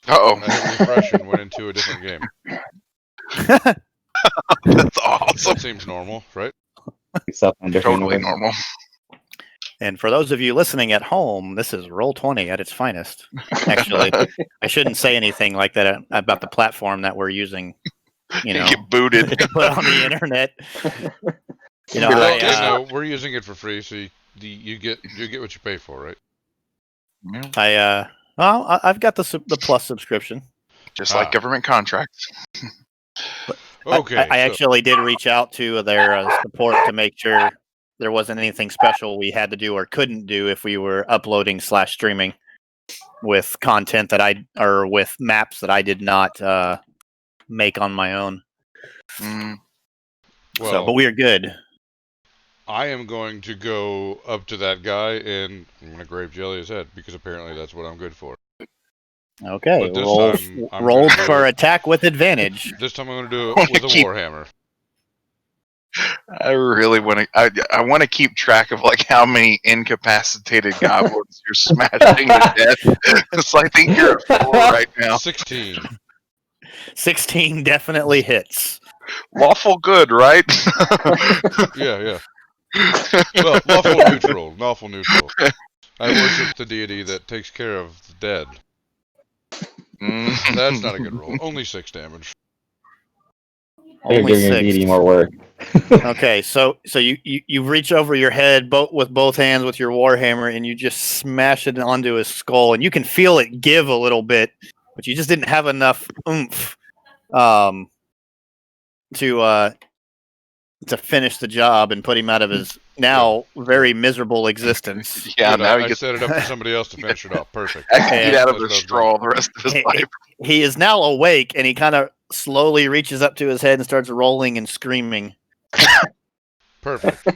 Uh-oh. I hit refresh and went into a different game. That's awesome. That seems normal, right? Totally normal. And for those of you listening at home, this is Roll20 at its finest. Actually, I shouldn't say anything like that about the platform that we're using. You get booted. to put on the internet. Well, we're using it for free, so you get what you pay for, right? I've got the plus subscription. Just like government contracts. Okay. I actually did reach out to their support to make sure there wasn't anything special we had to do or couldn't do if we were uploading / streaming with content or with maps that I did not make on my own. Well, but we are good. I am going to go up to that guy and I'm going to grave jelly his head because apparently that's what I'm good for. Okay, But this time, I'm roll gonna for attack with advantage. This time I'm going to do it with a warhammer. I really want to. I want to keep track of like how many incapacitated goblins you're smashing to death. So I think you're at 4 right now. 16. 16 definitely hits. Lawful good, right? Yeah. Well, lawful neutral. Lawful neutral. I worship the deity that takes care of the dead. That's not a good roll. Only 6 damage. You're Only giving your 6. deity more work. Okay, so you reach over your head with both hands with your warhammer, and you just smash it onto his skull, and you can feel it give a little bit, but you just didn't have enough oomph to finish the job and put him out of his now very miserable existence. Yeah, Good, now I he gets set it up for somebody else to finish it off. Perfect. I can get out of That's the what I was straw the rest of his life. He is now awake, and he kind of slowly reaches up to his head and starts rolling and screaming. Perfect.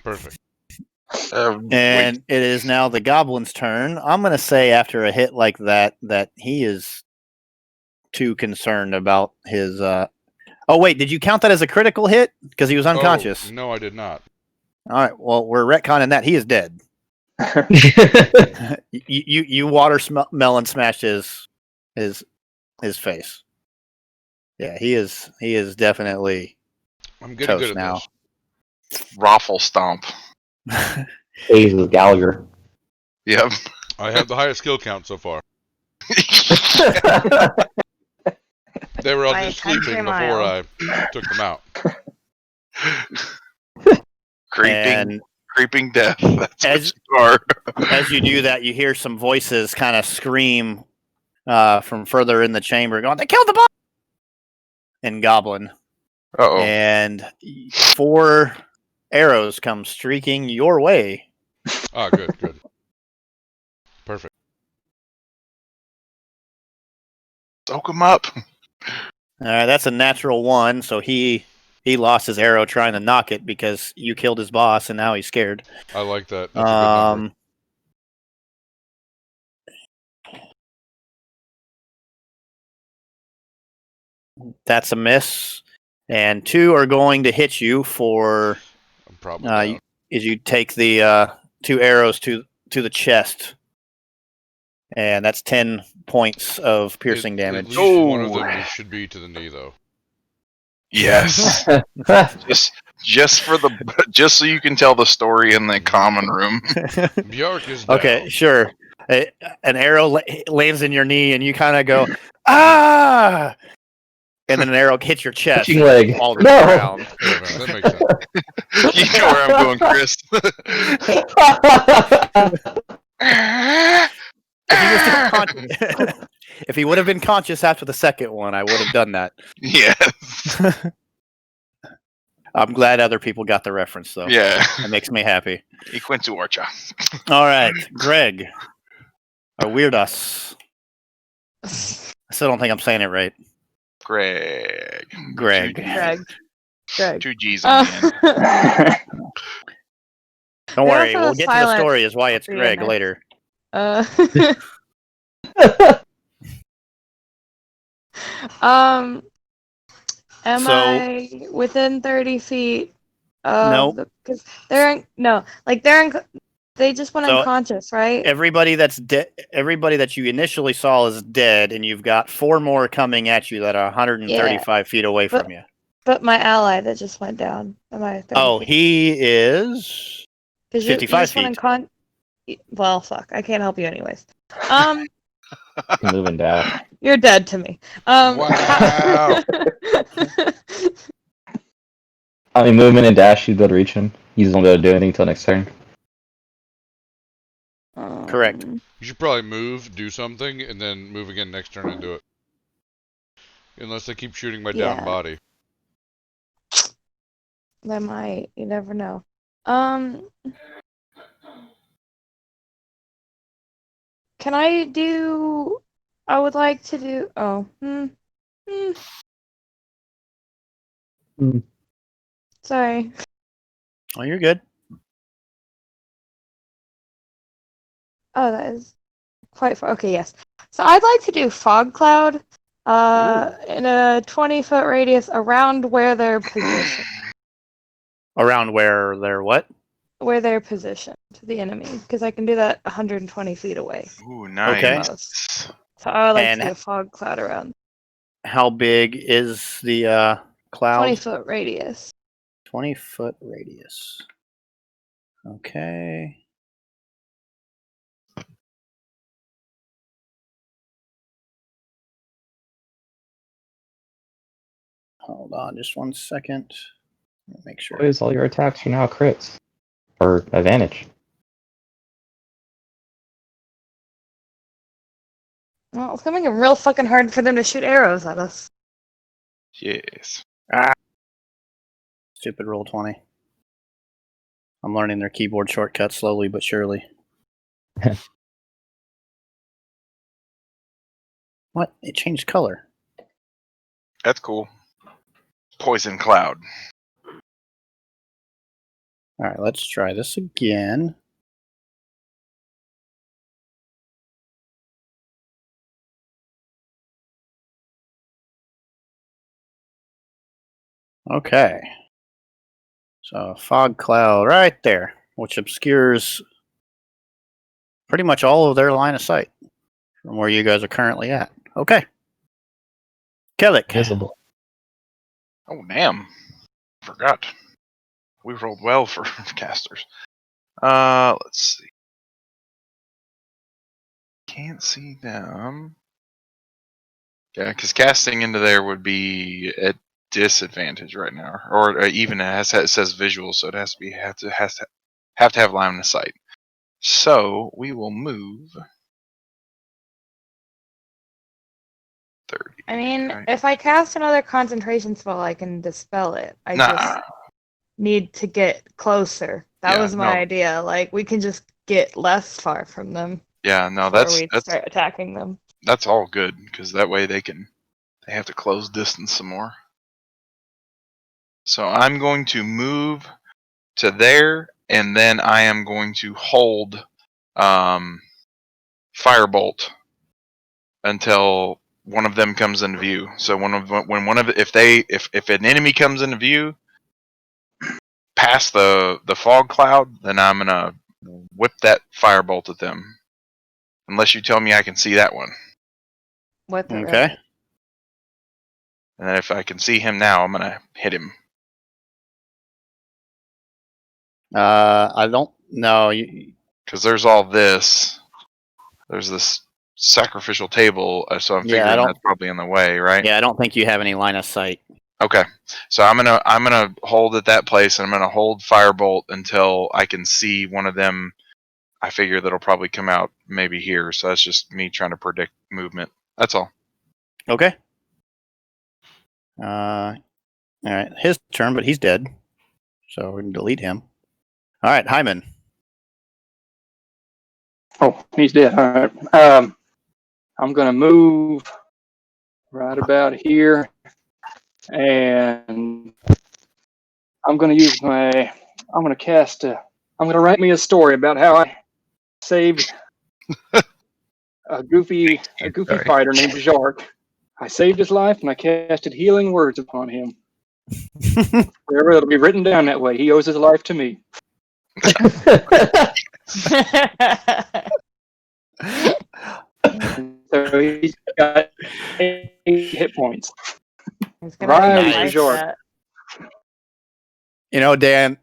And it is now the goblin's turn. I'm going to say after a hit like that he is too concerned about his... Oh, wait, did you count that as a critical hit? Because he was unconscious. Oh, no, I did not. All right, well, we're retconning that. He is dead. You watermelon smashed his face. Yeah, he is definitely I'm getting toast good at now. this. Raffle stomp. Phase with Gallagher. Yep. I have the highest skill count so far. They were all By a just sleeping country before mile. I took them out. Creeping death. That's As- what you are. As you do that, you hear some voices kind of scream from further in the chamber, going, "They killed the boss!" And Goblin. Uh-oh. And 4 arrows come streaking your way. Ah, good. Perfect. Soak him up. That's a natural 1, so he lost his arrow trying to knock it because you killed his boss, and now he's scared. I like that. That's a good number. That's a miss, and 2 are going to hit you for. I'm probably down. Is you take the 2 arrows to the chest, and that's 10 points of piercing damage. At least one of them should be to the knee, though. Yes. just so you can tell the story in the common room. Bjork is down. Okay, sure. An arrow lands in your knee, and you kind of go, "Ah!" And then an arrow hits your chest. Pitching leg. All the No. ground. Yeah, man, that makes sense. You know where I'm going, Chris. If he would have been conscious after the second one, I would have done that. Yes. I'm glad other people got the reference, though. Yeah. That makes me happy. Equintu Orcha. All right, Greg. Or Weirdos. I still don't think I'm saying it right. Greg. Greg. Greg. 2 G's on the end. Don't They worry, also we'll have get to the silent story is why it's being Greg there. later. Am So- I within 30 feet No. of because they just went So, unconscious, right? Everybody that's everybody that you initially saw is dead, and you've got 4 more coming at you that are 135 feet away But- from you. But my ally that just went down. Am I 30 Oh, feet? he is 'Cause 55 just went feet. well, fuck. I can't help you anyways. Move and dash. You're dead to me. Wow. I mean, movement and dash, you'd be able to reach him. He doesn't be able to do anything until next turn. Correct. You should probably move, do something, and then move again next turn and do it. Unless they keep shooting my down Yeah. body. They might. You never know. Can I do? I would like to do. Oh. Sorry. Oh, you're good. Oh, that is quite far. Okay, yes. So I'd like to do fog cloud in a 20-foot radius around where they're positioned. Around where they're what? Where they're positioned, the enemy, because I can do that 120 feet away. Ooh, Okay. nice. So I would like And to do a fog cloud around how big is the cloud? 20-foot radius. 20-foot radius. Okay. Hold on just one second. Make sure. Boys, all your attacks are now crits. Or advantage. Well, it's gonna make it real fucking hard for them to shoot arrows at us. Yes. Stupid roll 20. I'm learning their keyboard shortcuts slowly but surely. What? It changed color. That's cool. Poison cloud. All right, let's try this again. Okay. So fog cloud right there, which obscures pretty much all of their line of sight from where you guys are currently at. Okay. Kellic. Visible. Oh, damn. Forgot. We rolled well for casters. Let's see. Can't see them. Yeah, because casting into there would be at disadvantage right now, or even it says visual, so it has to be have to have line of sight. So we will move 30. I mean, Right. if I cast another concentration spell, I can dispel it. I Nah. just need to get closer. That Yeah, was my no. idea. Like, we can just get less far from them Yeah, no, before we start attacking them. that's all good because that way they have to close distance some more. So I'm going to move to there, and then I am going to hold firebolt until one of them comes into view. So if an enemy comes into view past the fog cloud, then I'm gonna whip that firebolt at them. Unless you tell me I can see that one. With it, Okay. right? And then if I can see him now, I'm gonna hit him. I don't know. Because there's all this. There's this sacrificial table, so I'm Yeah, figuring that's probably in the way, right? Yeah, I don't think you have any line of sight. Okay, so I'm gonna hold at that place, and I'm gonna hold firebolt until I can see one of them. I figure that'll probably come out maybe here. So that's just me trying to predict movement. That's all. Okay. All right, his turn, but he's dead, so we can delete him. All right, Hyman. Oh, he's dead. All right. I'm going to move right about here, and I'm going to use I'm going to cast. I'm going to write me a story about how I saved a goofy Sorry. fighter named Jark. I saved his life, and I casted healing words upon him. Forever, it'll be written down that way. He owes his life to me. So he's got 8 hit points. It's gonna Right, be like Jorg. that. You know, Dan,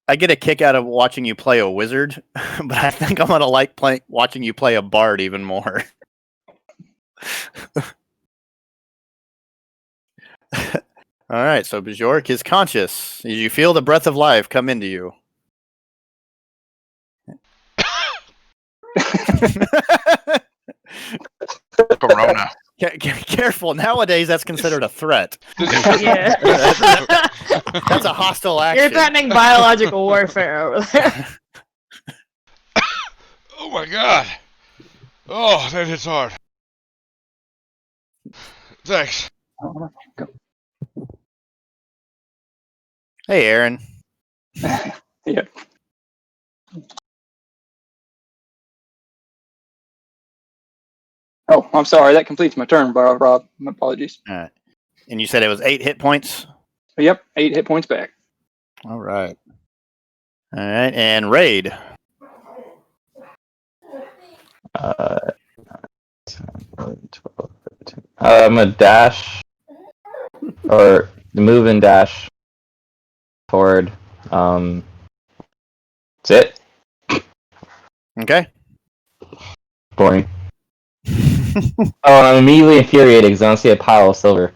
I get a kick out of watching you play a wizard, but I think I'm gonna like watching you play a bard even more. All right, so Bjork is conscious. You feel the breath of life come into you. Corona. Careful. Nowadays, that's considered a threat. Yeah. That's a hostile action. You're threatening biological warfare over there. Oh my god. Oh, that hits hard. Thanks. Hey, Aaron. Yeah. Oh, I'm sorry. That completes my turn, Rob. My apologies. All right. And you said it was 8 hit points? Yep, 8 hit points back. All right. All right, and raid. Uh, 11, 12, 13. I'm gonna dash or move and dash toward. That's it. Okay. Boring. Oh, and I'm immediately infuriated because I don't see a pile of silver.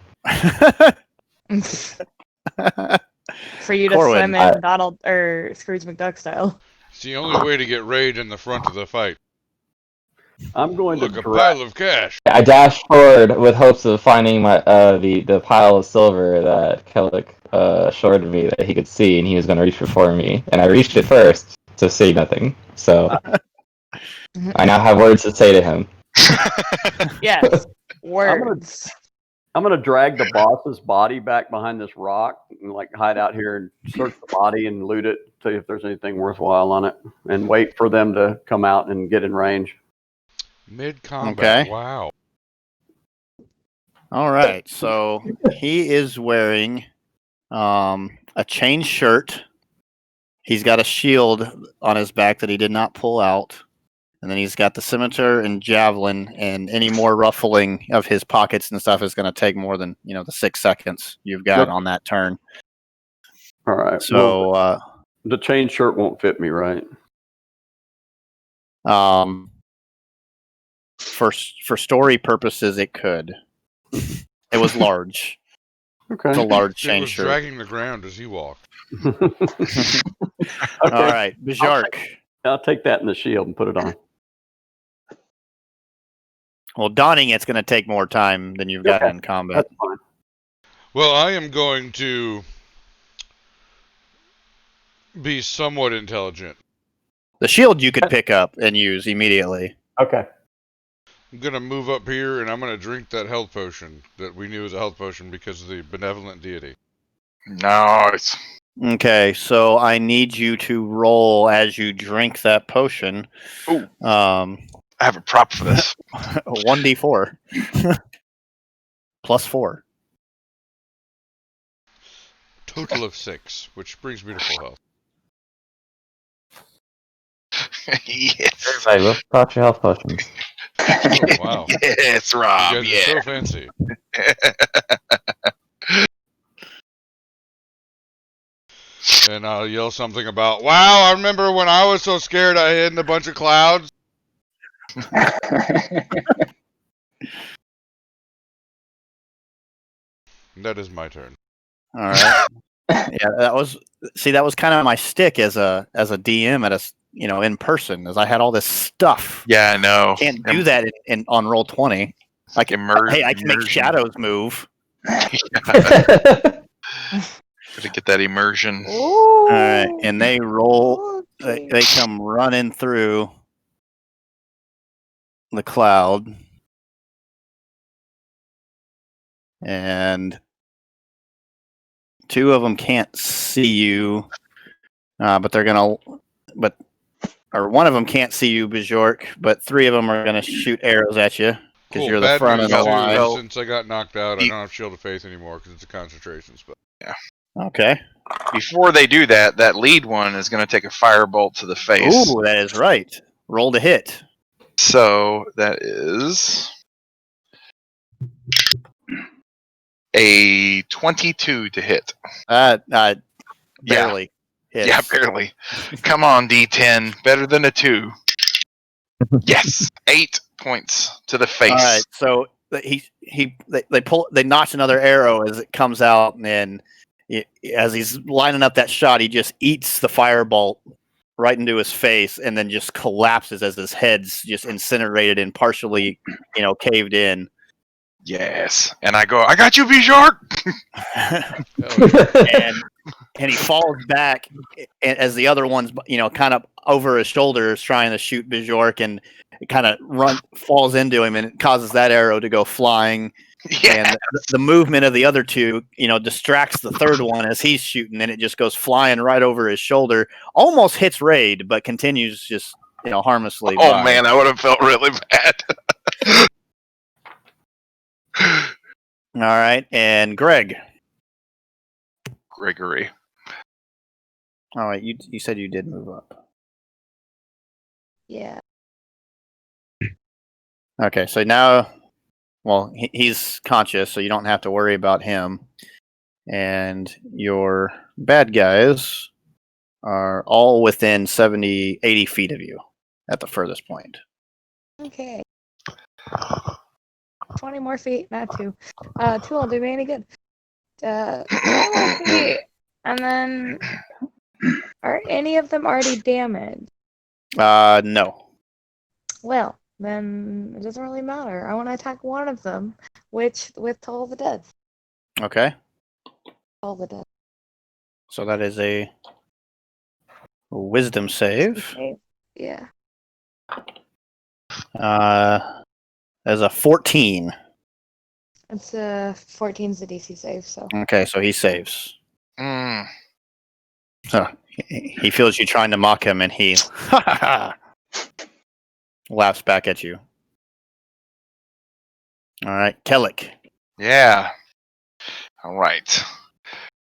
For you to Corwin, swim in Donald or Scrooge McDuck style. It's the only way to get raid in the front of the fight. I'm going Look, to a drag. pile of cash. I dash forward with hopes of finding my the pile of silver that Kellic assured me that he could see, and he was going to reach before me. And I reached it first to see nothing. So I now have words to say to him. Yes, words. I'm gonna drag the boss's body back behind this rock and like hide out here and search the body and loot it, see if there's anything worthwhile on it, and wait for them to come out and get in range. Mid-combat, Okay. wow. All right. So he is wearing a chain shirt. He's got a shield on his back that he did not pull out. And then he's got the scimitar and javelin, and any more ruffling of his pockets and stuff is going to take more than, the 6 seconds you've got on that turn. All right. So, well, the chain shirt won't fit me, right? For story purposes, it could. It was large. Okay. It's a large It chain was shirt. dragging the ground as he walked. Okay. All right, Bjark. I'll take that in the shield and put it on. Well, donning it's going to take more time than you've got in combat. That's fine. Well, I am going to be somewhat intelligent. The shield you could pick up and use immediately. Okay. I'm going to move up here, and I'm going to drink that health potion that we knew was a health potion because of the benevolent deity. Nice. Okay, so I need you to roll as you drink that potion. Ooh. I have a prop for this. 1d4 plus 4. Total of 6, which brings me to full health. Yes. Everybody, look about your health potions. Oh, wow. Yes, Rob. You guys Yeah. are so fancy. And I'll yell something about, wow, I remember when I was so scared I hid in a bunch of clouds. That is my turn. All right. Yeah, that was kind of my stick as a DM at in person, as I had all this stuff. Yeah, I know. Can't do that on Roll20. Like hey, I can make shadows move. Gotta get that immersion. All right, and they roll. They come running through the cloud, and 2 of them can't see you, but they're gonna. Or 1 of them can't see you, Bjork, but 3 of them are gonna shoot arrows at you because you're the Bad front of news the too, line. since I got knocked out, I don't have Shield of Faith anymore because it's a concentration spell. Yeah. Okay. Before they do that, that lead one is going to take a firebolt to the face. Ooh, that is right. Roll to hit. So that is a 22 to hit. Barely. Hits. Yeah, barely. Come on, D10. Better than a 2. Yes. 8 points to the face. All right. So they notch another arrow as it comes out, and as he's lining up that shot, he just eats the firebolt right into his face, and then just collapses as his head's just incinerated and partially, caved in. Yes. And I go, I got you, V-Shark! and he falls back as the other one's, kind of over his shoulders trying to shoot Bjork, and it kind of falls into him, and it causes that arrow to go flying. Yes. And the movement of the other 2, distracts the third one as he's shooting, and it just goes flying right over his shoulder. Almost hits Raid, but continues just, harmlessly. Oh, man, that would have felt really bad. All right, and Gregory. All right, you said you did move up. Yeah. Okay, so now, well, he's conscious, so you don't have to worry about him. And your bad guys are all within 70, 80 feet of you at the furthest point. Okay. 20 more feet, not 2. 2 won't do me any good. 20 more feet. And then, are any of them already damaged? No. Well, then it doesn't really matter. I want to attack one of them, with Toll the Dead. Okay. Toll the Dead. So that is a wisdom save. Yeah. As a 14. It's 14's the DC save, so. Okay, so he saves. Mm. So he feels you trying to mock him, and he laughs back at you. All right, Kellic. Yeah. All right.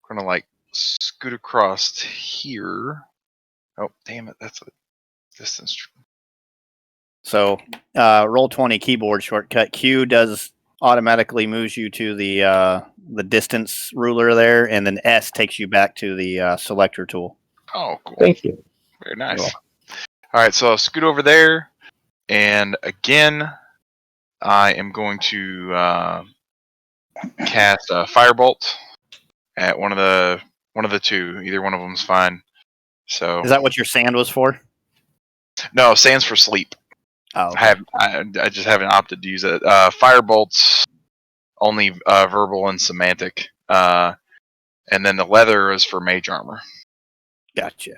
We're gonna like scoot across here. Oh, damn it! That's a distance. So roll 20 keyboard shortcut. Q does automatically moves you to the distance ruler there, and then S takes you back to the selector tool. Oh, cool. Thank you. Very nice. All right, so I'll scoot over there, and again, I am going to cast a firebolt at one of the two. Either one of them is fine. So Is that what your sand was for? no, stands for sleep. Oh, okay. I just haven't opted to use it. Firebolt's only verbal and semantic, and then the leather is for mage armor. Gotcha.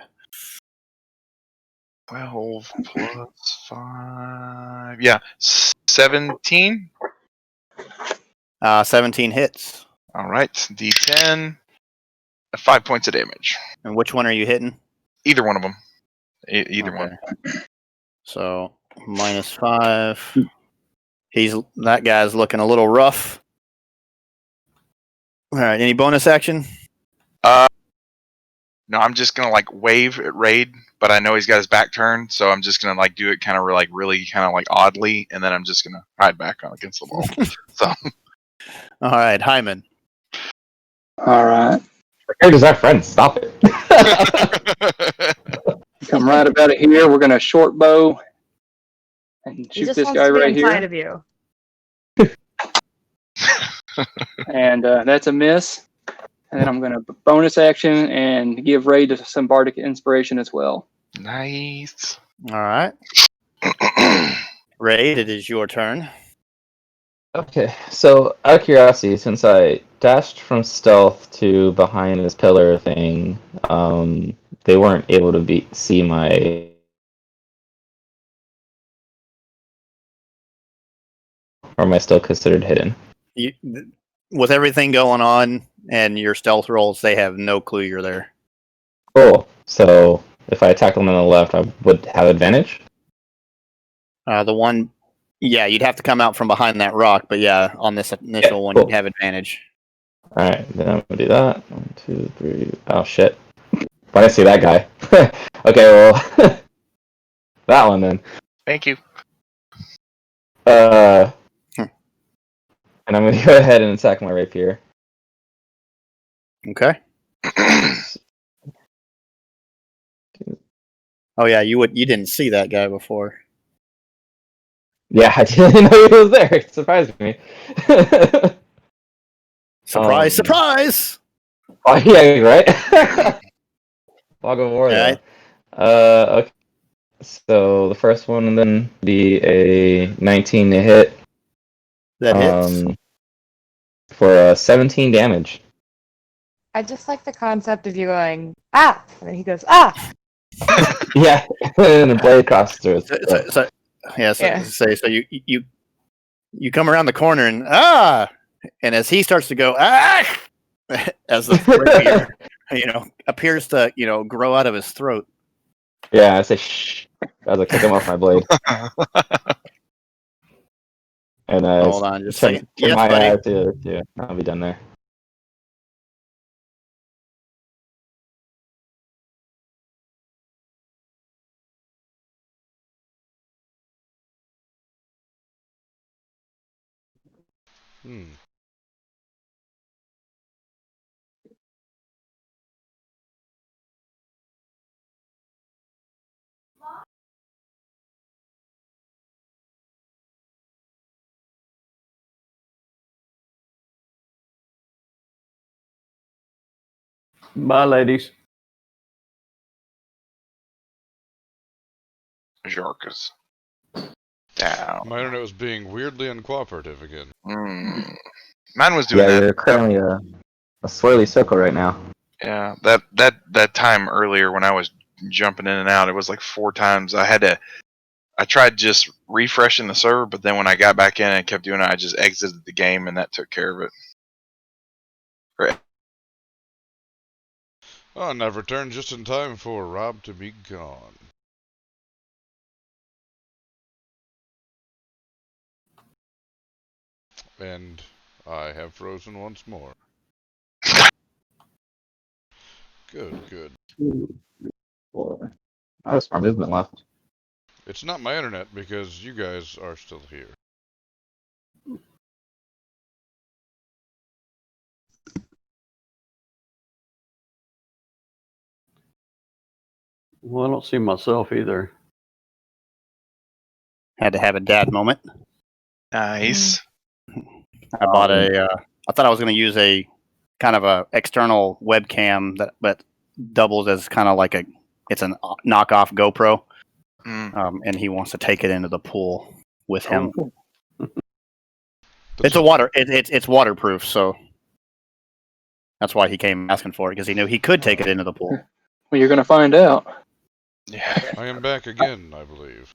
12 plus 5. Yeah, 17. 17 hits. All right, D10. 5 points of damage. And which one are you hitting? Either one of them. Either one. So -5. That guy's looking a little rough. All right. Any bonus action? No, I'm just gonna like wave at Raid, but I know he's got his back turned, so I'm just gonna like do it kind of like really kind of like oddly, and then I'm just gonna hide back on against the wall. So. All right, Hyman. All right. Our character's our friend. Stop it. Come right about it here. We're going to short bow and He shoot just this wants guy to be right inside here. of you. And that's a miss. And then I'm going to bonus action and give Raid some bardic inspiration as well. Nice. All right. Raid, it is your turn. Okay, so out of curiosity, since I dashed from stealth to behind this pillar thing, they weren't able to see my. Or am I still considered hidden? With everything going on and your stealth rolls, they have no clue you're there. Cool. So if I attack them on the left, I would have advantage? You'd have to come out from behind that rock, but yeah, on this initial one, cool. you'd have advantage. Alright, then I'm gonna do that. 1, 2, 3. Oh shit. Why did I see that guy? Okay, well, that one then. Thank you. And I'm gonna go ahead and attack my rapier. Okay. Oh yeah, you didn't see that guy before. Yeah, I didn't know he was there. It surprised me. Surprise, surprise! Oh yeah, right? Fog of War, Alright. Okay. So the first one and then be a 19 to hit. That hits. For 17 damage. I just like the concept of you going, ah! And then he goes, ah! Yeah, and the blade crosses through. So you come around the corner and and as he starts to go as the rapier, appears to grow out of his throat. Yeah, I say shh as I kick him off my blade. And hold on, just a second. Yes, my buddy. to I'll be done there. Hmm. Bye, ladies. Jarkus. Down. My internet was being weirdly uncooperative again. Mine was doing Yeah, that. you're currently a swirly circle right now. Yeah, that time earlier when I was jumping in and out, it was like 4 times. I tried just refreshing the server, but then when I got back in and kept doing it, I just exited the game and that took care of it. Oh, and I've returned just in time for Rob to be gone. And I have frozen once more. Good. Oh, there's more movement left. It's not my internet because you guys are still here. Well, I don't see myself either. Had to have a dad moment. Nice. I bought I thought I was going to use a kind of a external webcam but doubles as kind of like it's a knockoff GoPro, and he wants to take it into the pool with him. It's it's waterproof, so that's why he came asking for it, because he knew he could take it into the pool. Well, you're going to find out. Yeah. I am back again, I believe.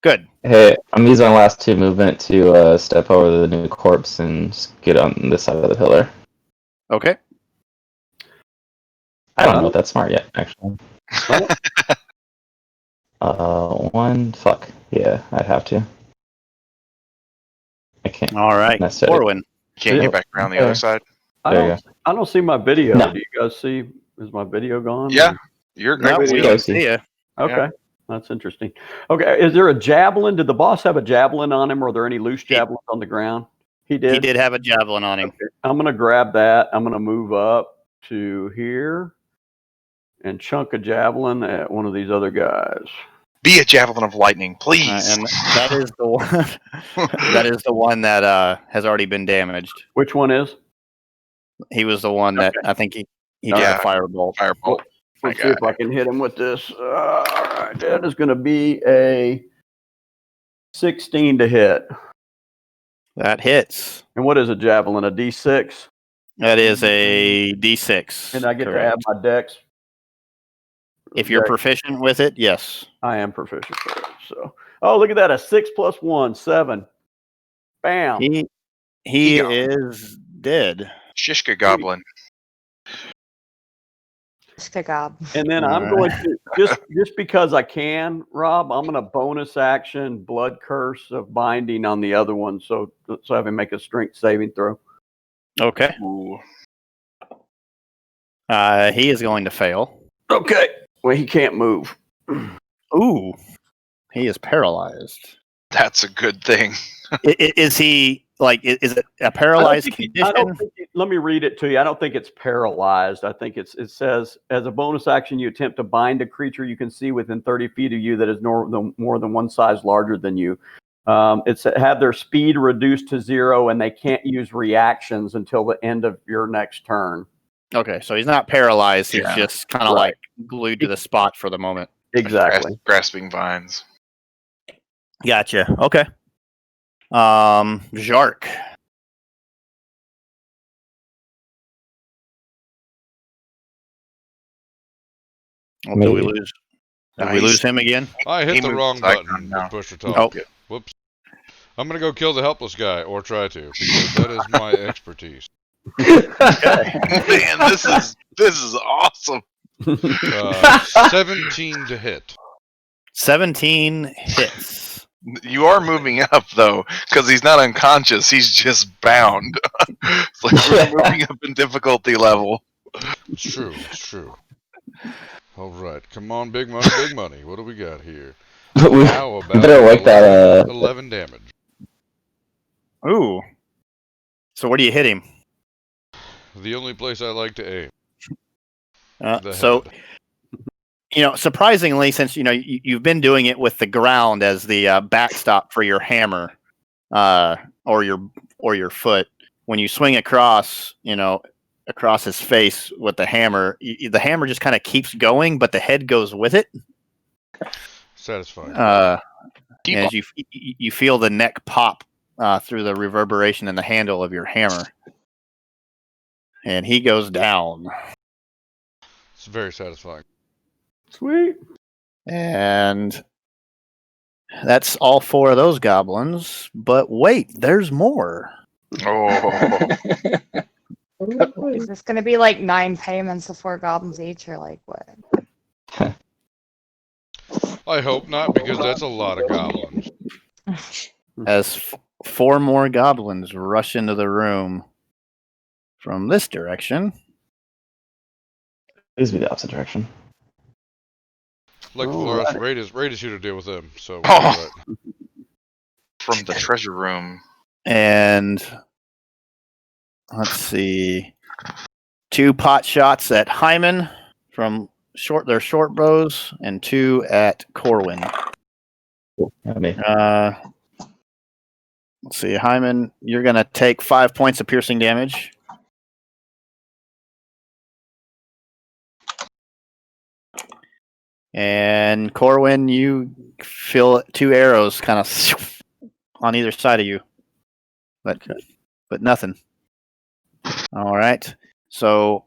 Good. Hey, I'm using my last 2 movement to step over the new corpse and just get on this side of the pillar. Okay. I don't know if that's smart yet, actually. 1, fuck. Yeah, I'd have to. I can't. All right. Necessarily. Corwin. Can't get back around the other side. I don't see my video. No. Do you guys see? Is my video gone? Yeah. You're great. No, we video. don't see you. Okay. Yeah. That's interesting. Okay. Is there a javelin? Did the boss have a javelin on him? Or are there any loose javelins on the ground? He did. He did have a javelin on him. Okay. I'm going to grab that. I'm going to move up to here and chunk a javelin at one of these other guys. Be a javelin of lightning, please. And that is the one. That is the one that has already been damaged. Which one is? He was the one that I think he got Yeah. a firebolt. Firebolt. Let's see if I can hit him with this. All right, that is going to be a 16 to hit. That hits. And what is a javelin? A D6? That is a D6. And I get Correct. to add my dex. If you're Dex. proficient with it, yes. I am proficient for it. So, oh, look at that. A 6 + 1, 7. Bam. He is dead. Shishka goblin. Skagob. And then I'm going to just because I can, Rob, I'm going to bonus action blood curse of binding on the other one. So have him make a strength saving throw. Okay. Ooh. He is going to fail. Okay. Well, he can't move. Ooh. He is paralyzed. That's a good thing. Is he like? Is it a paralyzed condition? Let me read it to you. I don't think it's paralyzed. I think it says, as a bonus action, you attempt to bind a creature you can see within 30 feet of you that is more than one size larger than you. It's have their speed reduced to 0, and they can't use reactions until the end of your next turn. Okay, so he's not paralyzed. He's just kind of Right. like glued to the spot for the moment. Exactly. Grasping vines. Gotcha. Okay. Jark. Oh, did we lose? Did we lose him again? I hit the wrong button now. with push to talk. Oh. Whoops. I'm going to go kill the helpless guy, or try to, because that is my expertise. Man, this is awesome. 17 to hit. 17 hits. You are moving up though, because he's not unconscious. He's just bound. It's like we're moving up in difficulty level. It's true. All right, come on, big money. What do we got here? How about better work that 11 damage? Ooh. So where do you hit him? The only place I like to aim. The So, head. surprisingly, since you've been doing it with the ground as the backstop for your hammer, or your foot, when you swing across, across his face with the hammer just kind of keeps going, but the head goes with it. Satisfying. Keep As you feel the neck pop through the reverberation in the handle of your hammer, and he goes down. It's very satisfying. Sweet. And that's all 4 of those goblins. But wait, there's more. Oh, Is this going to be like 9 payments of 4 goblins each, or like what? I hope not, because that's a lot of goblins. As 4 more goblins rush into the room from this direction. Please be the opposite direction. Like All Flores, right. Raid is here to deal with them. So Oh. From the treasure room. And let's see. 2 pot shots at Hyman from their short bows, and 2 at Corwin. Cool. Me. Let's see, Hyman, you're going to take 5 points of piercing damage. And Corwin, you feel 2 arrows kind of on either side of you. But nothing. All right. So,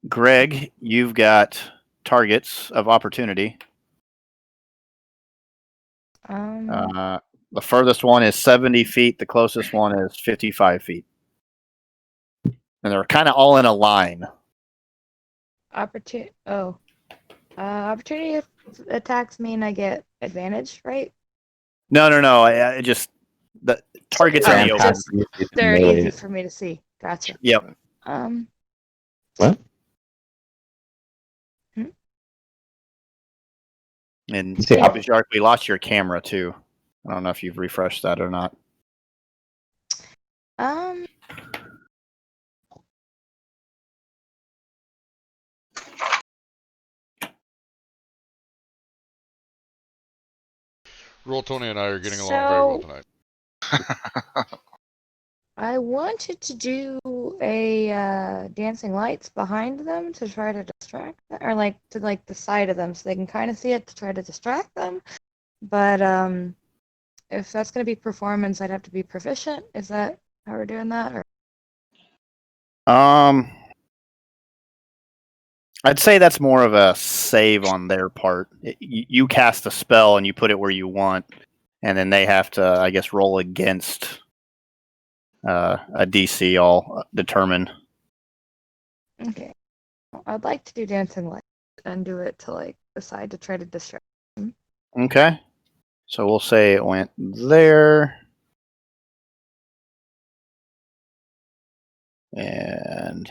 Greg, you've got targets of opportunity. The furthest one is 70 feet. The closest one is 55 feet. And they're kind of all in a line. Opportunity attacks mean I get advantage, right? No. I just the targets in the open. They're easy for me to see. Gotcha. Yep. What? And Yeah. Bizarre, we lost your camera too. I don't know if you've refreshed that or not. Roll Tony and I are getting along very well tonight. I wanted to do a dancing lights behind them to try to distract them, or like to like the side of them so they can kind of see it to try to distract them. But if that's going to be performance, I'd have to be proficient. Is that how we're doing that? Or? I'd say that's more of a save on their part. You cast a spell and you put it where you want, and then they have to, I guess, roll against a DC. I'll determine. Okay. I'd like to do dancing lights and do it to like the side to try to distract them. Okay. So we'll say it went there. And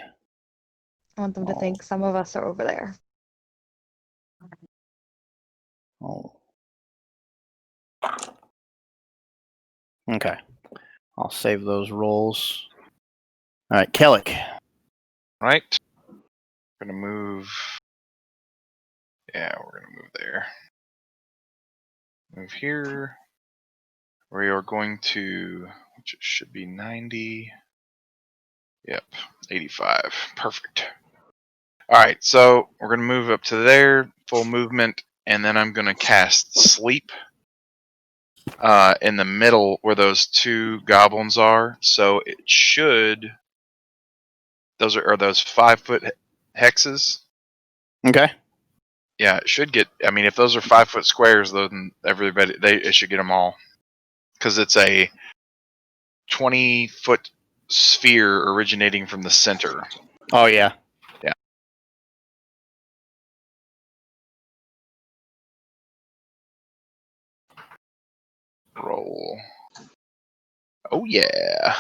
I want them to think some of us are over there. Okay. I'll save those rolls. All right, Kellic. Right. We're gonna move. Yeah, we're gonna move there. Move here. We are going to, which should be 90. Yep, 85. Perfect. All right, so we're gonna move up to there, full movement, and then I'm gonna cast Sleep in the middle where those 2 goblins are. So it should. Those are those 5-foot hexes. Okay. Yeah, it should get. I mean, if those are 5-foot squares, then everybody it should get them all, because it's a 20-foot sphere originating from the center. Oh yeah. Yeah. Roll. Oh yeah.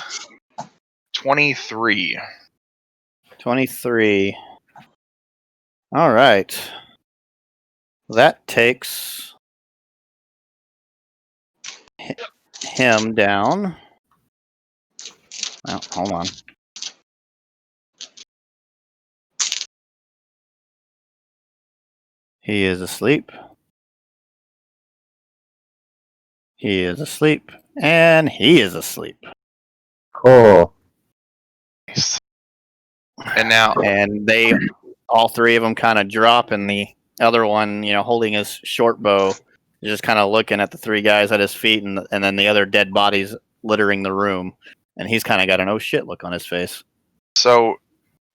23. 23. All right. That takes him down. Well, hold on. He is asleep. He is asleep. And he is asleep. Cool. Nice. And now, And they, all three of them kind of drop, and the other one, holding his short bow, is just kind of looking at the three guys at his feet, and then the other dead bodies littering the room. And he's kind of got an oh shit look on his face. so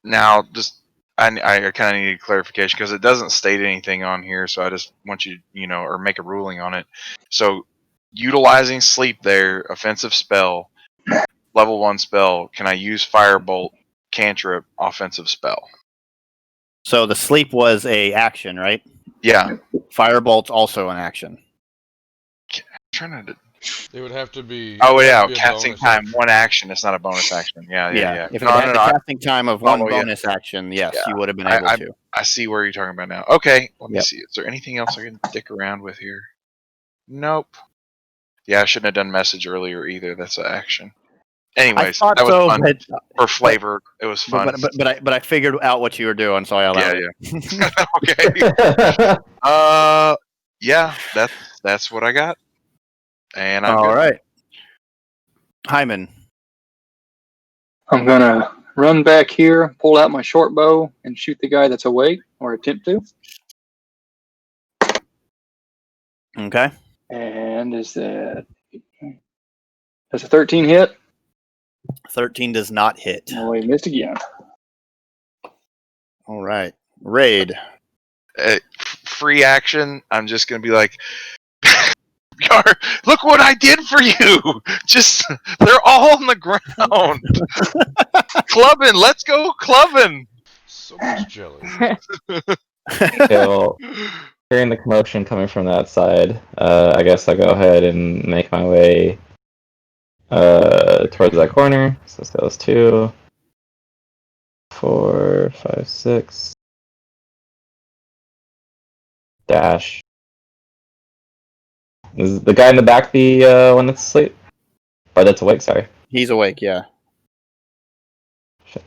now, just I kind of need clarification because it doesn't state anything on here. So I just want you, or make a ruling on it. So, utilizing sleep there, offensive spell, level 1 spell. Can I use firebolt, cantrip, offensive spell? So the sleep was a action, right? Yeah. Firebolt's also an action. I'm trying to. It would have to be. Oh it would yeah, have to be a casting bonus time, action. 1 action. It's not a bonus action. Yeah. If it had the casting time of one follow you. bonus action, yes, Yeah. you would have been able to. I see where you're talking about now. Okay, let me Yep. see. Is there anything else I can dick around with here? Nope. Yeah, I shouldn't have done message earlier either. That's an action. Anyways, I thought that was so, fun. but For flavor, it was fun. but I figured out what you were doing, so I allowed it. Okay. Yeah, that's what I got. And I'm All good. right. Hyman. I'm gonna run back here, pull out my short bow, and shoot the guy that's awake, or attempt to. Okay. And does a 13 hit? 13 does not hit. Oh, he missed again. All right. Raid. Free action. I'm just gonna be like, look what I did for you. Just they're all on the ground. Clubbing. Let's go clubbing. So much jelly. Okay, well, hearing the commotion coming from that side, I guess I go ahead and make my way towards that corner. So that was 2, 4, 5, 6. Dash. Is the guy in the back the one that's asleep? Or that's awake, sorry. He's awake, yeah. Shit.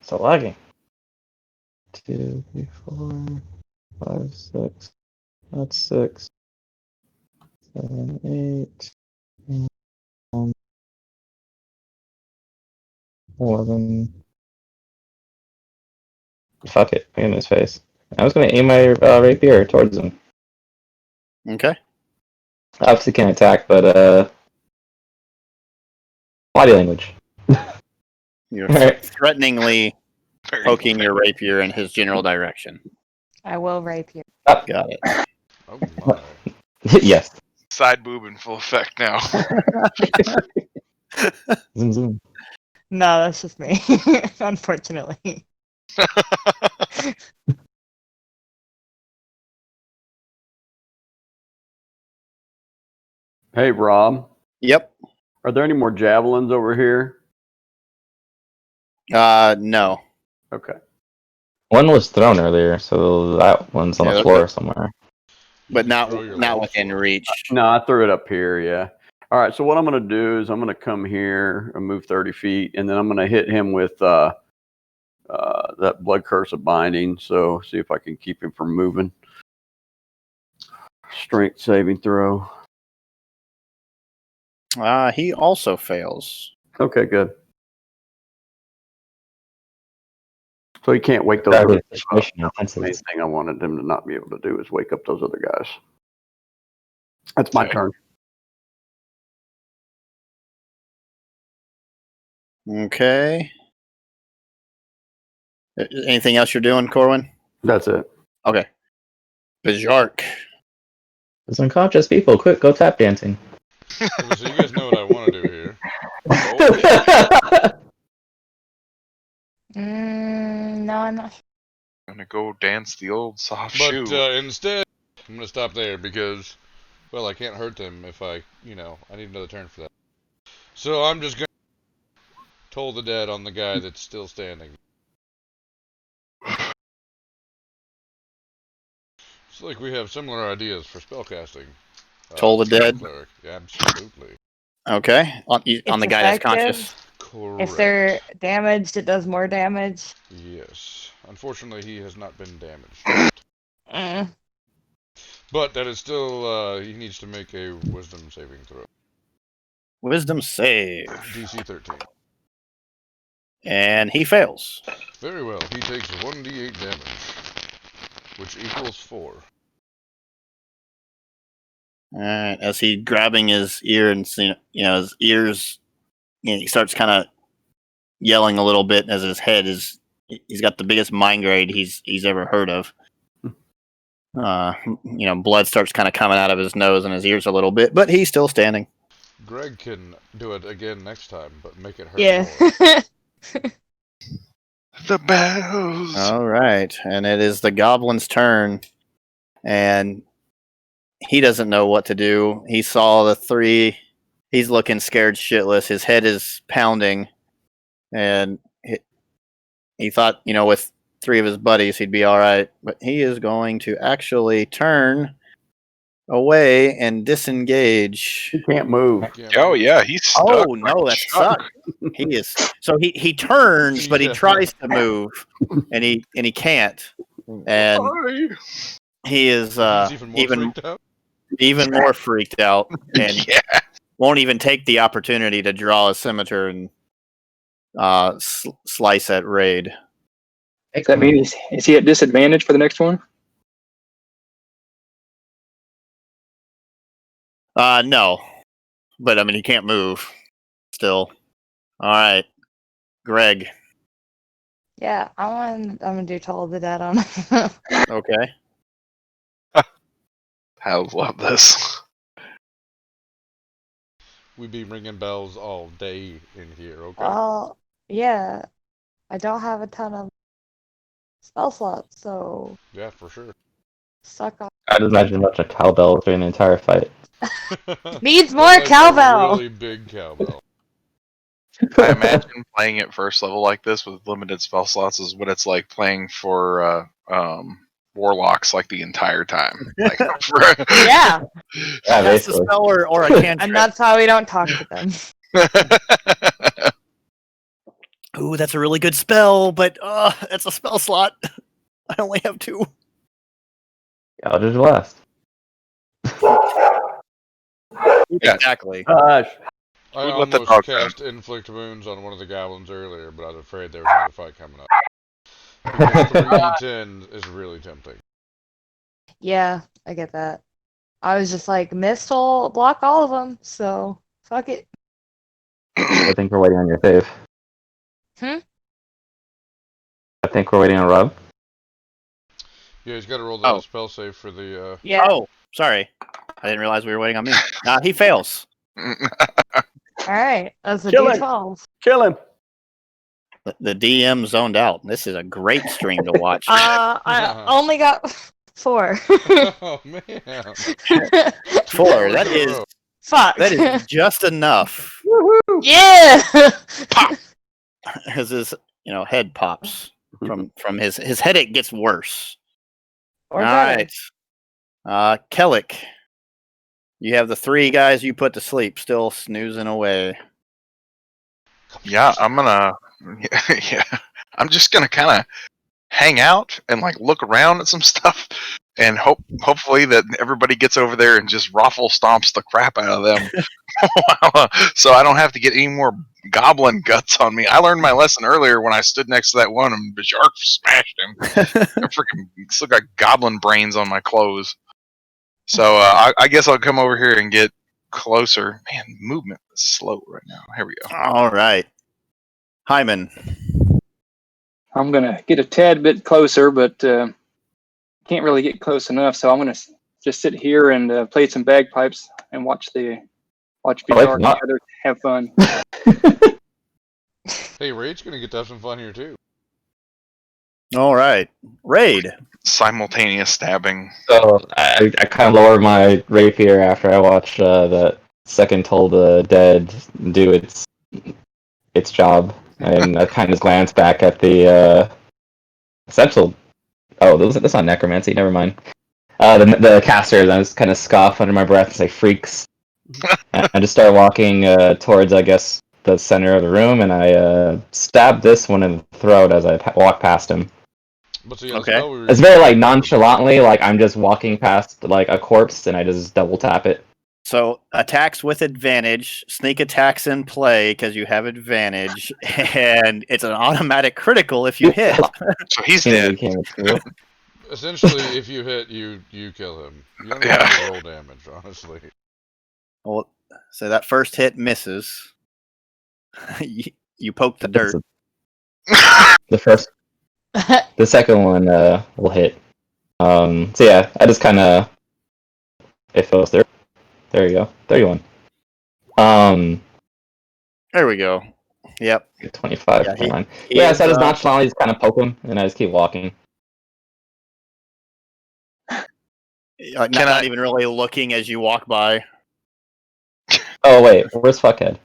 So lagging. 2, 3, 4, 5, 6. That's 6. 7, 8. 9, 11. Fuck it. In his face. I was gonna aim my rapier towards him. Okay. Obviously can't attack, but body language. You're Alright. threateningly Very poking your rapier in his general direction. I will rape you. Got it. Oh my. Yes. Side boob in full effect now. Zoom zoom. No, that's just me. Unfortunately. Hey, Rob, Yep. are there any more javelins over here? No. Okay. One was thrown earlier, so that one's on Yeah, the floor somewhere. But not Throw your not legs within forward. reach. No, I threw it up here, yeah. All right, so what I'm going to do is I'm going to come here and move 30 feet, and then I'm going to hit him with that blood curse of binding, so see if I can keep him from moving. Strength saving throw. He also fails. Okay, good. So he can't wake those That other is guys up. situation The main intensive. thing I wanted him to not be able to do is wake up those other guys. That's my Okay. turn. Okay. Anything else you're doing, Corwin? That's it. Okay. Bajark. Those unconscious people, quick, go tap dancing. So you guys know what I want to do here. Oh, No, I'm not sure. I'm gonna go dance the old soft but shoe. instead, I'm gonna stop there because, well, I can't hurt them if I need another turn for that. So I'm just gonna toll the dead on the guy that's still standing. It's like we have similar ideas for spellcasting. Toll the dead? Cleric. Yeah, absolutely. Okay. On It's the guy that's effective. conscious. Correct. If they're damaged, it does more damage. Yes. Unfortunately, he has not been damaged yet. Mm. But that is still, he needs to make a wisdom saving throw. Wisdom save. DC 13. And he fails. Very well. He takes 1d8 damage, which equals 4. Alright, as he grabbing his ear and his ears, he starts kind of yelling a little bit as his head he's got the biggest mind grade he's ever heard of. Blood starts kind of coming out of his nose and his ears a little bit, but he's still standing. Greg can do it again next time, but make it hurt Yeah. more. The bells. All right, and it is the goblin's turn, and he doesn't know what to do. He saw the three. He's looking scared shitless. His head is pounding, and he thought, with 3 of his buddies, he'd be all right. But he is going to actually turn away and disengage. He can't move. Oh yeah, he's stuck. Oh no, like that Chuck. sucks. He is. So he turns, but he Yeah. tries to move, and he can't, and Sorry. he is He's even more even freaked out. even more freaked out, and Yeah. won't even take the opportunity to draw a scimitar and slice at Raid. Does that mean is he at disadvantage for the next one? No, but I mean he can't move. Still, all right, Greg. Yeah, I'm gonna do Toll of the Dead on him. Okay. I love this. We be ringing bells all day in here, okay? Oh, yeah. I don't have a ton of spell slots, so Yeah, for sure. suck off. I just imagine a bunch of cowbells during the entire fight. Needs But more like a cowbell. really big cowbell. I imagine playing at first level like this with limited spell slots is what it's like playing for warlocks like the entire time. Like, Yeah, Yeah, That's the basically. spell or a cantrip. and that's why we don't talk to them. Ooh, that's a really good spell, but that's a spell slot. I only have 2. Eldritch Blast. Yeah. Exactly. Gosh. I We'd let the almost dog cast Inflict Wounds on one of the goblins earlier, but I was afraid there was another fight coming up. Because 3d10 is really tempting. Yeah, I get that. I was just like, Mist'll block all of them, so fuck it. I think we're waiting on your save. Hmm? I think we're waiting on Rob. Yeah, he's got to roll the Oh. spell save for the. Yeah. Oh, sorry. I didn't realize we were waiting on me. He fails. All right, that's a Kill it. D12. Kill him. The DM zoned out. This is a great stream to watch. I only got 4. Oh man! 4. 2 That in a is row. Fuck. that is just enough. Yeah. As his head pops from his headache gets worse. Or All better. right. Kellic. You have the 3 guys you put to sleep still snoozing away. Yeah, I'm gonna. Yeah, I'm just gonna kind of hang out and like look around at some stuff, and hopefully that everybody gets over there and just raffle stomps the crap out of them, so I don't have to get any more goblin guts on me. I learned my lesson earlier when I stood next to that one and Bajark smashed him. I freaking still got goblin brains on my clothes. So I guess I'll come over here and get closer. Man, movement is slow right now. Here we go. All right. Hyman. I'm gonna get a tad bit closer, but can't really get close enough. So I'm gonna just sit here and play some bagpipes and watch Bizarre and the others have fun. Hey, Raid's gonna get to have some fun here too. All right. Raid. Simultaneous stabbing. So I kind of lower my rapier after I watch that second Toll the Dead do its job, and I kind of glance back at the essential. Oh, that's not necromancy. Never mind. The casters. I just kind of scoff under my breath and say, "Freaks." I just start walking towards, I guess, the center of the room, and I stab this one in the throat as I walk past him. But see, Okay. It's very like nonchalantly, like I'm just walking past like a corpse, and I just double tap it. So attacks with advantage, sneak attacks in play because you have advantage, and it's an automatic critical if you hit. So he's You know, dead. we can't do it. Essentially, if you hit, you kill him. You don't even have to roll damage, honestly. Well, so that first hit misses. You poke the dirt. The second one will hit. So yeah, I just kind of it goes there. There you go. 31. There we go. Yep. 25. Yeah, Never mind. he Yeah, is, so I just nonchalantly just kind of poke him, and I just keep walking. not even really looking as you walk by. Oh wait, where's Fuckhead?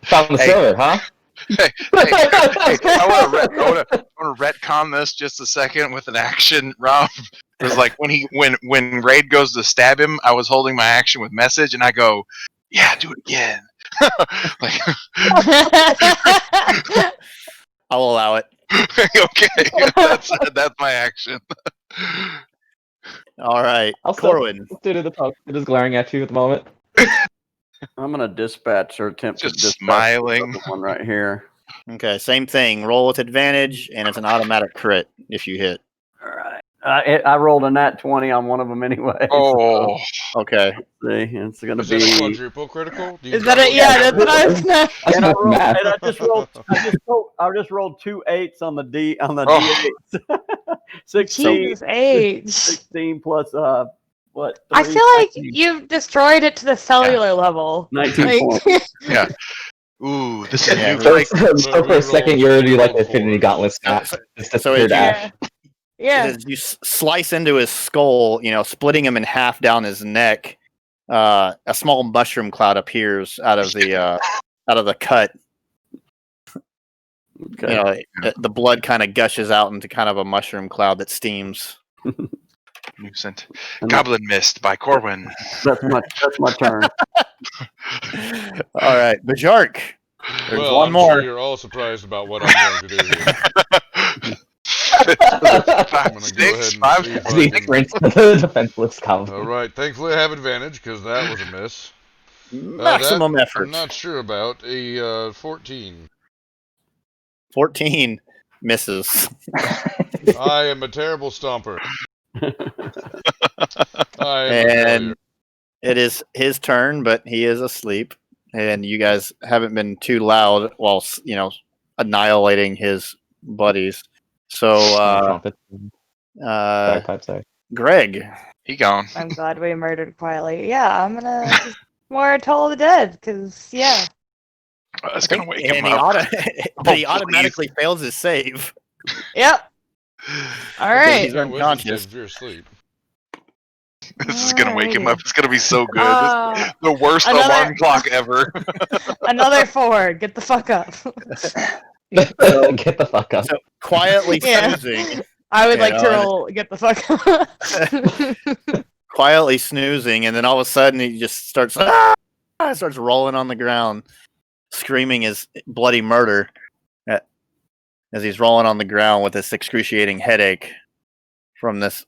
Found the Hey. silver, huh? Hey, I want to retcon this just a second with an action, Rob. It was like when Raid goes to stab him, I was holding my action with message, and I go, "Yeah, do it again." Like, I'll allow it. okay, that's my action. All right, Corwin. Dude, the poke is glaring at you at the moment. I'm gonna dispatch or attempt Just to dispatch smiling. the one right here. Okay, same thing. Roll with advantage, and it's an automatic crit if you hit. All right. I rolled a nat 20 on one of them anyway. Oh, Okay. So, see, it's gonna Is that a be. quadruple critical? Do you Is that it? Yeah, that's what I was gonna. That's And I not rolled. math. And I just rolled 2 8s on the D8s. 16, Jesus H. 16 plus what? I 3, feel like 19. you've destroyed it to the cellular level. 19 Like, points. yeah. Ooh, this is Yeah, new. So for a second, you're already like the Infinity Gauntlet snap. Just So disappeared Ash. yeah. As you slice into his skull, splitting him in half down his neck, a small mushroom cloud appears out of the cut. Okay. The blood kind of gushes out into kind of a mushroom cloud that steams. New scent. And Goblin Mist by Corwin. that's my turn. All right, Bajark. There's Well, one I'm more. sure you're all surprised about what I'm going to do here. I'm going to go ahead and see if I can... Rinse the defenseless goblin. All right, thankfully I have advantage because that was a miss. Maximum that effort. I'm not sure about. A 14. 14 misses. I am a terrible stomper. I am a failure. And it is his turn, but he is asleep. And you guys haven't been too loud while annihilating his buddies. So, Bagpipes, sorry. Greg. He gone. I'm glad we murdered quietly. Yeah, I'm gonna just more Toll of the Dead, because, yeah. That's gonna wake him And up. he automatically fails his save. Yep. All right. He's Can't wisdom unconscious. save if you're asleep. This is gonna wake him up. It's gonna be so good. This is the worst another- alarm clock ever. Another 4. Get the fuck up. Get the fuck up. So quietly Yeah. snoozing. I would You like to know, roll. Get the fuck up. Quietly snoozing, and then all of a sudden he just starts rolling on the ground, screaming his bloody murder as he's rolling on the ground with this excruciating headache from this,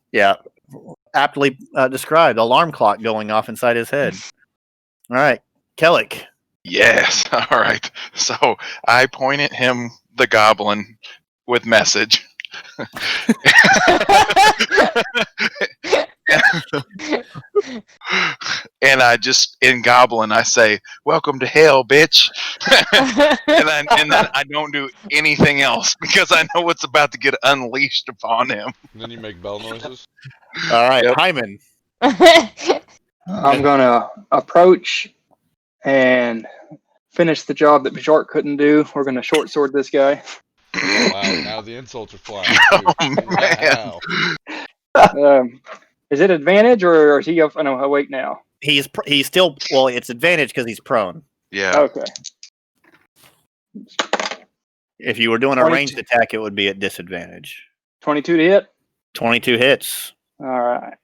aptly described alarm clock going off inside his head. All right, Kellic. Yes. All right. So I point at him, the goblin, with message. And I just, in Goblin, I say, "Welcome to hell, bitch," and then I don't do anything else because I know what's about to get unleashed upon him. And then you make bell noises. All right, Yep. Hyman. I'm gonna approach and finish the job that Bajark couldn't do. We're gonna short sword this guy. Wow, now the insults are flying. Oh, Wow. man. Is it advantage or is he awake now? He's still it's advantage because he's prone. Yeah. Okay. If you were doing a 22. ranged attack, it would be at disadvantage. 22 to hit. 22 hits. All right.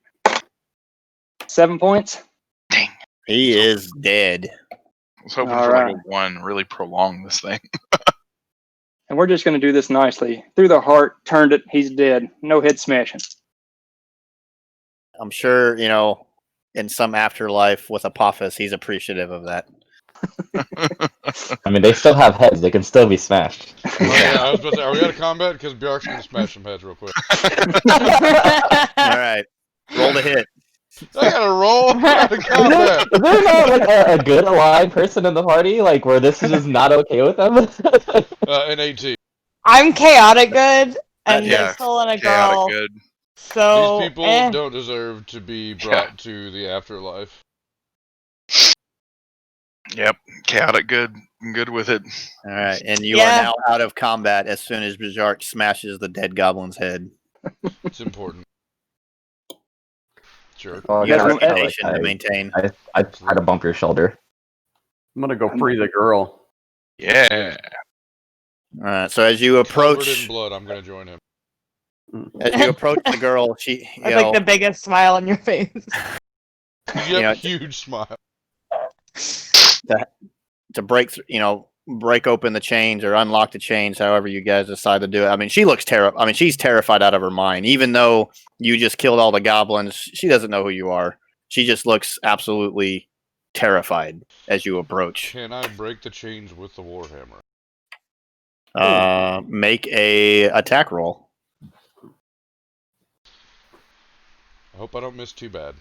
7 points. Dang. He is dead. I was hoping All for like right. a 1, really prolong this thing. And we're just going to do this nicely. Through the heart, turned it. He's dead. No head smashing. I'm sure, in some afterlife with Apophis, he's appreciative of that. I mean, they still have heads. They can still be smashed. Oh, yeah, I was about to say, are we out of combat? Because Bjark's going to smash some heads real quick. All right. Roll to hit. I got to roll out of combat. Is there not like a good alive person in the party, like where this is just not okay with them? An 18. I'm chaotic good, and Yeah, there's still in a Chaotic girl. good. So These people don't deserve to be brought to the afterlife. Yep, chaotic good. I'm good with it. All right. And you Yeah. are now out of combat as soon as Bjark smashes the dead goblin's head. It's important. Jerk. Oh, You got a no, reputation to maintain. I try to bump your shoulder. I'm gonna go free the girl. Yeah. All right. So as you Covered in approach, blood, I'm going to join him. the girl, she, That's like the biggest smile on your face. You know, have a huge smile. to break break open the chains or unlock the chains, however you guys decide to do it. I mean, she looks terrified. I mean, she's terrified out of her mind. Even though you just killed all the goblins, she doesn't know who you are. She just looks absolutely terrified as you approach. Can I break the chains with the warhammer? Make a attack roll. I hope I don't miss too bad.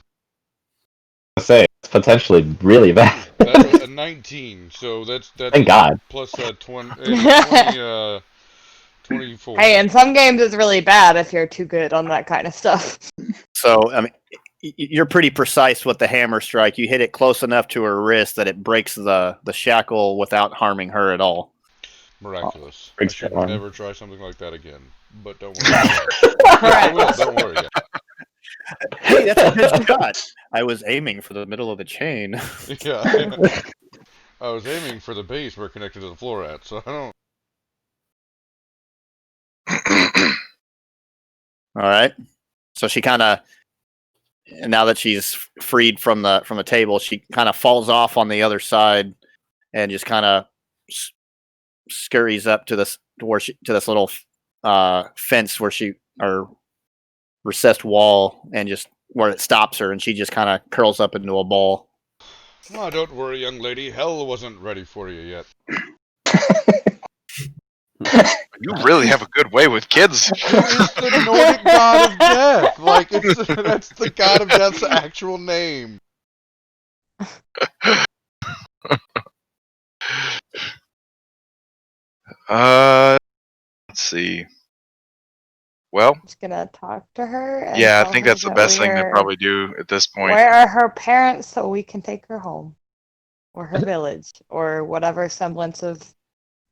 I say it's potentially really bad. That's a 19, so that's Thank God. plus 24. Hey, in some games it's really bad if you're too good on that kind of stuff. So, I mean, you're pretty precise with the hammer strike. You hit it close enough to her wrist that it breaks the shackle without harming her at all. Miraculous. I Breaks should her arm. never try something like that again. But don't worry. I will. Don't worry. Yeah. Hey, that's a good shot. I was aiming for the middle of the chain. Yeah. I was aiming for the base we're connected to the floor at, so I don't. All right. So she kind of, now that she's freed from the table, she kind of falls off on the other side and just kind of scurries up to this little fence or recessed wall, and just where it stops her, and she just kind of curls up into a ball. Oh, don't worry, young lady. Hell wasn't ready for you yet. You really have a good way with kids. It's the Nordic god of death. Like, that's the god of death's actual name. Let's see. Well, I'm just gonna talk to her. And yeah, I tell think her that's the that best we thing to are- probably do at this point. Where are her parents so we can take her home? Or her village? Or whatever semblance of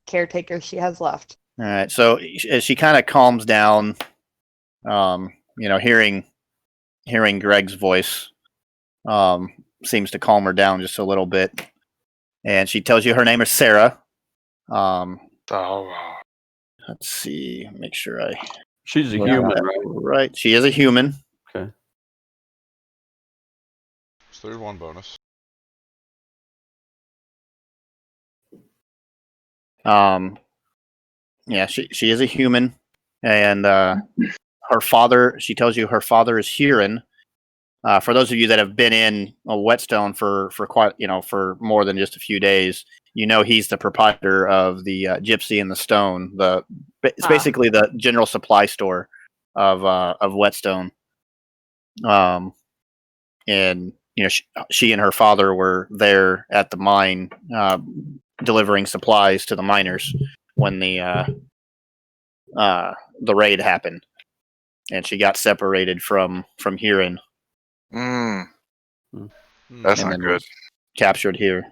caretaker she has left. All right. So as she kind of calms down, hearing Greg's voice, seems to calm her down just a little bit, and she tells you her name is Sarah. Oh, Let's see. Make sure She's a Yeah. human, right? right. She is a human. Okay. So there's one bonus. Yeah, she is a human, and her father. She tells you her father is Huron. For those of you that have been in a Whetstone for quite for more than just a few days, he's the proprietor of the Gypsy and the Stone. It's basically the general supply store of Whetstone. And she and her father were there at the mine delivering supplies to the miners when the raid happened, and she got separated from Huron. that's and not then good. was captured here.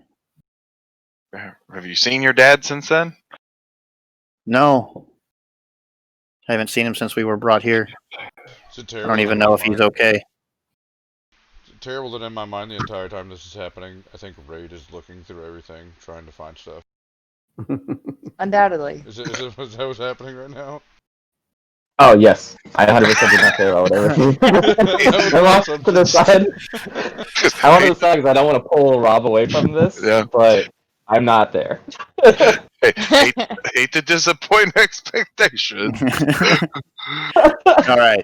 Have you seen your dad since then? No, I haven't seen him since we were brought here. Is it I terrible don't even that know in if my he's mind- okay. Is it terrible that in my mind the entire time this is happening, I think Raid is looking through everything, trying to find stuff. Undoubtedly. Is that what's happening right now? Oh yes, I 100% did not say or whatever. That I'm was off to the side. I want to decide because I don't want to pull Rob away from this. Yeah. But I'm not there. Hate to disappoint expectations. All right.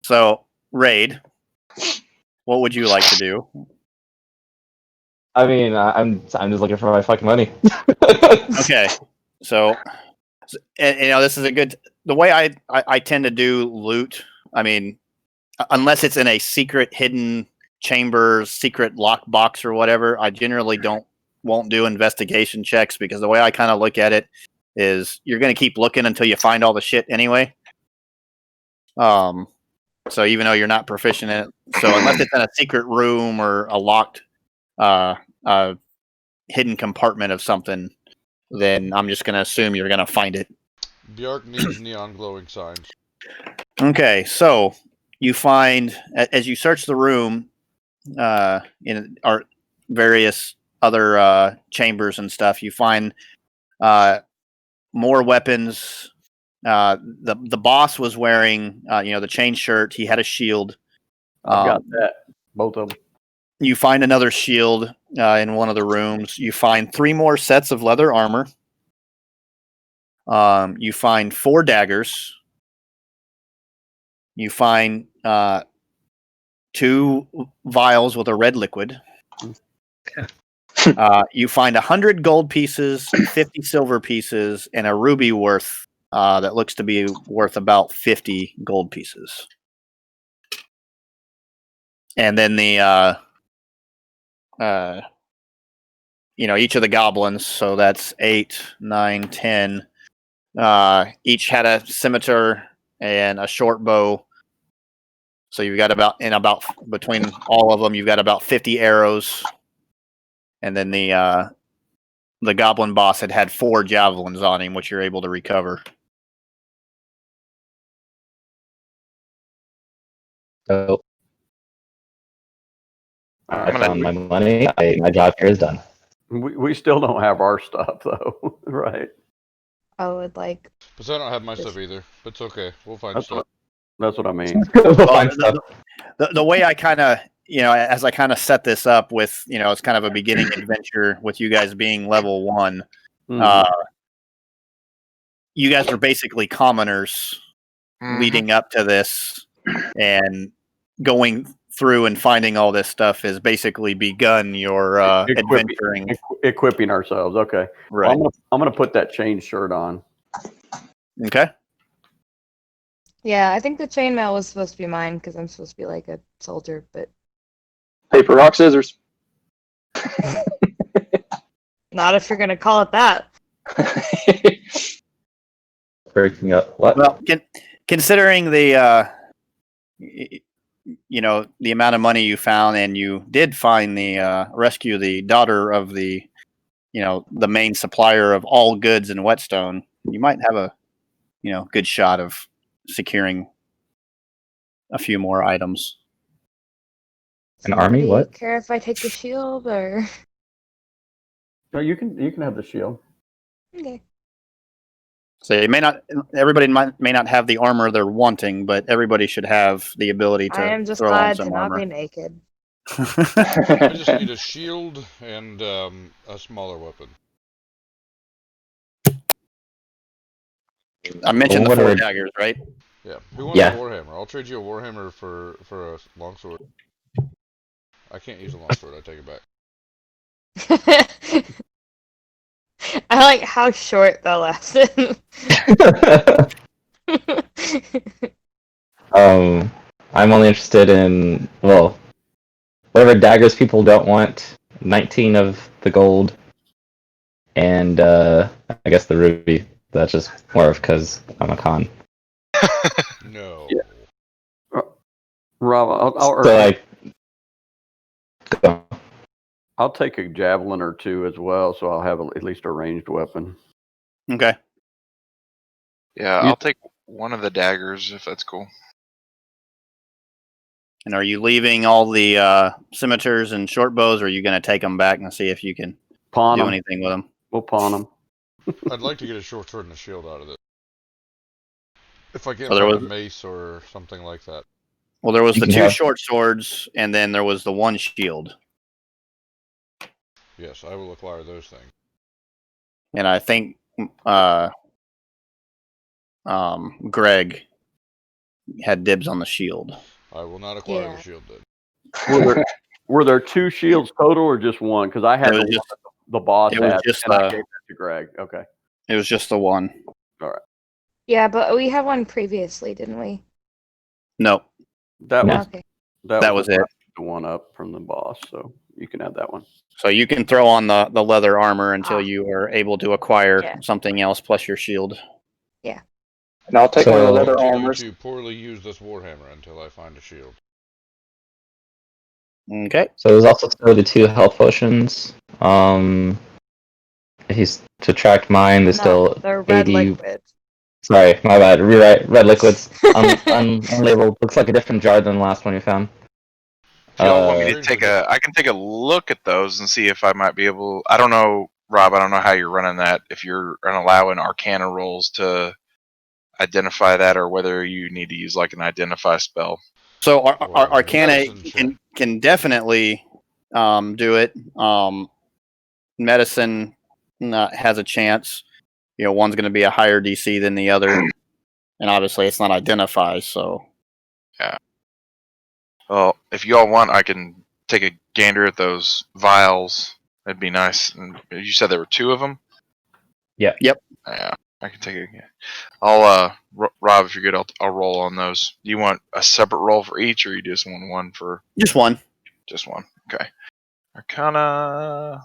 So, Raid, what would you like to do? I mean, I'm just looking for my fucking money. Okay. So, this is a good. The way I tend to do loot. I mean, unless it's in a secret, hidden chamber, secret lockbox or whatever, I generally won't do investigation checks because the way I kind of look at it is you're going to keep looking until you find all the shit anyway. So even though you're not proficient in it, so unless it's in a secret room or a locked, hidden compartment of something, then I'm just going to assume you're going to find it. Bjark needs neon glowing signs. Okay, so you find as you search the room, in our various other chambers and stuff, you find more weapons. The boss was wearing, the chain shirt. He had a shield. I've got that. Both of them. You find another shield in one of the rooms. You find 3 more sets of leather armor. You find 4 daggers. You find 2 vials with a red liquid. You find 100 gold pieces, 50 silver pieces, and a ruby worth that looks to be worth about 50 gold pieces. And then the each of the goblins, so that's 8, 9, 10. Each had a scimitar and a short bow. So you've got about between all of them, you've got about 50 arrows. And then the goblin boss had 4 javelins on him, which you're able to recover. So I I'm found gonna. my money. My job here is done. We still don't have our stuff though, right? I would like. But I don't have my stuff either. But it's okay. We'll find stuff. That's what I mean. We'll find stuff. The way I kind of, as I kind of set this up with, it's kind of a beginning adventure with you guys being level 1. You guys are basically commoners leading up to this, and going through and finding all this stuff has basically begun your adventuring. Equipping ourselves. Okay. Right. Well, I'm gonna put that chain shirt on. Okay. Yeah, I think the chainmail was supposed to be mine because I'm supposed to be like a soldier, but Paper, rock, scissors. not if you're gonna call it that. Breaking up. What? Well, considering the the amount of money you found, and you did find the rescue the daughter of the the main supplier of all goods in Whetstone, you might have a good shot of securing a few more items. An army? Anybody What? care if I take the shield or? No, you can have the shield. Okay. So everybody may not have the armor they're wanting, but everybody should have the ability to I am just throw on glad some to not armor. be naked. I just need a shield and a smaller weapon. I mentioned the What 4 are- daggers, right? Yeah. Who wants Yeah. a warhammer? I'll trade you a warhammer for a longsword. I can't use a longsword. I take it back. I like how short that lasted. I'm only interested in, well, whatever daggers people don't want. 19 of the gold, and I guess the ruby. That's just more of because I'm a con. No. Yeah. Rob, I'll take a javelin or 2 as well, so I'll have at least a ranged weapon. Okay. Yeah, I'll take one of the daggers if that's cool. And are you leaving all the scimitars and short bows, or are you going to take them back and see if you can Pawn do them. anything with them? We'll pawn them. I'd like to get a short sword and a shield out of If I can't So there find a was- mace or something like that. Well, there was You the can 2 have- short swords, and then there was the 1 shield. Yes, I will acquire those things. And I think Greg had dibs on the shield. I will not acquire Yeah. the shield then. Were there 2 shields total or just one? Because I had It the was one just- that the boss it was had, just and I the- gave that to Greg. Okay. It was just the 1. Yeah, but we had one previously, didn't we? No, That No. was Okay. that was the it. one- the one up from the boss, so you can add that one. So you can throw on the leather armor until Ah. you are able to acquire Yeah. something else plus your shield. And I'll take one of the So- leather Continue armors. to poorly use this warhammer until I find a shield. Okay. So there's also still the 2 health potions. He's subtract mine. There's No, still they're red 80. liquid. Sorry, my bad. Rewrite. Red liquids. Unlabeled. Looks like a different jar than the last one you found. If y'all want me to Strangely take I can take a look at those and see if I might be able. I don't know, Rob. I don't know how you're running that. If you're allowing Arcana rolls to identify that, or whether you need to use like an identify spell. So Or Arcana medicine check. can definitely do it. Medicine has a chance. One's going to be a higher DC than the other, and obviously it's not identify. So Well, if y'all want, I can take a gander at those vials. That'd be nice. And you said there were 2 of them. Yep. Yep. Yeah, I can take it. I'll Rob, if you're good, I'll roll on those. Do you want a separate roll for each, or you just want one for just one just one? Okay. Arcana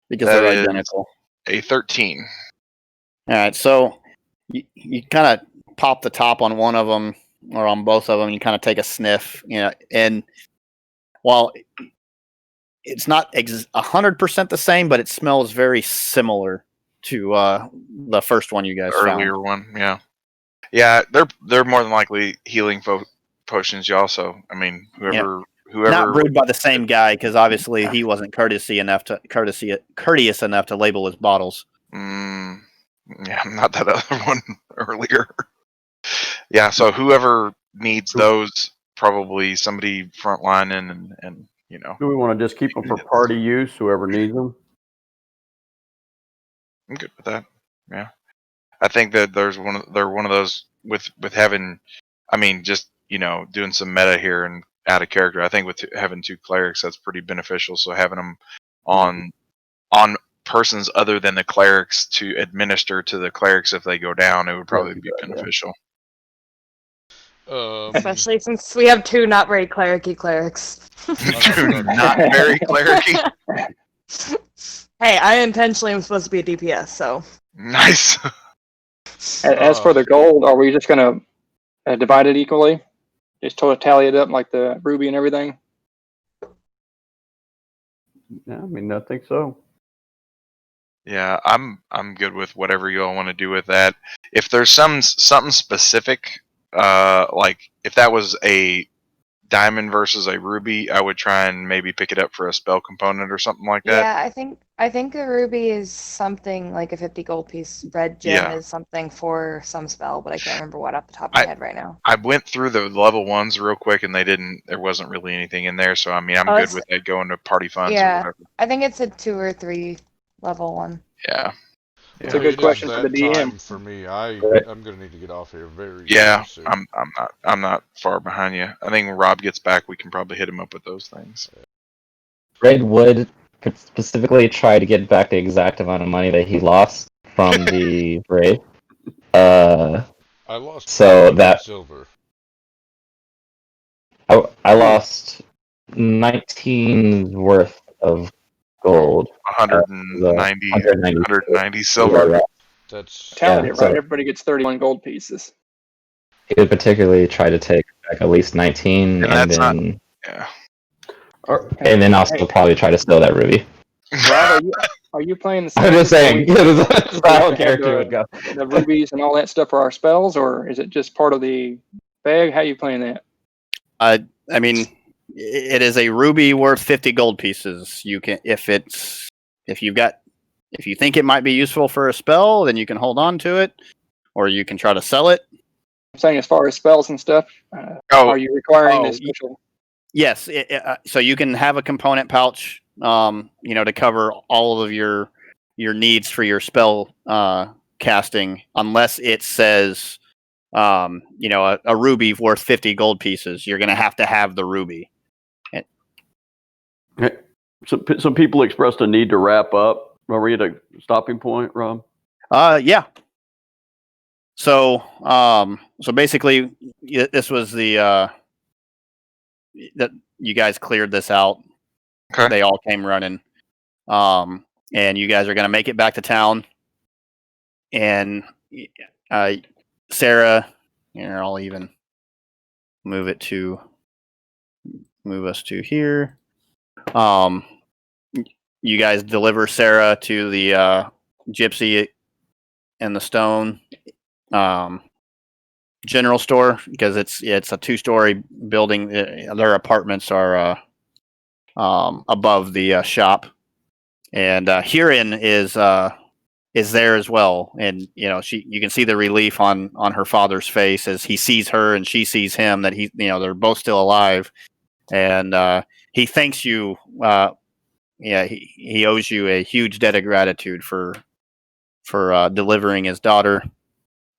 because That they're is- identical. a 13. All right, so you kind of pop the top on one of them or on both of them. You kind of take a sniff, and while it's not 100% the same, but it smells very similar to the first one you guys Earlier found. one, yeah. They're more than likely healing potions. You also, I mean, whoever Not brewed by the same guy because obviously he wasn't courteous enough to label his bottles. Yeah, not that other one earlier. Yeah, so whoever needs those, probably somebody frontlining and Do we want to just keep them for party use? Whoever needs them. I'm good with that. Yeah, I think that they're one of those with having, I mean, just doing some meta here and out of character. I think with having 2 clerics, that's pretty beneficial. So having them on persons other than the clerics to administer to the clerics if they go down, it would probably be beneficial. Especially since we have 2 not very clericy clerics. 2 not very clericy. Hey, I intentionally am supposed to be a DPS, so. Nice. As for the gold, are we just going to divide it equally? Just tally it up like the ruby and everything? Yeah, I mean, I think so. Yeah, I'm good with whatever you all want to do with that. If there's something specific, like if that was a diamond versus a ruby, I would try and maybe pick it up for a spell component or something like that. Yeah, I think a ruby is something like a 50 gold piece. Red gem Yeah. is something for some spell, but I can't remember what off the top of my head right now. I went through the level 1s real quick, and there wasn't really anything in there. So I mean, I'm Oh, good it's- with that going to party funds or Yeah. whatever. I think it's a 2 or 3 level one. Yeah. It's a good It is question for the that DM. time for me. I'm gonna need to get off here very Yeah, soon. I'm not far behind you. I think when Rob gets back, we can probably hit him up with those things. Red would specifically try to get back the exact amount of money that he lost from the raid. I lost So 50 that- silver. I lost 19 worth of gold. 190 190 silver. Yeah, That's Tallied Yeah, it right. so- Everybody gets 31 gold pieces. He would particularly try to take back at least 19, And and that's not- then Or- also probably try to steal that ruby. Rob, are you playing the same? I'm just saying, so that's how have character the- would go. the rubies and all that stuff for our spells, or is it just part of the bag? How you playing that? I mean, it is a ruby worth 50 gold pieces. You can, if you think it might be useful for a spell, then you can hold on to it. or you can try to sell it. I'm saying as far as spells and stuff, Oh. are you requiring Oh, this special? Yes, so you can have a component pouch, to cover all of your needs for your spell casting, unless it says, a ruby worth 50 gold pieces. You're going to have the ruby. Okay. Some people expressed a need to wrap up. Are we at a stopping point, Rob? Yeah. So basically, this was the that you guys cleared this out. Okay. They all came running. And you guys are going to make it back to town. And Sarah, I'll even move us to here. You guys deliver Sarah to the Gypsy and the Stone general store, because it's a 2-story building. Their apartments are above the shop, and Huron is there as well. And you can see the relief on her father's face as he sees her and she sees him, that they're both still alive. And he thanks you. He owes you a huge debt of gratitude for delivering his daughter.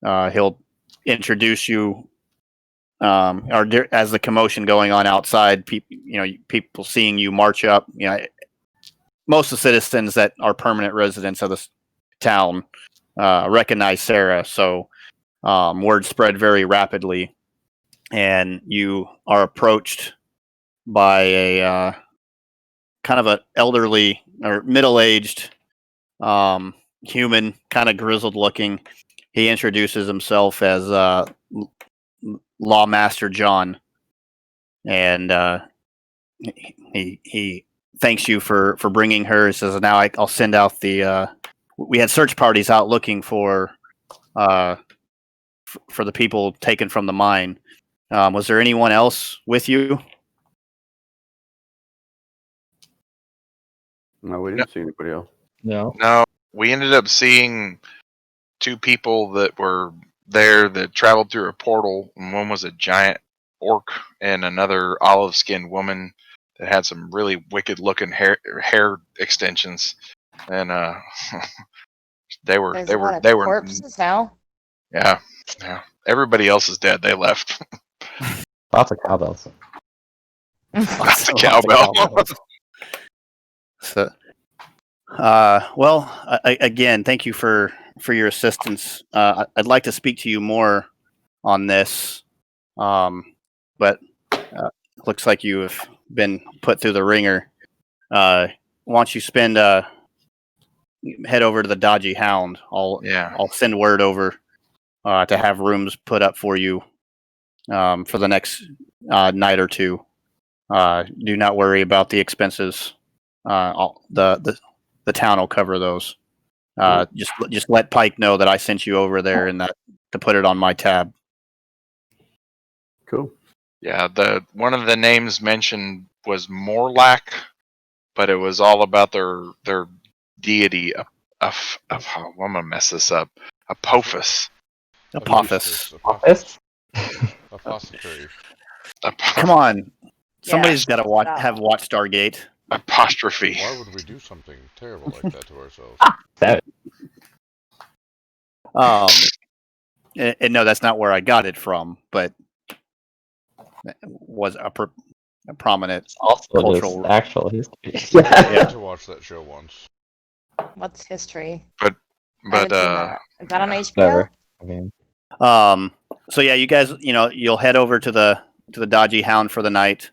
He'll introduce you, as the commotion going on outside, people seeing you march up. Most of the citizens that are permanent residents of this town recognize Sarah, so word spread very rapidly, and you are approached by a kind of an elderly or middle-aged human, kind of grizzled looking. He introduces himself as Lawmaster John, and he thanks you for bringing her. He says, "Now I'll send out the." We had search parties out looking for the people taken from the mine. Was there anyone else with you? No, we didn't see anybody else. No. No, we ended up seeing 2 people that were there that traveled through a portal, and one was a giant orc and another olive-skinned woman that had some really wicked-looking hair extensions, and they were There's a lot of corpses now. Yeah. Everybody else is dead. They left. Lots of cowbells. Lots of cowbell. So, again, thank you for your assistance. I'd like to speak to you more on this, but looks like you have been put through the ringer. Why don't you head over to the Dodgy Hound? I'll send word over to have rooms put up for you for the next night or two. Do not worry about the expenses. The town will cover those. Just let Pike know that I sent you over there and that to put it on my tab. Cool. Yeah, one of the names mentioned was Morlack, but it was all about their deity of I'm gonna mess this up. Apophis. Apophis. Apothecary. Come on. Somebody's Yeah. got to have watched Stargate. Apostrophe. Why would we do something terrible like that to ourselves? And no, that's not where I got it from, but it was a prominent Also, cultural actual history. I had to watch that show once. What's history? But Is that on HBO? Whatever. I mean, so yeah, you guys, you'll head over to the Dodgy Hound for the night,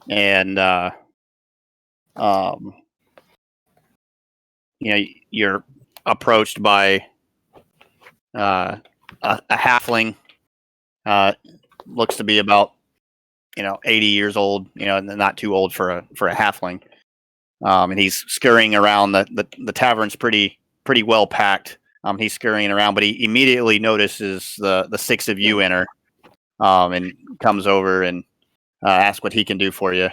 and you're approached by a halfling. Looks to be about 80 years old, not too old for a halfling. And he's scurrying around. The tavern's pretty well packed. He's scurrying around, but he immediately notices the 6 of you enter, and comes over and asks what he can do for you.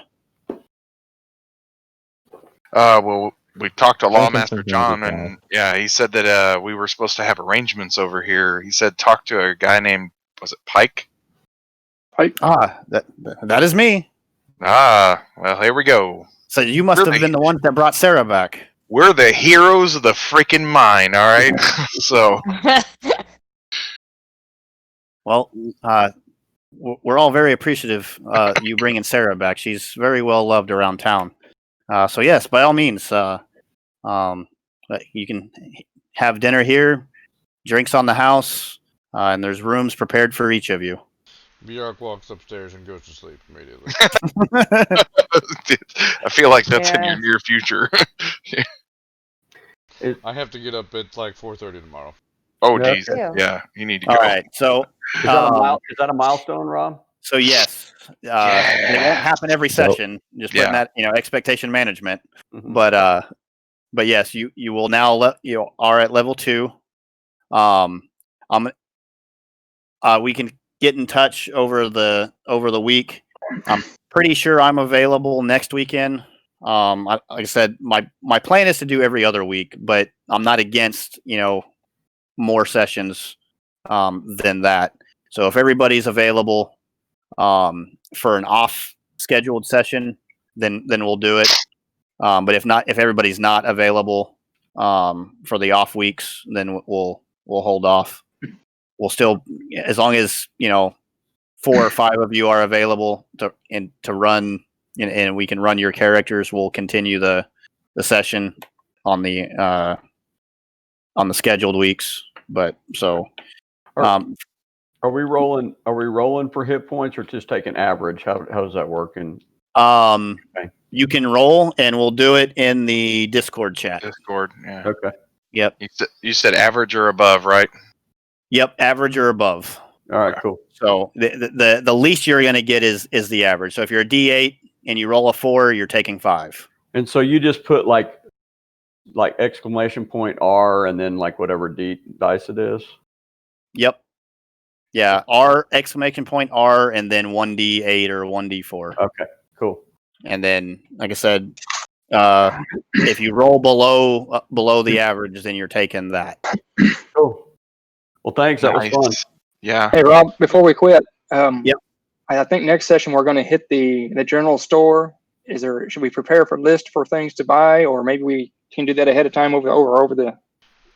Well, We talked to I think Lawmaster something John, like and yeah, he said that we were supposed to have arrangements over here. He said talk to a guy named, was it Pike? That is me. Ah, well, here we go. So you must have been the ones that brought Sarah back. We're the heroes of the freaking mine, all right? So, Well, we're all very appreciative you bringing Sarah back. She's very well loved around town. So yes, by all means, you can have dinner here, drinks on the house, and there's rooms prepared for each of you. Bjork walks upstairs and goes to sleep immediately. I feel like that's in your Yeah. near future. I have to get up at like 4:30 tomorrow. Oh, Yeah. geez. Ew. Yeah, you need to go. All right, so Is that a milestone, Rob? so yes, it won't happen every So- session. Just putting Yeah. that expectation management. Mhm. But yes, you will now you are at level 2. We can get in touch over the week. I'm pretty sure I'm available next weekend. Like I said, my plan is to do every other week, but I'm not against more sessions than that. So if everybody's available for an off scheduled session, then we'll do it. But if everybody's not available for the off weeks, then we'll hold off. We'll still, as long as 4 or 5 of you are available to run, and we can run your characters, we'll continue the session on the scheduled weeks. But so, Are we rolling? Are we rolling for hit points or just taking average? How does that work? And Okay. you can roll, and we'll do it in the Discord chat. Discord, yeah. okay, Yep. You said average or above, right? Yep. Average or above. all right, cool. So the least you're going to get is the average. So if you're a D8 and you roll a 4, you're taking 5. And so you just put like exclamation point R and then like whatever dice it is. Yep. Yeah. R exclamation point R and then 1D8 or 1D4. Okay, cool. And then, like I said, if you roll below the average, then you're taking that. Cool. Well, thanks. That was fun. Nice. Yeah. Hey Rob, before we quit, Yep. I think next session we're going to hit the general store. Should we prepare for list for things to buy, or maybe we can do that ahead of time over the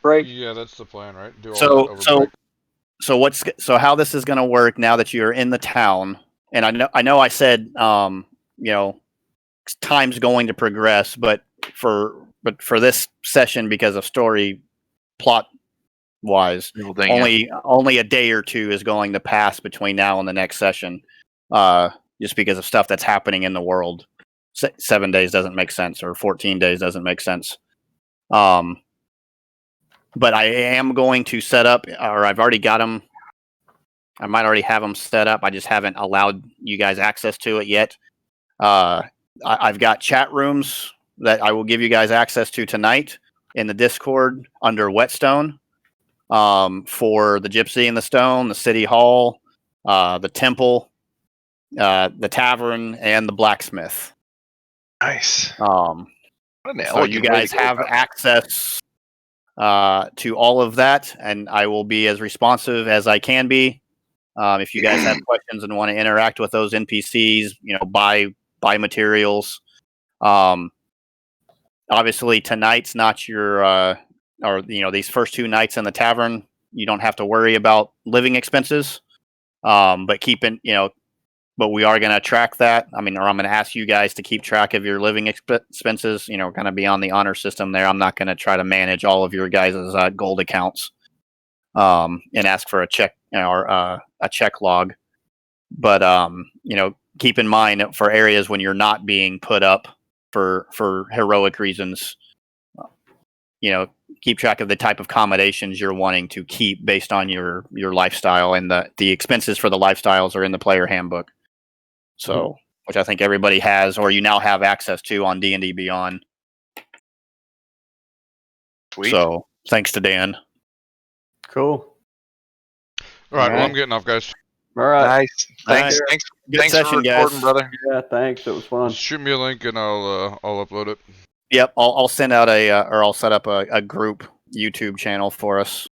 break? Yeah, that's the plan, right? Do all that over break. So how this is going to work now that you're in the town, and I know I said time's going to progress, but for this session, because of story plot wise, only a day or two is going to pass between now and the next session, just because of stuff that's happening in the world. 7 days doesn't make sense, or 14 days doesn't make sense. But I am going to set up, or I've already got them. I might already have them set up. I just haven't allowed you guys access to it yet. I've got chat rooms that I will give you guys access to tonight in the Discord under Whetstone, for the Gypsy and the Stone, the City Hall, the Temple, the Tavern, and the Blacksmith. Nice. So you guys have access to all of that, and I will be as responsive as I can be. If you guys have questions and want to interact with those NPCs, buy materials. Obviously, tonight's not your, these first 2 nights in the tavern, you don't have to worry about living expenses. But but we are going to track that. Or I'm going to ask you guys to keep track of your living expenses. Going to be on the honor system there. I'm not going to try to manage all of your guys' gold accounts, and ask for a check or a check log. But keep in mind for areas when you're not being put up for heroic reasons, keep track of the type of accommodations you're wanting to keep based on your lifestyle, and the expenses for the lifestyles are in the player handbook. So, which I think everybody has, or you now have access to on D&D Beyond. Sweet. So, thanks to Dan. Cool. All right, well, Alright. I'm getting off, guys. All right. Nice. Thanks. Alright. Thanks. Good Thanks session, for recording, guys. brother. Yeah, thanks. It was fun. Shoot me a link and I'll upload it. Yep, I'll send out or I'll set up a group YouTube channel for us.